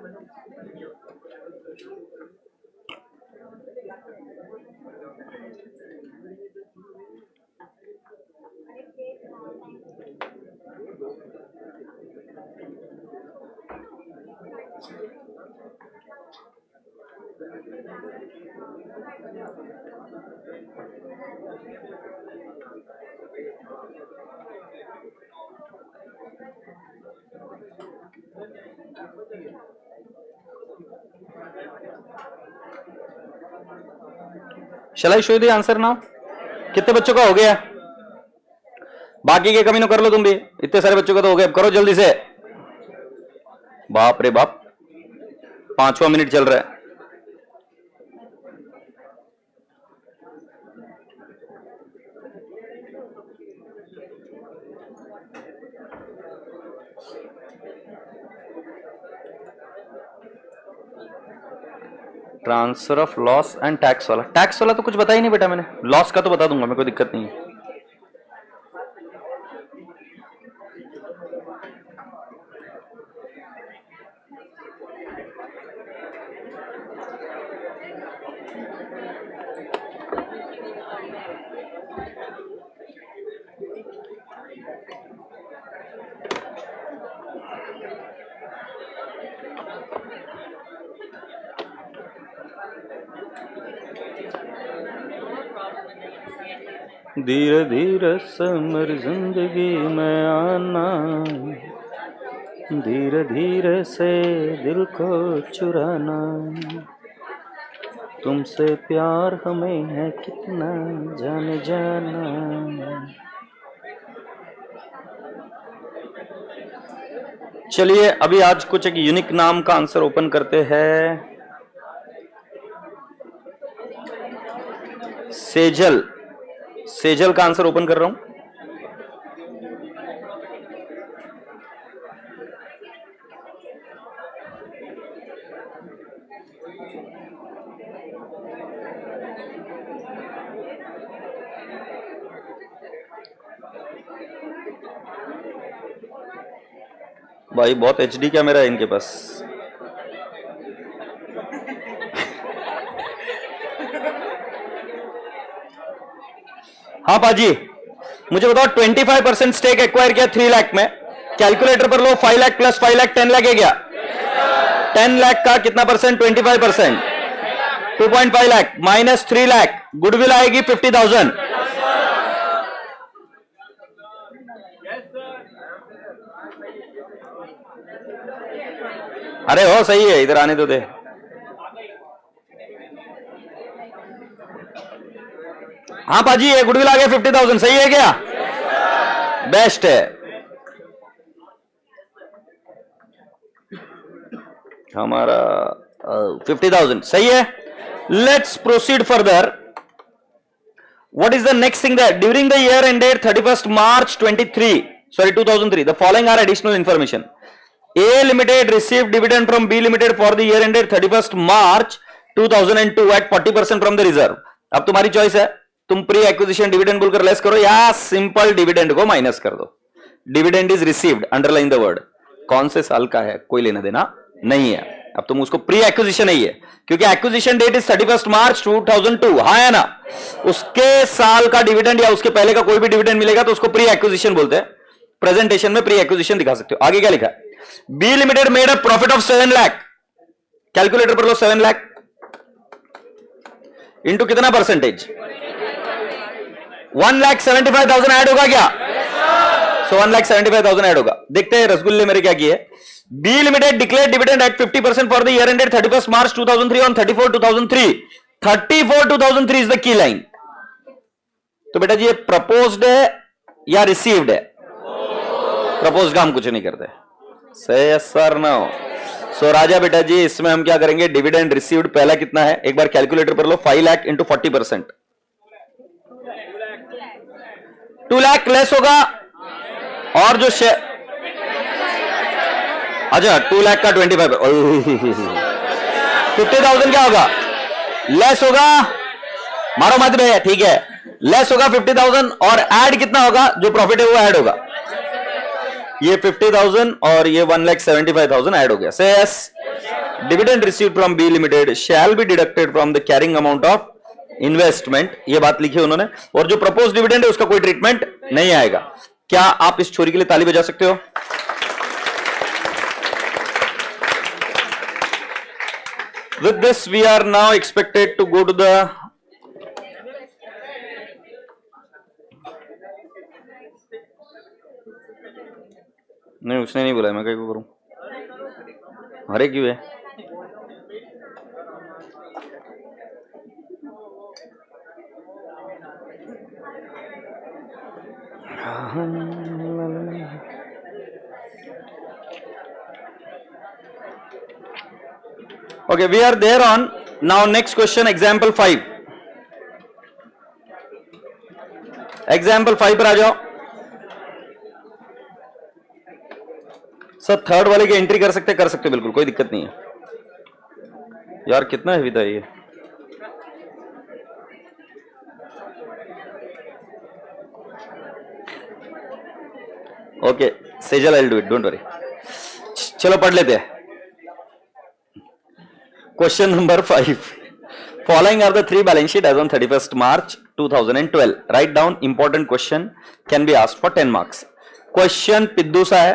Shall I show you the answer now? कितने बच्चों का हो गया? बाकी के कमी न कर लो तुम भी। इतने सारे बच्चों का तो हो गया, अब करो जल्दी से। बाप रे बाप, 5वां मिनट चल रहा है। Transfer of loss and tax वाला तो कुछ बता ही नहीं बेटा मैंने, लॉस का तो बता दूंगा, मेरे को दिक्कत नहीं है। धीरे धीरे समर जिंदगी में आना, धीरे धीरे से दिल को चुराना, तुमसे प्यार हमें है कितना जाने जाना। चलिए अभी आज कुछ एक यूनिक नाम का आंसर ओपन करते हैं। सेजल, सेजल का आंसर ओपन कर रहा हूं। भाई बहुत एचडी कैमरा है इनके पास। हाँ पाजी मुझे बताओ 25% स्टेक एक्वायर किया 3 लाख में, कैलकुलेटर पर लो 5 लाख प्लस 5 लाख 10 लाख है क्या? 10 लाख का कितना percent? 25%, 2.5 lakh minus 3 lakh, goodwill आएगी 50,000। अरे हो सही है, इधर आने तो दे। हाँ पाजी ये गुडविल आ गया 50,000, सही है क्या? बेस्ट है। हमारा 50,000 सही है। Let's proceed further. What is the next thing that during the year ended 31st March 2003, the following are additional information. A Limited received dividend from B Limited for the year ended 31st March 2002 at 40% from the reserve. अब तुम्हारी choice है, तुम pre acquisition dividend बोलकर less करो या simple dividend को minus कर दो। Dividend is received, underline the word. कौन से साल का है कोई लेना देना नहीं है। अब तुम उसको प्री एक्विजिशन ही है क्योंकि acquisition date is 31st March 2002, हाँ है ना? उसके साल का डिविडेंड या उसके पहले का कोई भी डिविडेंड मिलेगा तो उसको प्री एक्विजिशन बोलते हैं। प्रेजेंटेशन में प्री एक्विजिशन दिखा सकते हो। आगे क्या लिखा है? B limited made a profit of 7 lakh, calculator पर लो 7 लाख इंटू कितना परसेंटेज? 1,75,000 ऐड होगा क्या? सो 1,75,000 ऐड होगा। देखते हैं रसगुल्ले मेरे क्या किए। B limited declare dividend at 50% for the year ended 31st March 2003 on 34/2003। 34/2003 is the key line. तो बेटा जी ये प्रपोज्ड है या रिसीव्ड है? प्रपोज्ड का हम कुछ नहीं करते। से यस सर नो। सो राजा बेटा जी इसमें हम क्या करेंगे? डिविडेंड रिसीव्ड पहला कितना है एक बार कैलकुलेटर पर लो। 5 लाख इंटू 40%, 2 लाख लेस होगा। और जो शेयर, अच्छा 2 लाख का 25, 50,000 क्या होगा? लेस होगा, मारो मत भैया, ठीक है लेस होगा 50,000 और ऐड कितना होगा? जो प्रॉफिट है वो ऐड होगा। ये 50,000 और ये 1,75,000 ऐड हो गया। Say yes. Dividend received from B limited shall be deducted from the carrying amount of investment, ये बात लिखी उन्होंने। और जो प्रपोज डिविडेंड है उसका कोई ट्रीटमेंट नहीं आएगा। क्या आप इस छोरी के लिए ताली बजा सकते हो? With this we are now expected to go to the नहीं उसने नहीं बोला, मैं क्या करूं? हरे क्यों है? Okay, we are there on now. Next question, example 5. Example 5 पर आ जाओ। सर थर्ड वाले की एंट्री कर सकते बिल्कुल कोई दिक्कत नहीं है। यार कितना हैवी था ये। Okay Sejal, I will do it, don't worry. चलो पढ़ लेते हैं। Question number 5, following are the 3 balance sheet as on 31st March 2012। Write down important question, can be asked for 10 marks. Question पिद्दू सा है,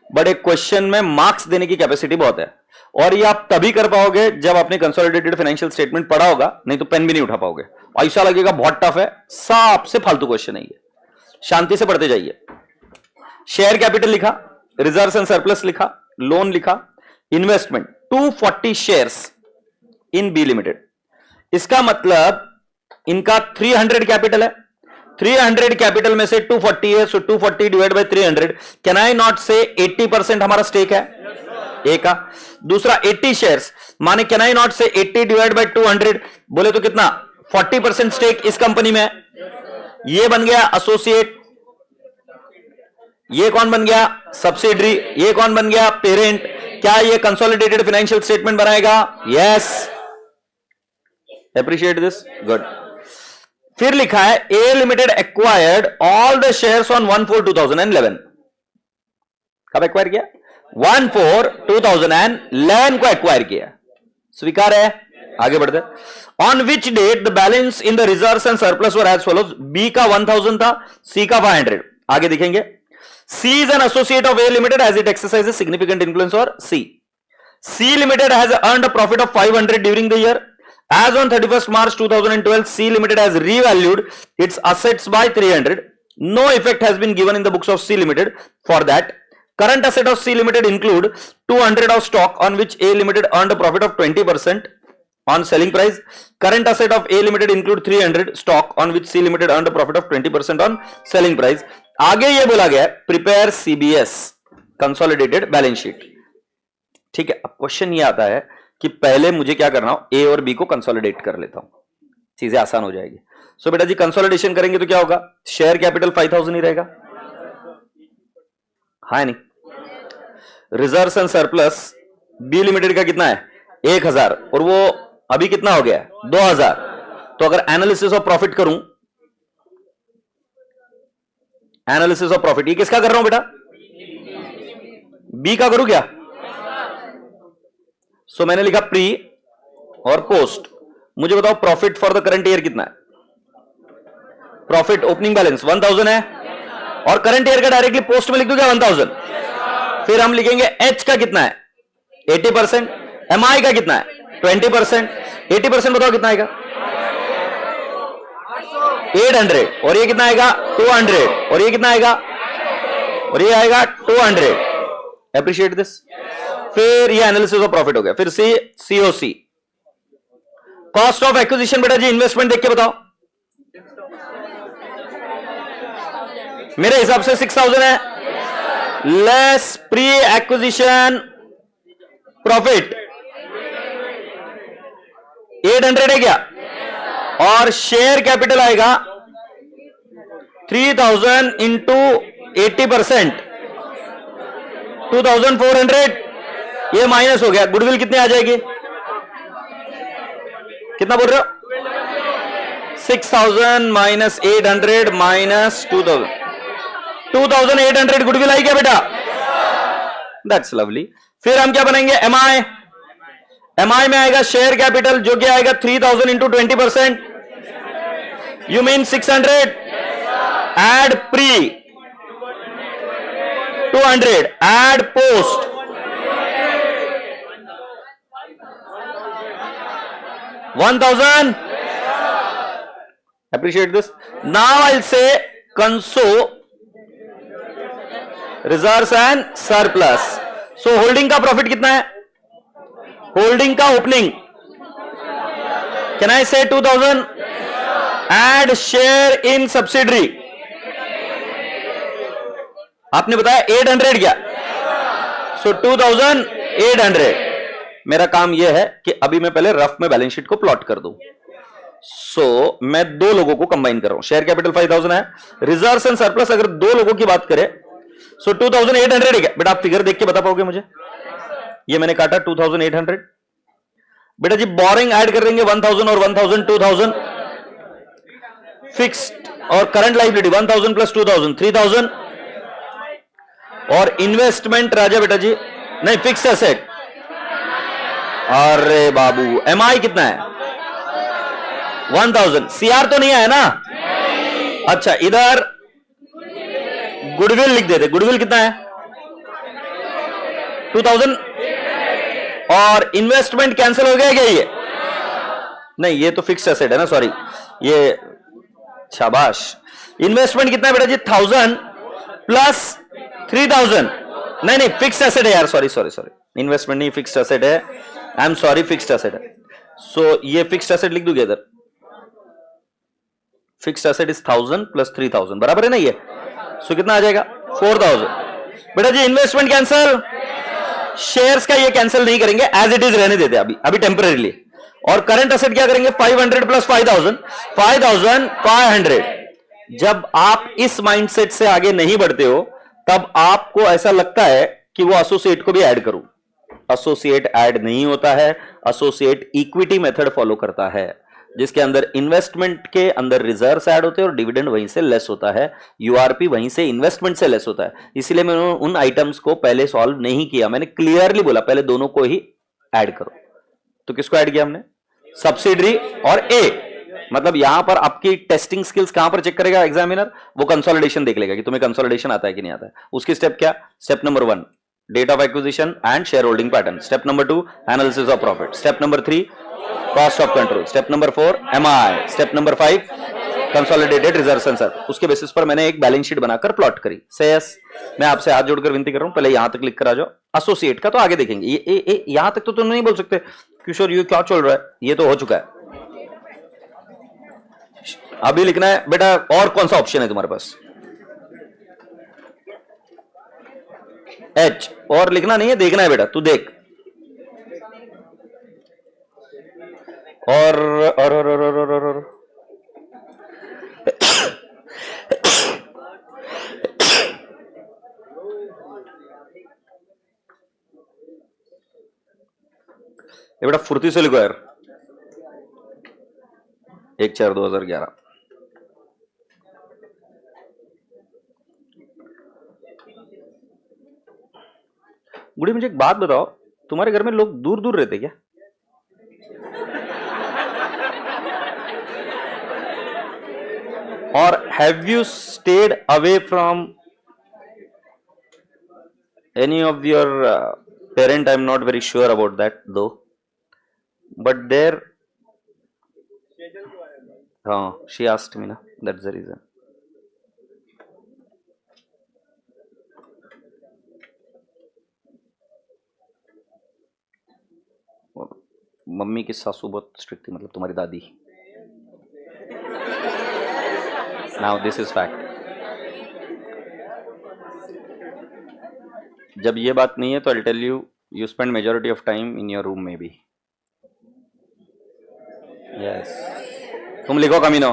बट एक क्वेश्चन में मार्क्स देने की कैपेसिटी बहुत है, और ये आप तभी कर पाओगे जब आपने कंसोलिडेटेड फाइनेंशियल स्टेटमेंट पढ़ा होगा, नहीं तो पेन भी नहीं उठा पाओगे। ऐसा लगेगा बहुत टफ है, सबसे फालतू क्वेश्चन है ये। शांति से पढ़ते जाइए। शेयर कैपिटल लिखा, रिजर्व्स एंड सरप्लस लिखा, लोन लिखा, investment 240 shares in B limited. इसका मतलब इनका 300 कैपिटल है, 300 कैपिटल में से 240 है, सो 240 divide by 300। Can I not से 80% हमारा स्टेक है, ए का। दूसरा 80 शेयर्स, माने कैन आई नॉट से 80 डिवाइड बाय 200, बोले तो कितना 40% स्टेक इस कंपनी में है। ये बन गया एसोसिएट, ये कौन बन गया सब्सिडरी, ये कौन बन गया पेरेंट। क्या ये कंसोलिडेटेड फाइनेंशियल स्टेटमेंट बनाएगा? Yes, appreciate this, good. फिर लिखा है A limited acquired all the shares on 1/4/2011। कब एक्वायर किया? 1/4/2011 को एक्वायर किया। स्वीकार है? आगे बढ़ते। On which date the balance in the reserves and surplus were as follows. B का 1000 था, सी का 500। आगे देखेंगे। C is an associate of A Limited as it exercises significant influence over C. C Limited has earned a profit of 500 during the year. As on 31st March 2012, C Limited has revalued its assets by 300. No effect has been given in the books of C Limited for that. Current asset of C Limited include 200 of stock on which A Limited earned a profit of 20% on selling price. Current asset of A Limited include 300 stock on which C Limited earned a profit of 20% on selling price. आगे ये बोला गया prepare CBS consolidated balance sheet. ठीक है, अब question ये आता है कि पहले मुझे क्या करना हो, ए और बी को कंसोलिडेट कर लेता हूं, चीजें आसान हो जाएगी। सो बेटा जी कंसोलिडेशन करेंगे तो क्या होगा? शेयर कैपिटल 5000 ही रहेगा, हाँ नहीं। Reserves and surplus B limited का कितना है? 1000, और वो अभी कितना हो गया? 2000। तो अगर एनालिसिस ऑफ प्रॉफिट करूं, एनालिसिस ऑफ प्रॉफिट, ये किसका कर रहा हूं बेटा? बी का करूं क्या? सो मैंने लिखा प्री और पोस्ट। मुझे बताओ profit for the current year कितना है? प्रॉफिट ओपनिंग बैलेंस 1000 है, और करंट ईयर का डायरेक्टली पोस्ट में लिख दूं क्या 1000? फिर हम लिखेंगे एच का कितना है? 80%। एम आई का कितना है? 20%। 80% बताओ कितना आएगा? 800। और ये कितना आएगा? 200। और ये कितना आएगा? और ये आएगा 200। Appreciate this. फिर ये एनालिसिस ऑफ प्रॉफिट हो गया। फिर सी सीओसी, कॉस्ट ऑफ एक्विजिशन। बेटा जी इन्वेस्टमेंट देख के बताओ, मेरे हिसाब से 6000 है, लेस प्री एक्विजिशन प्रॉफिट 800 है क्या? और शेयर कैपिटल आएगा 3000 इंटू 80%, 2400। ये माइनस हो गया, गुडविल कितनी आ जाएगी? कितना बोल रहे हो? 6000 माइनस 800 माइनस 2000, 2800 गुडविल आई क्या बेटा? That's lovely. फिर हम क्या बनाएंगे? एमआई। एमआई में आएगा शेयर कैपिटल जो कि आएगा 3000 into 20%, you mean 600। Add pre 200, add post 1000। Appreciate this. Now I will say conso reserves and surplus. So holding का प्रॉफिट कितना है? होल्डिंग का ओपनिंग, कैन आई से 2000। एड शेयर इन सब्सिडरी, आपने बताया 800 क्या? सो 2800। मेरा काम यह है कि अभी मैं पहले रफ में बैलेंस शीट को प्लॉट कर दूं। सो मैं दो लोगों को कंबाइन कर रहा हूं। शेयर कैपिटल 5000 है, रिजर्व्स एंड सरप्लस अगर दो लोगों की बात करें सो 2800 है क्या? बेटा आप फिगर देख के बता पाओगे मुझे? ये मैंने काटा 2800। बेटा जी बोरिंग ऐड कर देंगे 1000 और 1000 2000, फिक्स्ड और करंट लाइबिलिटी 1000 प्लस 2000 3000, और इन्वेस्टमेंट राजा बेटा जी नहीं फिक्स एसेट। अरे बाबू एमआई कितना है 1000, सीआर तो नहीं आया ना? अच्छा इधर गुडविल लिख देते, गुडविल कितना है 2000, और इन्वेस्टमेंट कैंसिल हो गया क्या ये? नहीं ये तो फिक्स्ड एसेट है ना, सॉरी ये, शाबाश। इन्वेस्टमेंट कितना है बेटा जी 1000 प्लस 3000, नहीं फिक्स्ड एसेट है यार, सॉरी सॉरी सॉरी, इन्वेस्टमेंट नहीं फिक्स्ड एसेट है, I am sorry fixed asset है। सो ये फिक्स्ड एसेट लिख दूंगा इधर, फिक्स्ड एसेट इज 1000 प्लस 3000 बराबर है ना ये, सो कितना आ जाएगा 4000। बेटा जी इन्वेस्टमेंट कैंसिल, शेयर्स का ये कैंसिल नहीं करेंगे, एज इट इज रहने देते अभी अभी टेम्परेरीली। और करंट एसेट क्या करेंगे 500 प्लस 5000 5500। जब आप इस माइंडसेट से आगे नहीं बढ़ते हो तब आपको ऐसा लगता है कि वो एसोसिएट को भी ऐड करूं, एसोसिएट ऐड नहीं होता है। एसोसिएट इक्विटी मेथड फॉलो करता है जिसके अंदर इन्वेस्टमेंट के अंदर रिजर्व्स ऐड होते हैं और डिविडेंड वहीं से लेस होता है, यूआरपी वहीं से इन्वेस्टमेंट से लेस होता है। इसलिए मैंने उन आइटम्स को पहले सॉल्व नहीं किया, मैंने क्लियरली बोला पहले दोनों को ही ऐड करो। तो किसको ऐड किया हमने, सब्सिडरी और ए। मतलब यहां पर आपकी टेस्टिंग स्किल्स कहां पर चेक करेगा एग्जामिनर, वो कंसोलिडेशन देख लेगा कि तुम्हें कंसोलिडेशन आता है कि नहीं आता है। उसकी स्टेप क्या, step number 1 date of acquisition and share holding pattern, step number 2 analysis of profit, step number 3 cost of control, step number 4 MI, step number 5 consolidated reserves and reserve. उसके बेसिस पर मैंने एक बैलेंस शीट बनाकर plot करी। से yes, मैं आपसे हाथ जोड़कर विनती कर रहा हूं, पहले यहां तक लिख कर आ जाओ। एसोसिएट का तो आगे देखेंगे, ये यहां तक तो तुम नहीं बोल सकते किशोर ये क्या चल रहा है, ये तो हो चुका है। अभी लिखना है बेटा, और कौन सा ऑप्शन है तुम्हारे पास, एच, और लिखना नहीं है, देखना है बेटा, तू देख। और ये बेटा फुर्ती से लिखो यार, 1/4/2011। गुड़ी मुझे एक बात बताओ, तुम्हारे घर में लोग दूर दूर रहते क्या? और have you stayed away from any of your parent? I am not very sure about that दो, बट देयर, हाँ शी आस्क्ड मी ना, दैट्स द रीजन। मम्मी की सासू बहुत स्ट्रिक्ट थी, मतलब तुम्हारी दादी। Now this is fact. जब ये बात नहीं है तो I tell you, you spend majority of time in your room में भी। यस, तुम लिखो कमीनो।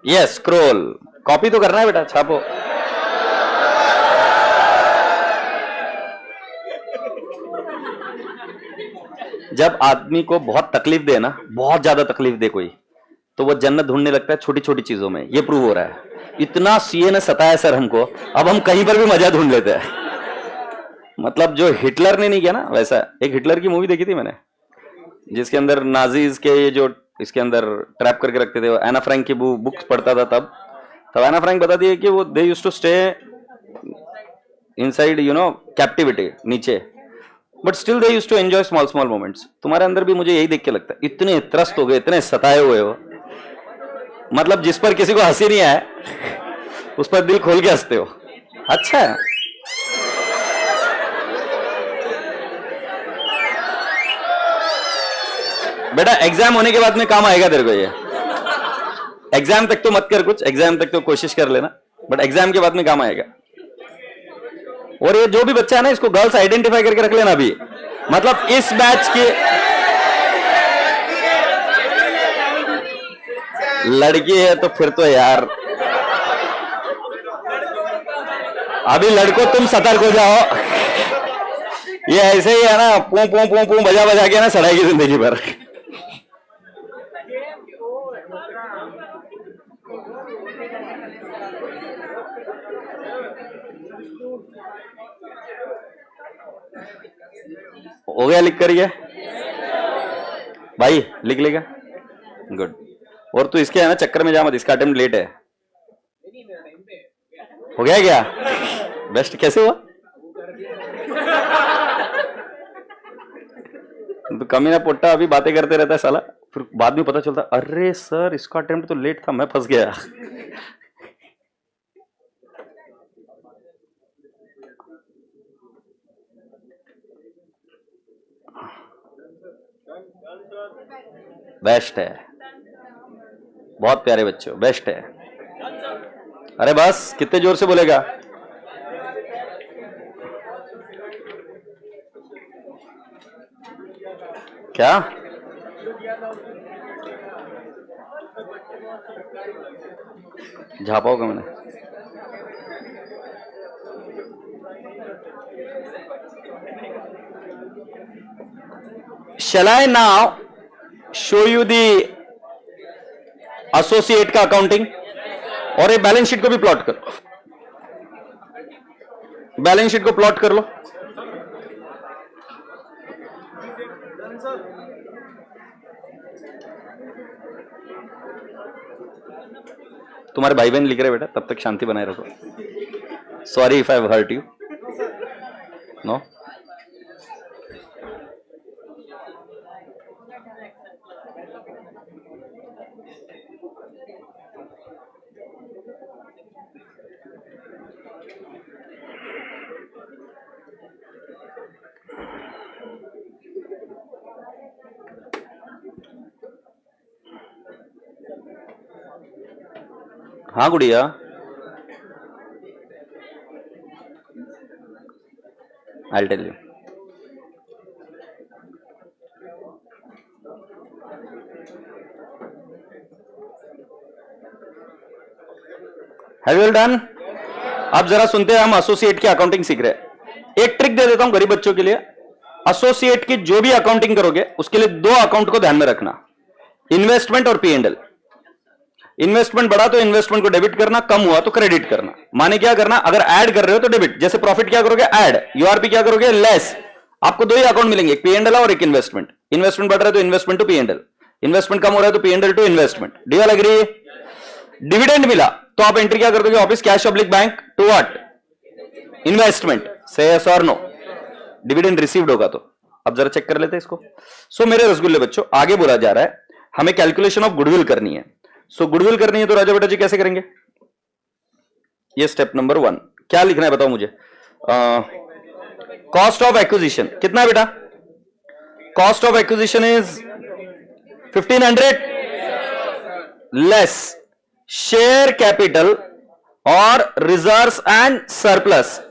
यस, स्क्रॉल, कॉपी तो करना है बेटा, छापो। जब आदमी को बहुत तकलीफ दे ना, बहुत ज्यादा तकलीफ दे कोई, तो वो जन्नत ढूंढने लगता है छोटी छोटी चीजों में। ये प्रूव हो रहा है। इतना सीए ने सताया सर हमको, अब हम कहीं पर भी मजा ढूंढ लेते हैं। मतलब जो हिटलर ने नहीं किया ना, वैसा। एक हिटलर की मूवी देखी थी मैंने, जिसके अंदर नाजीज के ये जो इसके अंदर ट्रैप करके रखते थे। एना फ्रैंक की बुक्स पढ़ता था तब एना फ्रैंक बताती है कि वो they used to stay inside captivity, नीचे, but still they used to enjoy small small moments. तुम्हारे अंदर भी मुझे यही देख के लगता है, इतने त्रस्त हो गए, इतने सताए हुए हो, मतलब जिस पर किसी को हंसी नहीं आए उस पर दिल खोल के हंसते हो। अच्छा है। बेटा एग्जाम होने के बाद में काम आएगा तेरे को ये। एग्जाम तक तो मत कर कुछ, एग्जाम तक तो कोशिश कर लेना, बट एग्जाम के बाद में काम आएगा। और ये जो भी बच्चा है ना, इसको गर्ल्स आइडेंटिफाई करके रख लेना अभी। मतलब इस बैच के लड़की है तो फिर तो यार, अभी लड़कों तुम सतर्क हो जाओ। ये ऐसे ही है ना, पू पू पू पू बजा बजा के ना सड़ाएगी जिंदगी भर। हो गया लिख कर ये भाई, लिख लेगा, गुड। और तू इसके है ना चक्कर में जा मत, इसका अटेम्प्ट लेट है। हो गया क्या? बेस्ट। कैसे हुआ? तो कमी ना पोट्टा अभी बातें करते रहता है साला, फिर बाद में पता चलता अरे सर इसका अटेम्प्ट तो लेट था, मैं फंस गया। बेस्ट है, बहुत प्यारे बच्चों, बेस्ट है। अरे बस, कितने जोर से बोलेगा? क्या? झापा होगा मैंने। Shall I now show you the associate का अकाउंटिंग? और ये बैलेंस शीट को भी प्लॉट करो, बैलेंस शीट को प्लॉट कर लो। तुम्हारे भाई बहन लिख रहे बेटा, तब तक शांति बनाए रखो। Sorry if I have hurt you. No, हाँ गुड़िया, I tell you. Have you done? अब जरा सुनते हैं, हम एसोसिएट की अकाउंटिंग सीख रहे हैं। एक ट्रिक दे देता हूं गरीब बच्चों के लिए। एसोसिएट की जो भी अकाउंटिंग करोगे उसके लिए दो अकाउंट को ध्यान में रखना, इन्वेस्टमेंट और पी&एल। इन्वेस्टमेंट बढ़ा तो इन्वेस्टमेंट को डेबिट करना, कम हुआ तो क्रेडिट करना। माने क्या करना, अगर ऐड कर रहे हो तो डेबिट, जैसे प्रॉफिट क्या करोगे ऐड, यूआरपी क्या करोगे लेस। आपको दो ही अकाउंट मिलेंगे, एक पी&एल और एक इन्वेस्टमेंट। इन्वेस्टमेंट बढ़ रहा है तो इन्वेस्टमेंट टू पी&एल, इन्वेस्टमेंट कम हो रहा है तो P and L to investment. Do you all agree? Dividend मिला तो आप एंट्री क्या कर दोगे, office cash public bank to what, investment. Say yes और नो? डिविडेंड रिसीव्ड होगा तो। अब जरा चेक कर लेते हैं इसको। सो मेरे रसगुल्ले बच्चों, आगे बोला जा रहा है हमें कैलकुलेशन ऑफ गुडविल करनी है। सो गुडविल करनी है तो राजा बेटा जी कैसे करेंगे? ये स्टेप नंबर 1। क्या लिखना है बताओ मुझे? कॉस्ट ऑफ एक्विजिशन कितना है बेटा? Cost of acquisition is 1500 less share capital और रिजर्व्स एंड सरप्लस।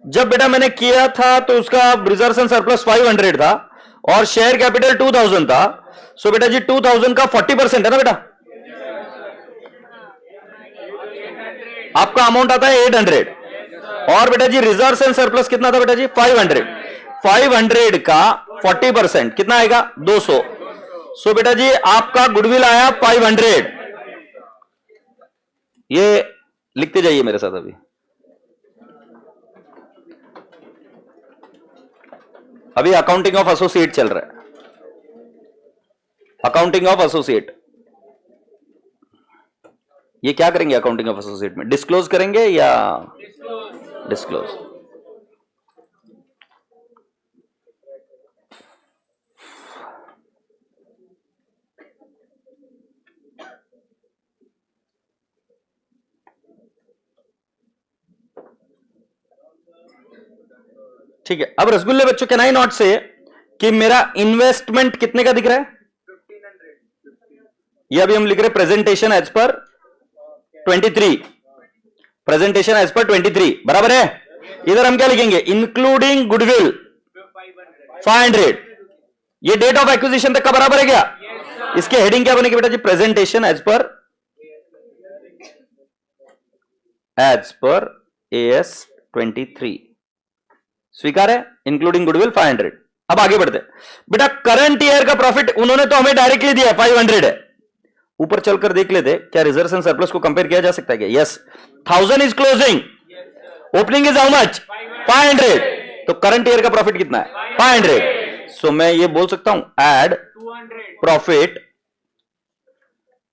जब बेटा मैंने किया था तो उसका रिजर्व्स एंड सरप्लस 500 था और शेयर कैपिटल 2000 था। सो बेटा जी 2000 का 40% है ना बेटा, आपका अमाउंट आता है 800। और बेटा जी रिजर्व्स एंड सरप्लस कितना था बेटा जी? 500। 500 का 40% कितना आएगा? 200। सो बेटा जी आपका गुडविल आया 500। ये लिखते जाइए मेरे साथ। अभी अकाउंटिंग ऑफ एसोसिएट चल रहा है, अकाउंटिंग ऑफ एसोसिएट। ये क्या करेंगे अकाउंटिंग ऑफ एसोसिएट में? डिस्क्लोज करेंगे या डिस्क्लोज? ठीक है। अब रसगुल्ले बच्चों कैन आई नॉट से कि मेरा इन्वेस्टमेंट कितने का दिख रहा है? ये अभी हम लिख रहे प्रेजेंटेशन एज पर 23, प्रेजेंटेशन एज पर 23 बराबर है। इधर हम क्या लिखेंगे? Including goodwill 500। ये डेट ऑफ एक्विजिशन तक का बराबर है क्या? इसके हेडिंग क्या बनेगी बेटा जी? प्रेजेंटेशन एज पर AS 23। स्वीकार है, इंक्लूडिंग गुडविल 500। अब आगे बढ़ते बेटा, करंट ईयर का प्रॉफिट उन्होंने तो हमें डायरेक्टली दिया 500 है। ऊपर चलकर देख लेते क्या रिजर्व्स एंड सरप्लस को कंपेयर किया जा सकता है क्या? Yes, 1000 is closing, opening is how much? 500। तो करंट ईयर का प्रॉफिट कितना है? 500। सो मैं ये बोल सकता हूं एड प्रॉफिट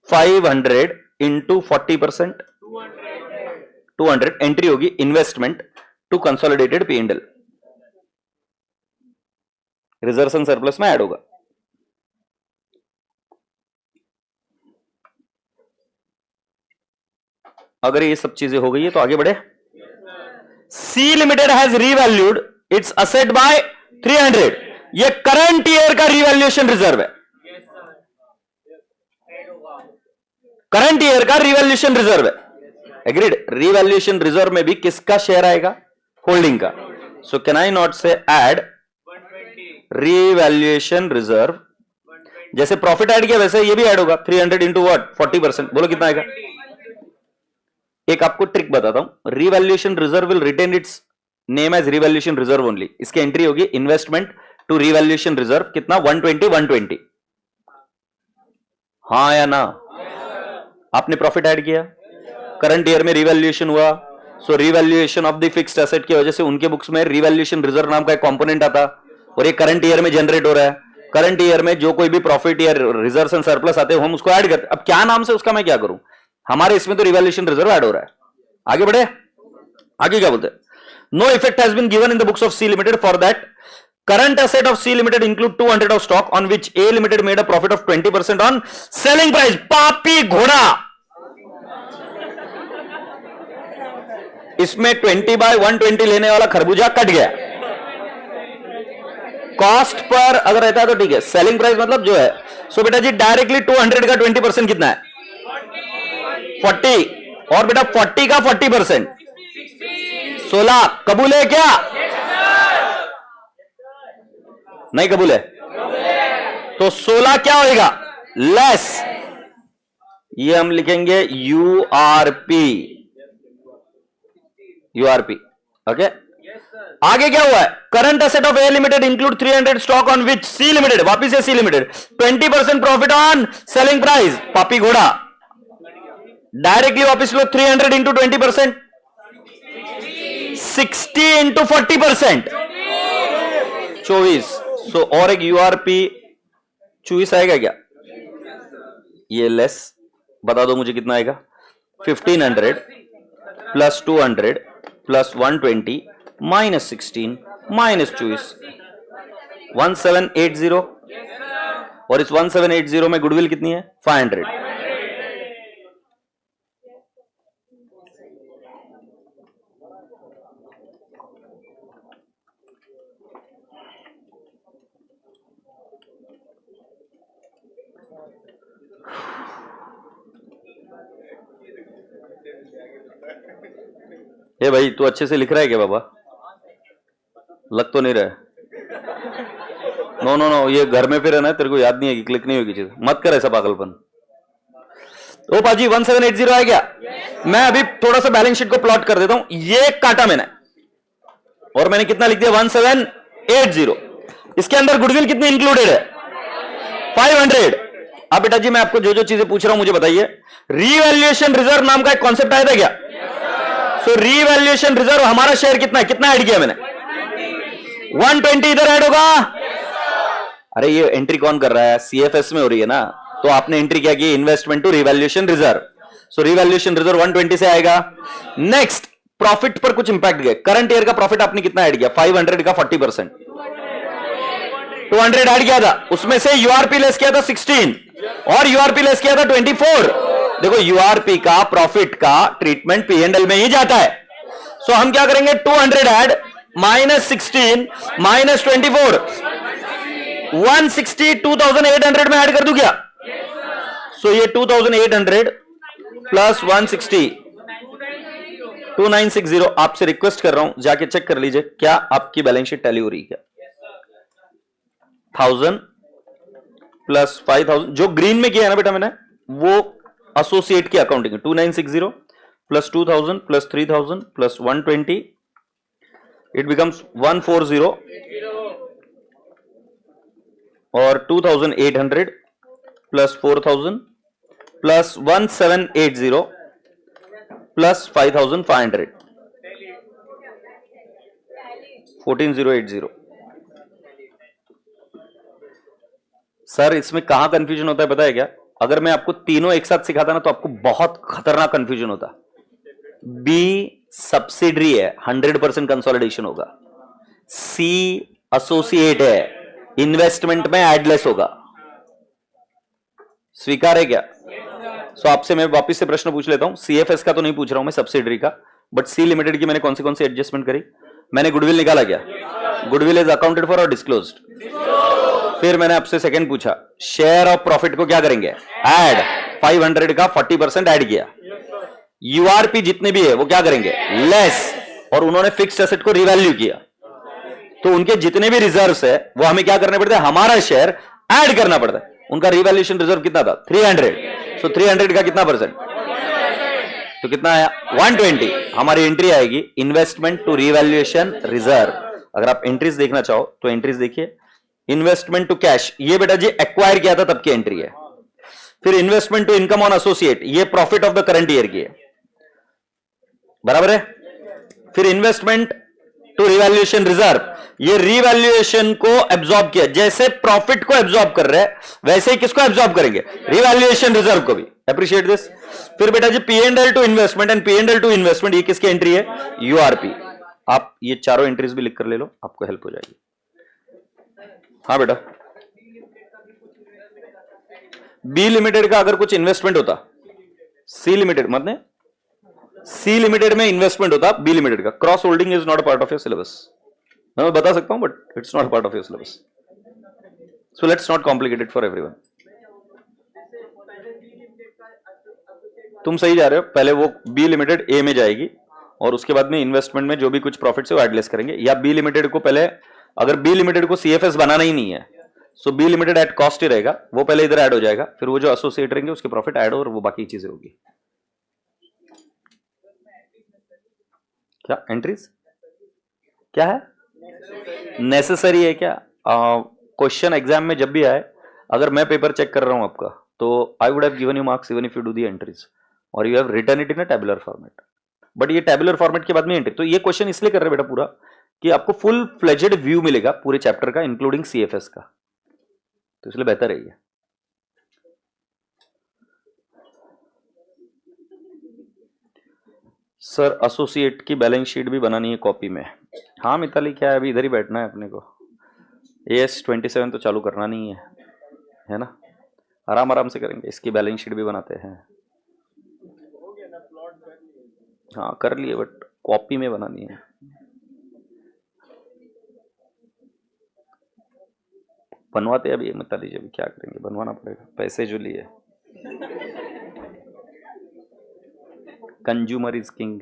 500 इंटू 40%, 200 एंट्री होगी investment to consolidated P&L, reserves and surplus में ऐड होगा। अगर ये सब चीजें हो गई है तो आगे बढ़े। C limited has revalued its asset by 300। ये करंट ईयर का रीवैल्यूएशन रिजर्व है, करंट ईयर का रीवैल्यूएशन रिजर्व है। एग्रीड? रीवैल्यूएशन रिजर्व में भी किसका शेयर आएगा? होल्डिंग का। So can I not say add revaluation reserve, जैसे प्रॉफिट ऐड किया वैसे ये भी ऐड होगा, 300 इंटू व्हाट? 40%। बोलो कितना आएगा? एक आपको ट्रिक बताता हूं, revaluation reserve will retain its name as revaluation reserve only. इसकी एंट्री होगी इन्वेस्टमेंट टू रीवैल्यूएशन रिजर्व, कितना? 120। हाँ या ना? आपने प्रॉफिट ऐड किया, करंट ईयर में रीवैल्यूएशन हुआ, so revaluation of the fixed asset की वजह से उनके बुक्स में रीवैल्यूएशन रिजर्व नाम का एक कंपोनेंट आता, और ये करंट ईयर में जनरेट हो रहा है। करंट ईयर में जो कोई भी प्रॉफिट या रिजर्व्स एंड सरप्लस आते हैं हम उसको ऐड करते। अब क्या नाम से उसका मैं क्या करूं? हमारे इसमें तो रिवैल्यूएशन रिजर्व ऐड हो रहा है। आगे बढ़े, आगे क्या बोलते हैं? No effect has been given in the books of C limited for that current asset of C limited include 200 of stock on which A limited made a profit of 20% on selling price. पापी घोड़ा, इसमें 20/120 लेने वाला खरबूजा cut गया। Cost per अगर रहता है तो ठीक है, सेलिंग प्राइस मतलब जो है। सो बेटा जी डायरेक्टली 200 का 20% कितना है? 40। और बेटा 40 का 40% 16। कबूल है क्या? नहीं कबूल है तो 16 क्या होगा? लेस। ये हम लिखेंगे यूआरपी, यूआरपी। ओके, आगे क्या हुआ है? Current asset of A limited include 300 stock on which C limited, वापिस है C limited, 20% profit on selling price. पापी घोड़ा, डायरेक्टली वापिस लो 300 इंटू 20%, 60 इंटू 40%, 24। सो और एक यूआरपी 24 आएगा क्या? ये लेस, बता दो मुझे कितना आएगा? 1500 प्लस 200 प्लस 120 माइनस 16 माइनस 24, 1780। और इस 1780 में गुडविल कितनी है? 500। ए भाई तू अच्छे से लिख रहा है क्या बाबा? लग तो नहीं रहा है। नो नो नो, ये घर में फिर है ना, तेरे को याद नहीं है कि क्लिक नहीं होगी चीज, मत कर ऐसा पागलपन। ओ पाजी 1780 आ गया। मैं अभी थोड़ा सा बैलेंस शीट को प्लॉट कर देता हूं। ये काटा मैंने और मैंने कितना लिख दिया? 1780। इसके अंदर गुडविल कितनी इंक्लूडेड है? 500। अब बेटा जी मैं आपको जो जो चीजें पूछ रहा हूं मुझे बताइए। रीवैल्यूएशन रिजर्व नाम का एक कॉन्सेप्ट आया था क्या? सो रीवैल्यूएशन रिजर्व हमारा शेयर कितना है? कितना ऐड किया मैंने? 120 इधर ऐड होगा। अरे ये एंट्री कौन कर रहा है? सीएफएस में हो रही है ना, तो आपने एंट्री क्या की? Investment to revaluation reserve. So revaluation reserve 120 से आएगा। नेक्स्ट, प्रॉफिट पर कुछ इंपैक्ट गया। करंट ईयर का प्रॉफिट आपने कितना ऐड किया? 500 का 40%, 200 ऐड किया था, उसमें से यूआरपी लेस किया था 16 और यूआरपी लेस किया था 24। देखो यूआरपी का प्रॉफिट का ट्रीटमेंट पीएनएल में ही जाता है। सो हम क्या करेंगे? 200 ऐड माइनस 16 माइनस 24, 160 2800 में ऐड कर दूं क्या? सो ये 2800 प्लस 160 2960। आपसे रिक्वेस्ट कर रहा हूं जाके चेक कर लीजिए क्या आपकी बैलेंस शीट टैली हो रही है। 1000 प्लस 5000 जो ग्रीन में किया है ना बेटा मैंने, वो एसोसिएट की अकाउंटिंग है। 2960 plus 2000 plus 3000 plus 120 it becomes 140 और 2800 प्लस 4000 प्लस 1780 प्लस 5500 14080। सर इसमें कहां कंफ्यूजन होता है पता है क्या? अगर मैं आपको तीनों एक साथ सिखाता ना तो आपको बहुत खतरनाक कंफ्यूजन होता। बी सब्सिडरी है, 100% कंसोलिडेशन होगा। सी एसोसिएट है, इन्वेस्टमेंट में एडलेस होगा। स्वीकार है क्या? सो आपसे मैं वापस से प्रश्न पूछ लेता हूं। सीएफएस का तो नहीं पूछ रहा हूं मैं, सब्सिडरी का। बट सी लिमिटेड की मैंने कौन सी एडजस्टमेंट करी? मैंने गुडविल निकाला क्या? गुडविल इज अकाउंटेड फॉर और डिस्क्लोज्ड। फिर मैंने आपसे सेकंड पूछा, शेयर ऑफ प्रॉफिट को क्या करेंगे? ऐड। 500 का 40% ऐड किया। यूआरपी जितने भी है वो क्या करेंगे? लेस। और उन्होंने फिक्स्ड एसेट को रिवैल्यू किया, तो उनके जितने भी रिजर्व्स है वो हमें क्या करने पड़ते हैं? हमारा शेयर ऐड करना पड़ता है। उनका रिवैल्यूएशन रिजर्व कितना था? 300। सो 300 का कितना परसेंट? तो कितना आया? 120। हमारी एंट्री आएगी इन्वेस्टमेंट टू रिवैल्यूएशन रिजर्व। अगर आप एंट्रीज देखना चाहो तो एंट्रीज देखिए। इन्वेस्टमेंट टू कैश, ये बेटा जी एक्वायर किया था तब की एंट्री है। फिर investment to income on associate, ये profit of the current year की है, बराबर है। फिर इन्वेस्टमेंट टू रिवैल्यूएशन रिजर्व, ये रिवैल्यूएशन को एब्जॉर्ब किया। जैसे प्रॉफिट को एब्जॉर्ब कर रहे हैं वैसे ही किसको एब्जॉर्ब करेंगे? रिवैल्यूएशन रिजर्व को भी। Appreciate this. फिर बेटा जी P and L to investment and P and L to investment, ये किसकी एंट्री है? यूआरपी। आप ये चारों एंट्रीज भी लिख कर ले लो, आपको हेल्प हो जाएगी। हाँ बेटा, बी लिमिटेड का अगर कुछ इन्वेस्टमेंट होता, सी लिमिटेड मतलब सी लिमिटेड में इन्वेस्टमेंट होता, बी लिमिटेड का cross holding is not a part of your syllabus. मैं बता सकता हूं but it's not part of your syllabus, so let's not complicate it for everyone. तुम सही जा रहे हो। पहले वो बी लिमिटेड ए में जाएगी और उसके बाद में इन्वेस्टमेंट में जो भी कुछ प्रॉफिट है वो एडलेस करेंगे। या बी लिमिटेड को पहले, अगर बी लिमिटेड को सीएफएस बनाना ही नहीं है सो बी लिमिटेड एट कॉस्ट ही रहेगा, वो पहले इधर ऐड हो जाएगा, फिर वो जो एसोसिएट रहेंगे उसके प्रॉफिट ऐड और वो बाकी चीजें होगी। क्या एंट्रीज क्या है? नेसेसरी है क्या? क्वेश्चन एग्जाम में जब भी आए, अगर मैं पेपर चेक कर रहा हूं आपका, तो I would have given you marks even if you do the entries और you have written it in a tabular format. But ये टेबुलर फॉर्मेट के बाद में एंट्री, तो ये क्वेश्चन इसलिए कर रहे बेटा पूरा कि आपको फुल फ्लेजेड व्यू मिलेगा पूरे चैप्टर का इंक्लूडिंग सीएफएस का, तो इसलिए बेहतर है ये। सर एसोसिएट की बैलेंस शीट भी बनानी है कॉपी में। हाँ मिताली, क्या है अभी इधर ही बैठना है अपने को। AS 27 तो चालू करना नहीं है ना, आराम आराम से करेंगे। इसकी बैलेंस शीट भी बनाते हैं। हाँ कर लिए, बट कॉपी में बनानी है। बनवाते अभी मिताली जी, अभी क्या करेंगे, बनवाना पड़ेगा, पैसे जो लिए। Consumer is king.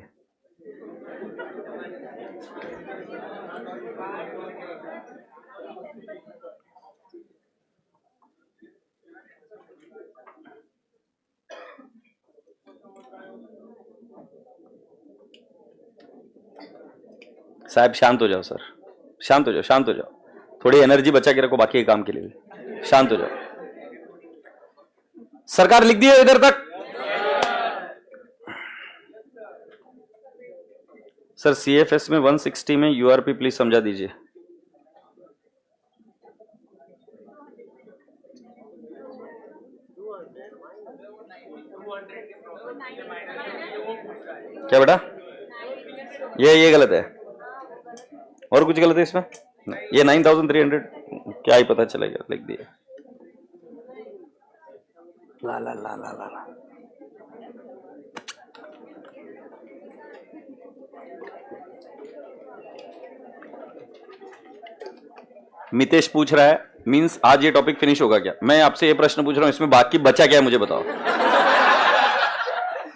साहब शांत हो जाओ सर, शांत हो जाओ, शांत हो जाओ, थोड़ी एनर्जी बचा के रखो बाकी के काम के लिए भी। शांत हो जाओ। सरकार लिख दी है इधर तक? सर सीएफएस में 160 में यूआरपी प्लीज समझा दीजिए। क्या बेटा? ये गलत है और कुछ गलत है इसमें? ये 9300 क्या ही पता चलेगा, लिख दिया। ला ला ला ला ला। मितेश पूछ रहा है मींस आज ये टॉपिक फिनिश होगा क्या? मैं आपसे ये प्रश्न पूछ रहा हूं, इसमें बाकी बचा क्या है मुझे बताओ।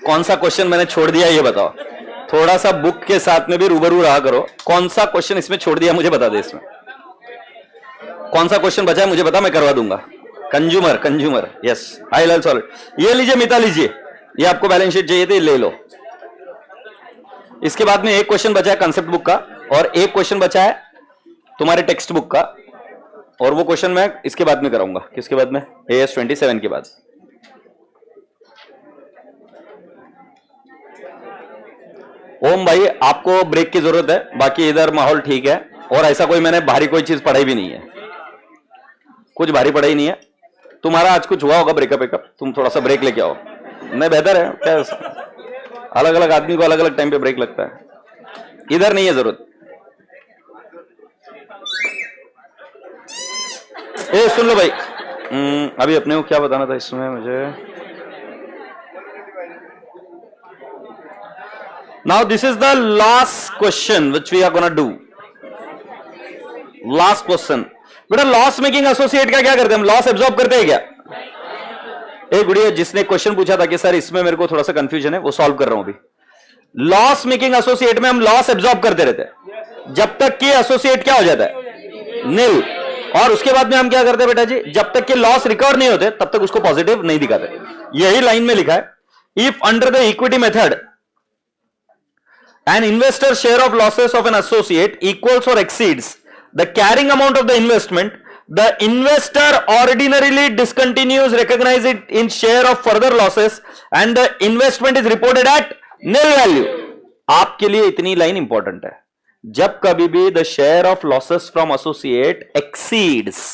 कौन सा क्वेश्चन मैंने छोड़ दिया ये बताओ। थोड़ा सा बुक के साथ में भी रूबरू रहा करो। कौन सा क्वेश्चन इसमें छोड़ दिया मुझे बता दे। इसमें कौन सा क्वेश्चन बचा है मुझे बता, मैं करवा दूंगा। Consumer yes, I will solve it. ये लीजिए मिता, लीजिए, ये आपको बैलेंस शीट चाहिए थी, ले लो। इसके बाद में एक क्वेश्चन बचा है कंसेप्ट बुक का, और एक क्वेश्चन बचा है तुम्हारे टेक्स्ट बुक का, और वो क्वेश्चन मैं इसके बाद में कराऊंगा। किसके बाद में? AS 27 के बाद। ओम भाई आपको ब्रेक की जरूरत है, बाकी इधर माहौल ठीक है, और ऐसा कोई मैंने भारी कोई चीज पढ़ाई भी नहीं है, कुछ भारी पढ़ाई नहीं है। तुम्हारा आज कुछ हुआ होगा ब्रेकअप वेकअप, तुम थोड़ा सा ब्रेक लेके आओ। नहीं बेहतर है क्या? अलग अलग आदमी को अलग अलग टाइम पे ब्रेक लगता है, इधर नहीं है जरूरत। ए सुन लो भाई, अभी अपने को क्या बताना था इसमें मुझे। Now this is the last question which we are gonna do. Last question बेटा, लॉस मेकिंग एसोसिएट का क्या करते हैं हम? लॉस एब्जॉर्ब करते हैं क्या? एक गुड़िया जिसने क्वेश्चन पूछा था कि सर इसमें मेरे को थोड़ा सा कंफ्यूजन है, वो सॉल्व कर रहा हूं अभी। लॉस मेकिंग एसोसिएट में हम लॉस एब्जॉर्ब करते रहते हैं जब तक कि एसोसिएट क्या हो जाता है? नील। और उसके बाद में हम क्या करते हैं बेटा जी? जब तक कि लॉस रिकवर नहीं होते तब तक उसको पॉजिटिव नहीं दिखाते। यही लाइन में लिखा है, if under the equity method an investor share of losses of an associate equals or exceeds the carrying amount of the investment, the investor ordinarily discontinues recognize it in share of further losses and the investment is reported at nil value. आपके लिए इतनी line important है, जब कभी भी the share of losses from associate exceeds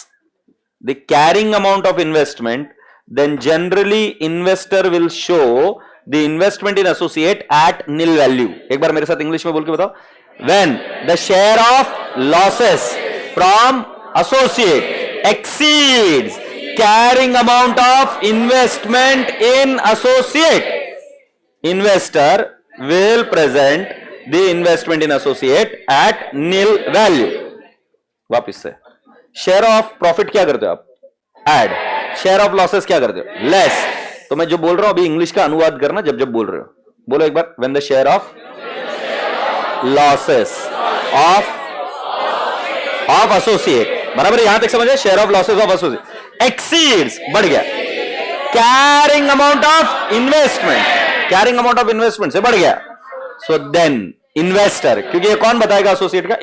the carrying amount of investment, then generally investor will show the investment in associate at nil value. एक बार मेरे साथ इंग्लिश में बोल के बताओ। When the share of losses from associate exceeds carrying amount of investment in associate, investor will present the investment in associate at nil value. वापिस से, share of profit क्या करते हो आप? Add. share of losses क्या करते हो? Less. तो मैं जो बोल रहा हूं अभी इंग्लिश का अनुवाद करना जब जब बोल रहे हो। बोलो एक बार, when the share of losses of associate, बराबर यहां तक समझे? share of losses of associate exceeds, बढ़ गया, carrying amount of investment से बढ़ गया, so then investor, क्योंकि ये कौन बताएगा एसोसिएट का?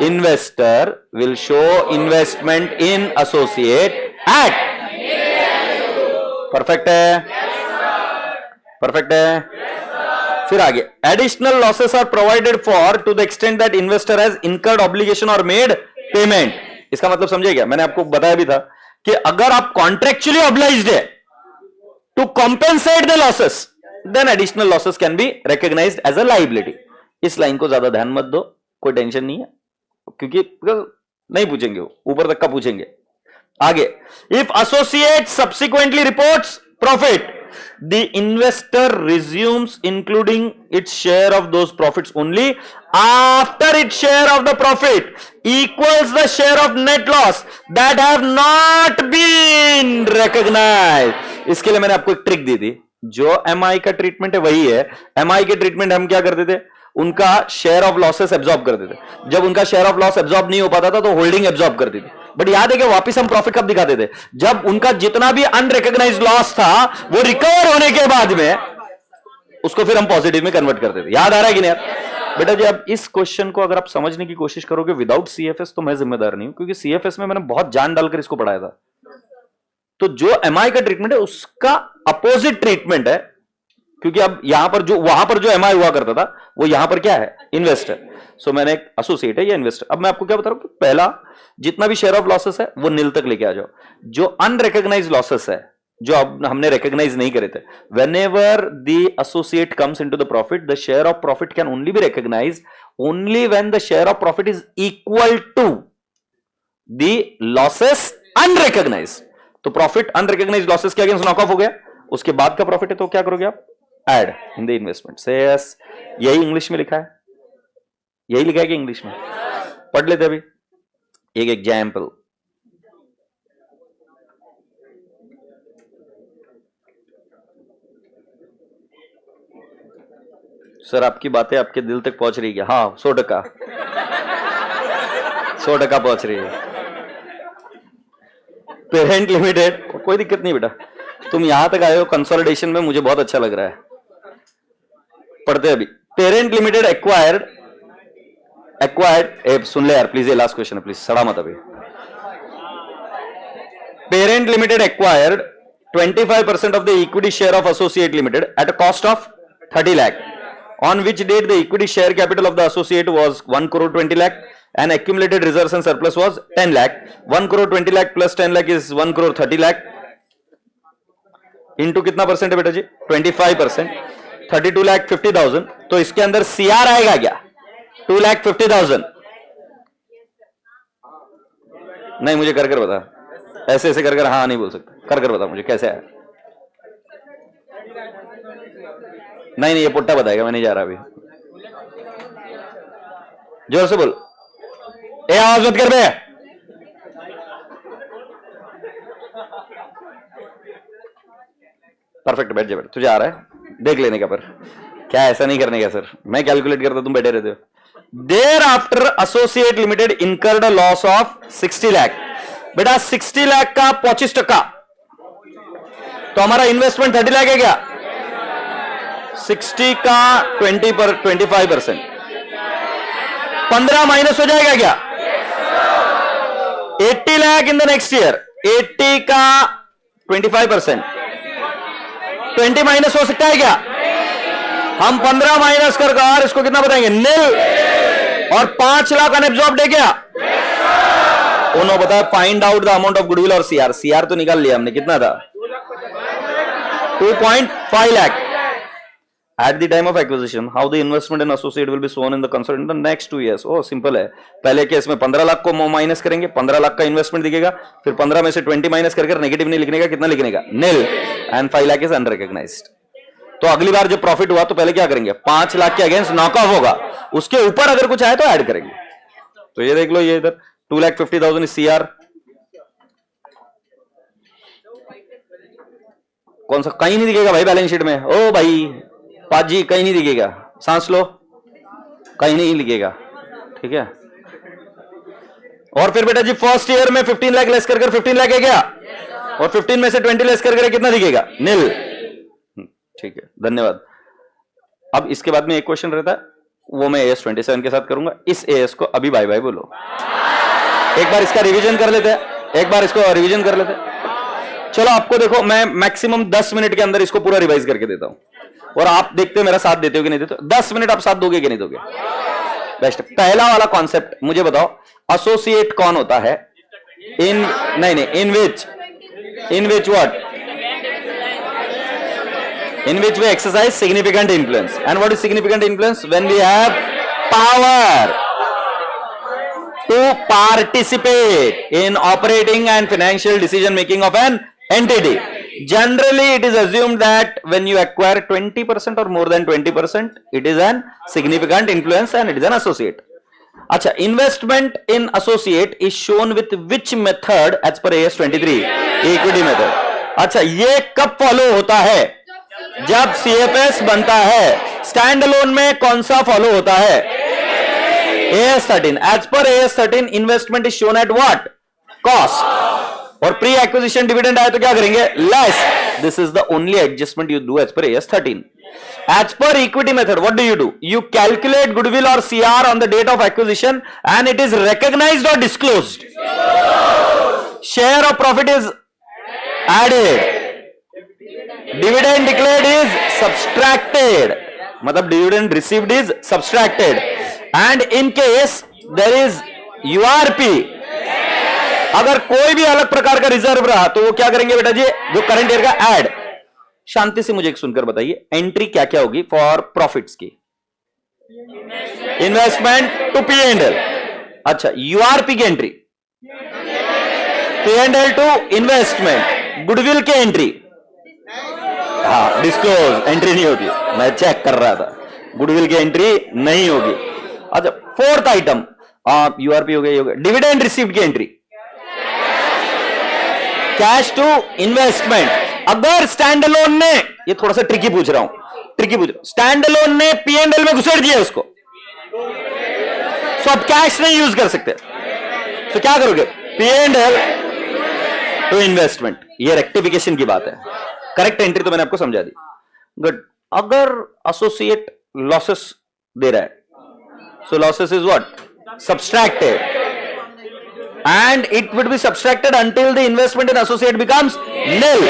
investor will show investment in associate at, perfect है? परफेक्ट है? फिर आगे, additional losses are provided for to the extent that investor has incurred obligation or made payment. इसका मतलब समझे क्या? मैंने आपको बताया भी था कि अगर आप कॉन्ट्रेक्चुअली ऑब्लाइज्ड है to compensate the losses, then additional losses can be recognised as a liability. इस लाइन को ज्यादा ध्यान मत दो, कोई टेंशन नहीं है, क्योंकि नहीं पूछेंगे, वो ऊपर तक का पूछेंगे। आगे, if associate subsequently reports profit, the investor resumes including its share of those profits only after its share of the profit equals the share of net loss that have not been recognised. इसके लिए मैंने आपको एक trick दी थी, जो MI का treatment है वही है। एमआई के ट्रीटमेंट हम क्या करते थे? उनका शेयर ऑफ लॉसेस एब्जॉर्ब करते थे। जब उनका शेयर ऑफ लॉस एब्जॉर्ब नहीं हो पाता था तो होल्डिंग एब्जॉर्ब करती थी। बट याद है कि वापस हम प्रॉफिट कब दिखाते थे? जब उनका जितना भी अनरिकॉग्नाइज्ड लॉस था वो रिकवर होने के बाद में उसको फिर हम पॉजिटिव में कन्वर्ट करते थे। याद आ रहा है कि नहीं? बेटा जी, अब इस क्वेश्चन को अगर आप समझने की कोशिश करोगे विदाउट सीएफएस तो मैं जिम्मेदार नहीं हूं, क्योंकि सीएफएस में मैंने बहुत जान डालकर इसको पढ़ाया था। तो जो एमआई का ट्रीटमेंट है उसका अपोजिट ट्रीटमेंट है, क्योंकि अब यहां पर जो वहां पर जो एमआई हुआ करता था वो यहां पर क्या है? इन्वेस्टर। सो मैंने एक एसोसिएट है या इन्वेस्टर। अब मैं आपको क्या बता रहा हूं कि पहला जितना भी शेयर ऑफ लॉसेस है वो नील तक लेके आ जाओ। जो अनरिकॉग्नाइज्ड लॉसेस है, जो अब हमने रिकॉग्नाइज नहीं करे थे, whenever the associate comes into the profit, the share of profit can only be recognised only when the share of profit is equal to the losses unrecognised. तो प्रॉफिट अनरिकॉग्नाइज्ड लॉसेस के against knock off हो गया, उसके बाद का profit है तो क्या करोगे आप? Add in the investment. Say yes, यही इंग्लिश में लिखा है, यही लिखा है कि इंग्लिश में? पढ़ लेते अभी एक एग्जाम्पल। सर आपकी बातें आपके दिल तक पहुंच रही है? हाँ, 100% 100% पहुंच रही है। पेरेंट लिमिटेड, कोई दिक्कत नहीं बेटा, तुम यहां तक आए हो कंसोलिडेशन में, मुझे बहुत अच्छा लग रहा है। पढ़ते अभी। पेरेंट लिमिटेड एक्वायर्ड एक्वायर्ड, सुन ले यार प्लीज, ये लास्ट क्वेश्चन है, प्लीज सड़ा मत अभी। Parent Limited acquired 25% of the equity share of Associate Limited at a cost of 30 lakh. On which date the equity share capital of the associate was 1 crore 20 lakh and accumulated reserves and surplus was 10 lakh. 1 crore 20 lakh plus 10 lakh is 1 crore 30 lakh. Into कितना percent है बेटा जी? 25%, 32 लाख 50,000। तो इसके अंदर CR आएगा क्या? 2 लाख 50,000। नहीं, मुझे कर बता, ऐसे ऐसे कर हाँ नहीं बोल सकता, कर बता मुझे कैसे आया। नहीं ये पुट्टा बताएगा, मैं नहीं जा रहा अभी। जोर से बोल, ए आवाज मत कर बे। परफेक्ट, बैठ जा बेटा, तुझे आ रहा है देख लेने का, पर क्या ऐसा नहीं करने का सर, मैं कैलकुलेट करता तुम बैठे रहते हो। Thereafter associate limited incurred a loss of 60 lakh. बेटा 60 लाख का 25%, तो हमारा इन्वेस्टमेंट 30 लाख है क्या? 60 का 25%, 15 माइनस हो जाएगा क्या? 80 lakh in the next year. 80 का 25%, 20 माइनस हो सकता है क्या? हम 15 माइनस कर और इसको कितना बताएंगे? नील। और 5 लाख अनएब्जॉर्ब्ड है क्या? उन्होंने बताया find out the amount of goodwill और सीआर। सीआर तो निकाल लिया हमने, कितना था? 2.5 lakh. At the time of acquisition, how the investment in associate will be shown in the consolidated in the next 2 years? Oh, simple है। पहले केस में 15 लाख को माइनस करेंगे, 15 लाख का इन्वेस्टमेंट दिखेगा, फिर 15 में से 20 माइनस करके नेगेटिव नहीं लिखने का, कितना लिखने का? Nil. And 5 lakh is unrecognised. तो अगली बार जब प्रॉफिट हुआ तो पहले क्या करेंगे? 5 लाख के अगेंस्ट नॉक ऑफ होगा, उसके ऊपर अगर कुछ आए तो ऐड करेंगे। तो ये देख लो, ये इधर 2,50,000 सीआर। कौन सा? कहीं नहीं दिखेगा भाई बैलेंस शीट में। ओ भाई पाजी, कहीं नहीं दिखेगा, सांस लो, कहीं नहीं लिखेगा, ठीक है। और फिर बेटा जी फर्स्ट ईयर में 15 लाख लेस कर 15 लाख है क्या? और 15 में से 20 लेस कर कितना दिखेगा? नील। ठीक है, धन्यवाद। अब इसके बाद में एक क्वेश्चन रहता है, वो मैं AS 27 के साथ करूंगा। इस AS को अभी बाय बाय बोलो। एक बार इसका रिवीजन कर लेते हैं, एक बार इसको रिवीजन कर लेते हैं। चलो आपको देखो, मैं मैक्सिमम 10 मिनट के अंदर इसको पूरा रिवाइज करके देता हूं, और आप देखते हो मेरा साथ देते हो कि नहीं देते हो। 10 मिनट आप साथ दोगे कि नहीं दोगे? बेस्ट। पहला वाला कॉन्सेप्ट मुझे बताओ, एसोसिएट कौन होता है? In which what? In which we exercise significant influence. And what is significant influence? When we have power to participate in operating and financial decision making of an entity. Generally, it is assumed that when you acquire 20% or more than 20%, it is an significant influence and it is an associate. अच्छा, investment in associate is shown with which method as per AS 23? Equity method. अच्छा, ये कब follow होता है? जब CFS बनता है। Stand alone में कौन सा फॉलो होता है? AS 13. As per AS 13, investment is shown at what? Cost. और प्री एक्विजिशन डिविडेंड आए तो क्या करेंगे? Less. This is the only adjustment you do as पर AS 13. As per equity method, what do? You calculate goodwill or CR on the date of acquisition and it is recognized or disclosed. Share of profit is added. Dividend declared is subtracted. मतलब dividend received is subtracted. And in case there is URP, अगर कोई भी अलग प्रकार का reserve रहा तो वो क्या करेंगे बेटा जी? जो करंट ईयर का ऐड। शांति से मुझे एक सुनकर बताइए, एंट्री क्या क्या होगी फॉर प्रॉफिट्स की? Investment to P&L। अच्छा, यूआरपी की entry, P&L to investment, goodwill की एंट्री, हाँ डिस्क्लोज एंट्री नहीं होगी, मैं चेक कर रहा था, गुडविल की एंट्री नहीं होगी। अच्छा, फोर्थ आइटम यूआरपी हो गया, डिविडेंड रिसीव्ड की एंट्री, कैश टू इन्वेस्टमेंट। अगर स्टैंड अलोन ने, ये थोड़ा सा ट्रिकी पूछ रहा हूं, स्टैंड अलोन ने P&L में घुसेड़ दिया उसको, तो अब कैश नहीं यूज कर सकते, तो क्या करोगे? P&L to investment. ये रेक्टिफिकेशन की बात है, करेक्ट एंट्री तो मैंने आपको समझा दी। गुड। अगर एसोसिएट लॉसेस दे रहा है So losses is what? Subtracted. And it would be subtracted until the investment in associate becomes nil.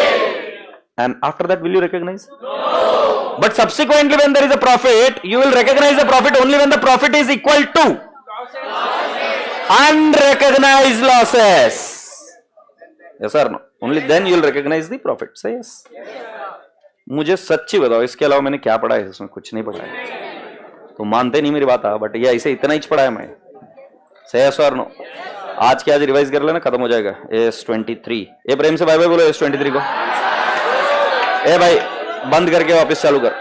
And after that, will you recognize? No. But subsequently, when there is a profit, you will recognize the profit only when the profit is equal to unrecognized losses. Yes or no? Only then you will recognize the profit. Say yes. मुझे सच्ची बताओ, इसके अलावा मैंने क्या पढ़ा है? इसमें कुछ नहीं पढ़ा है. तो मानते नहीं मेरी बात, बट ये ऐसे इतना ही पढ़ा है मैं. Say yes or no? आज के आज रिवाइज कर लेना, खत्म हो जाएगा. AS23. ये प्रेम से बाय बाय बोलो AS23 को. ए भाई बंद करके वापस चालू कर,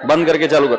बंद करके चालू कर.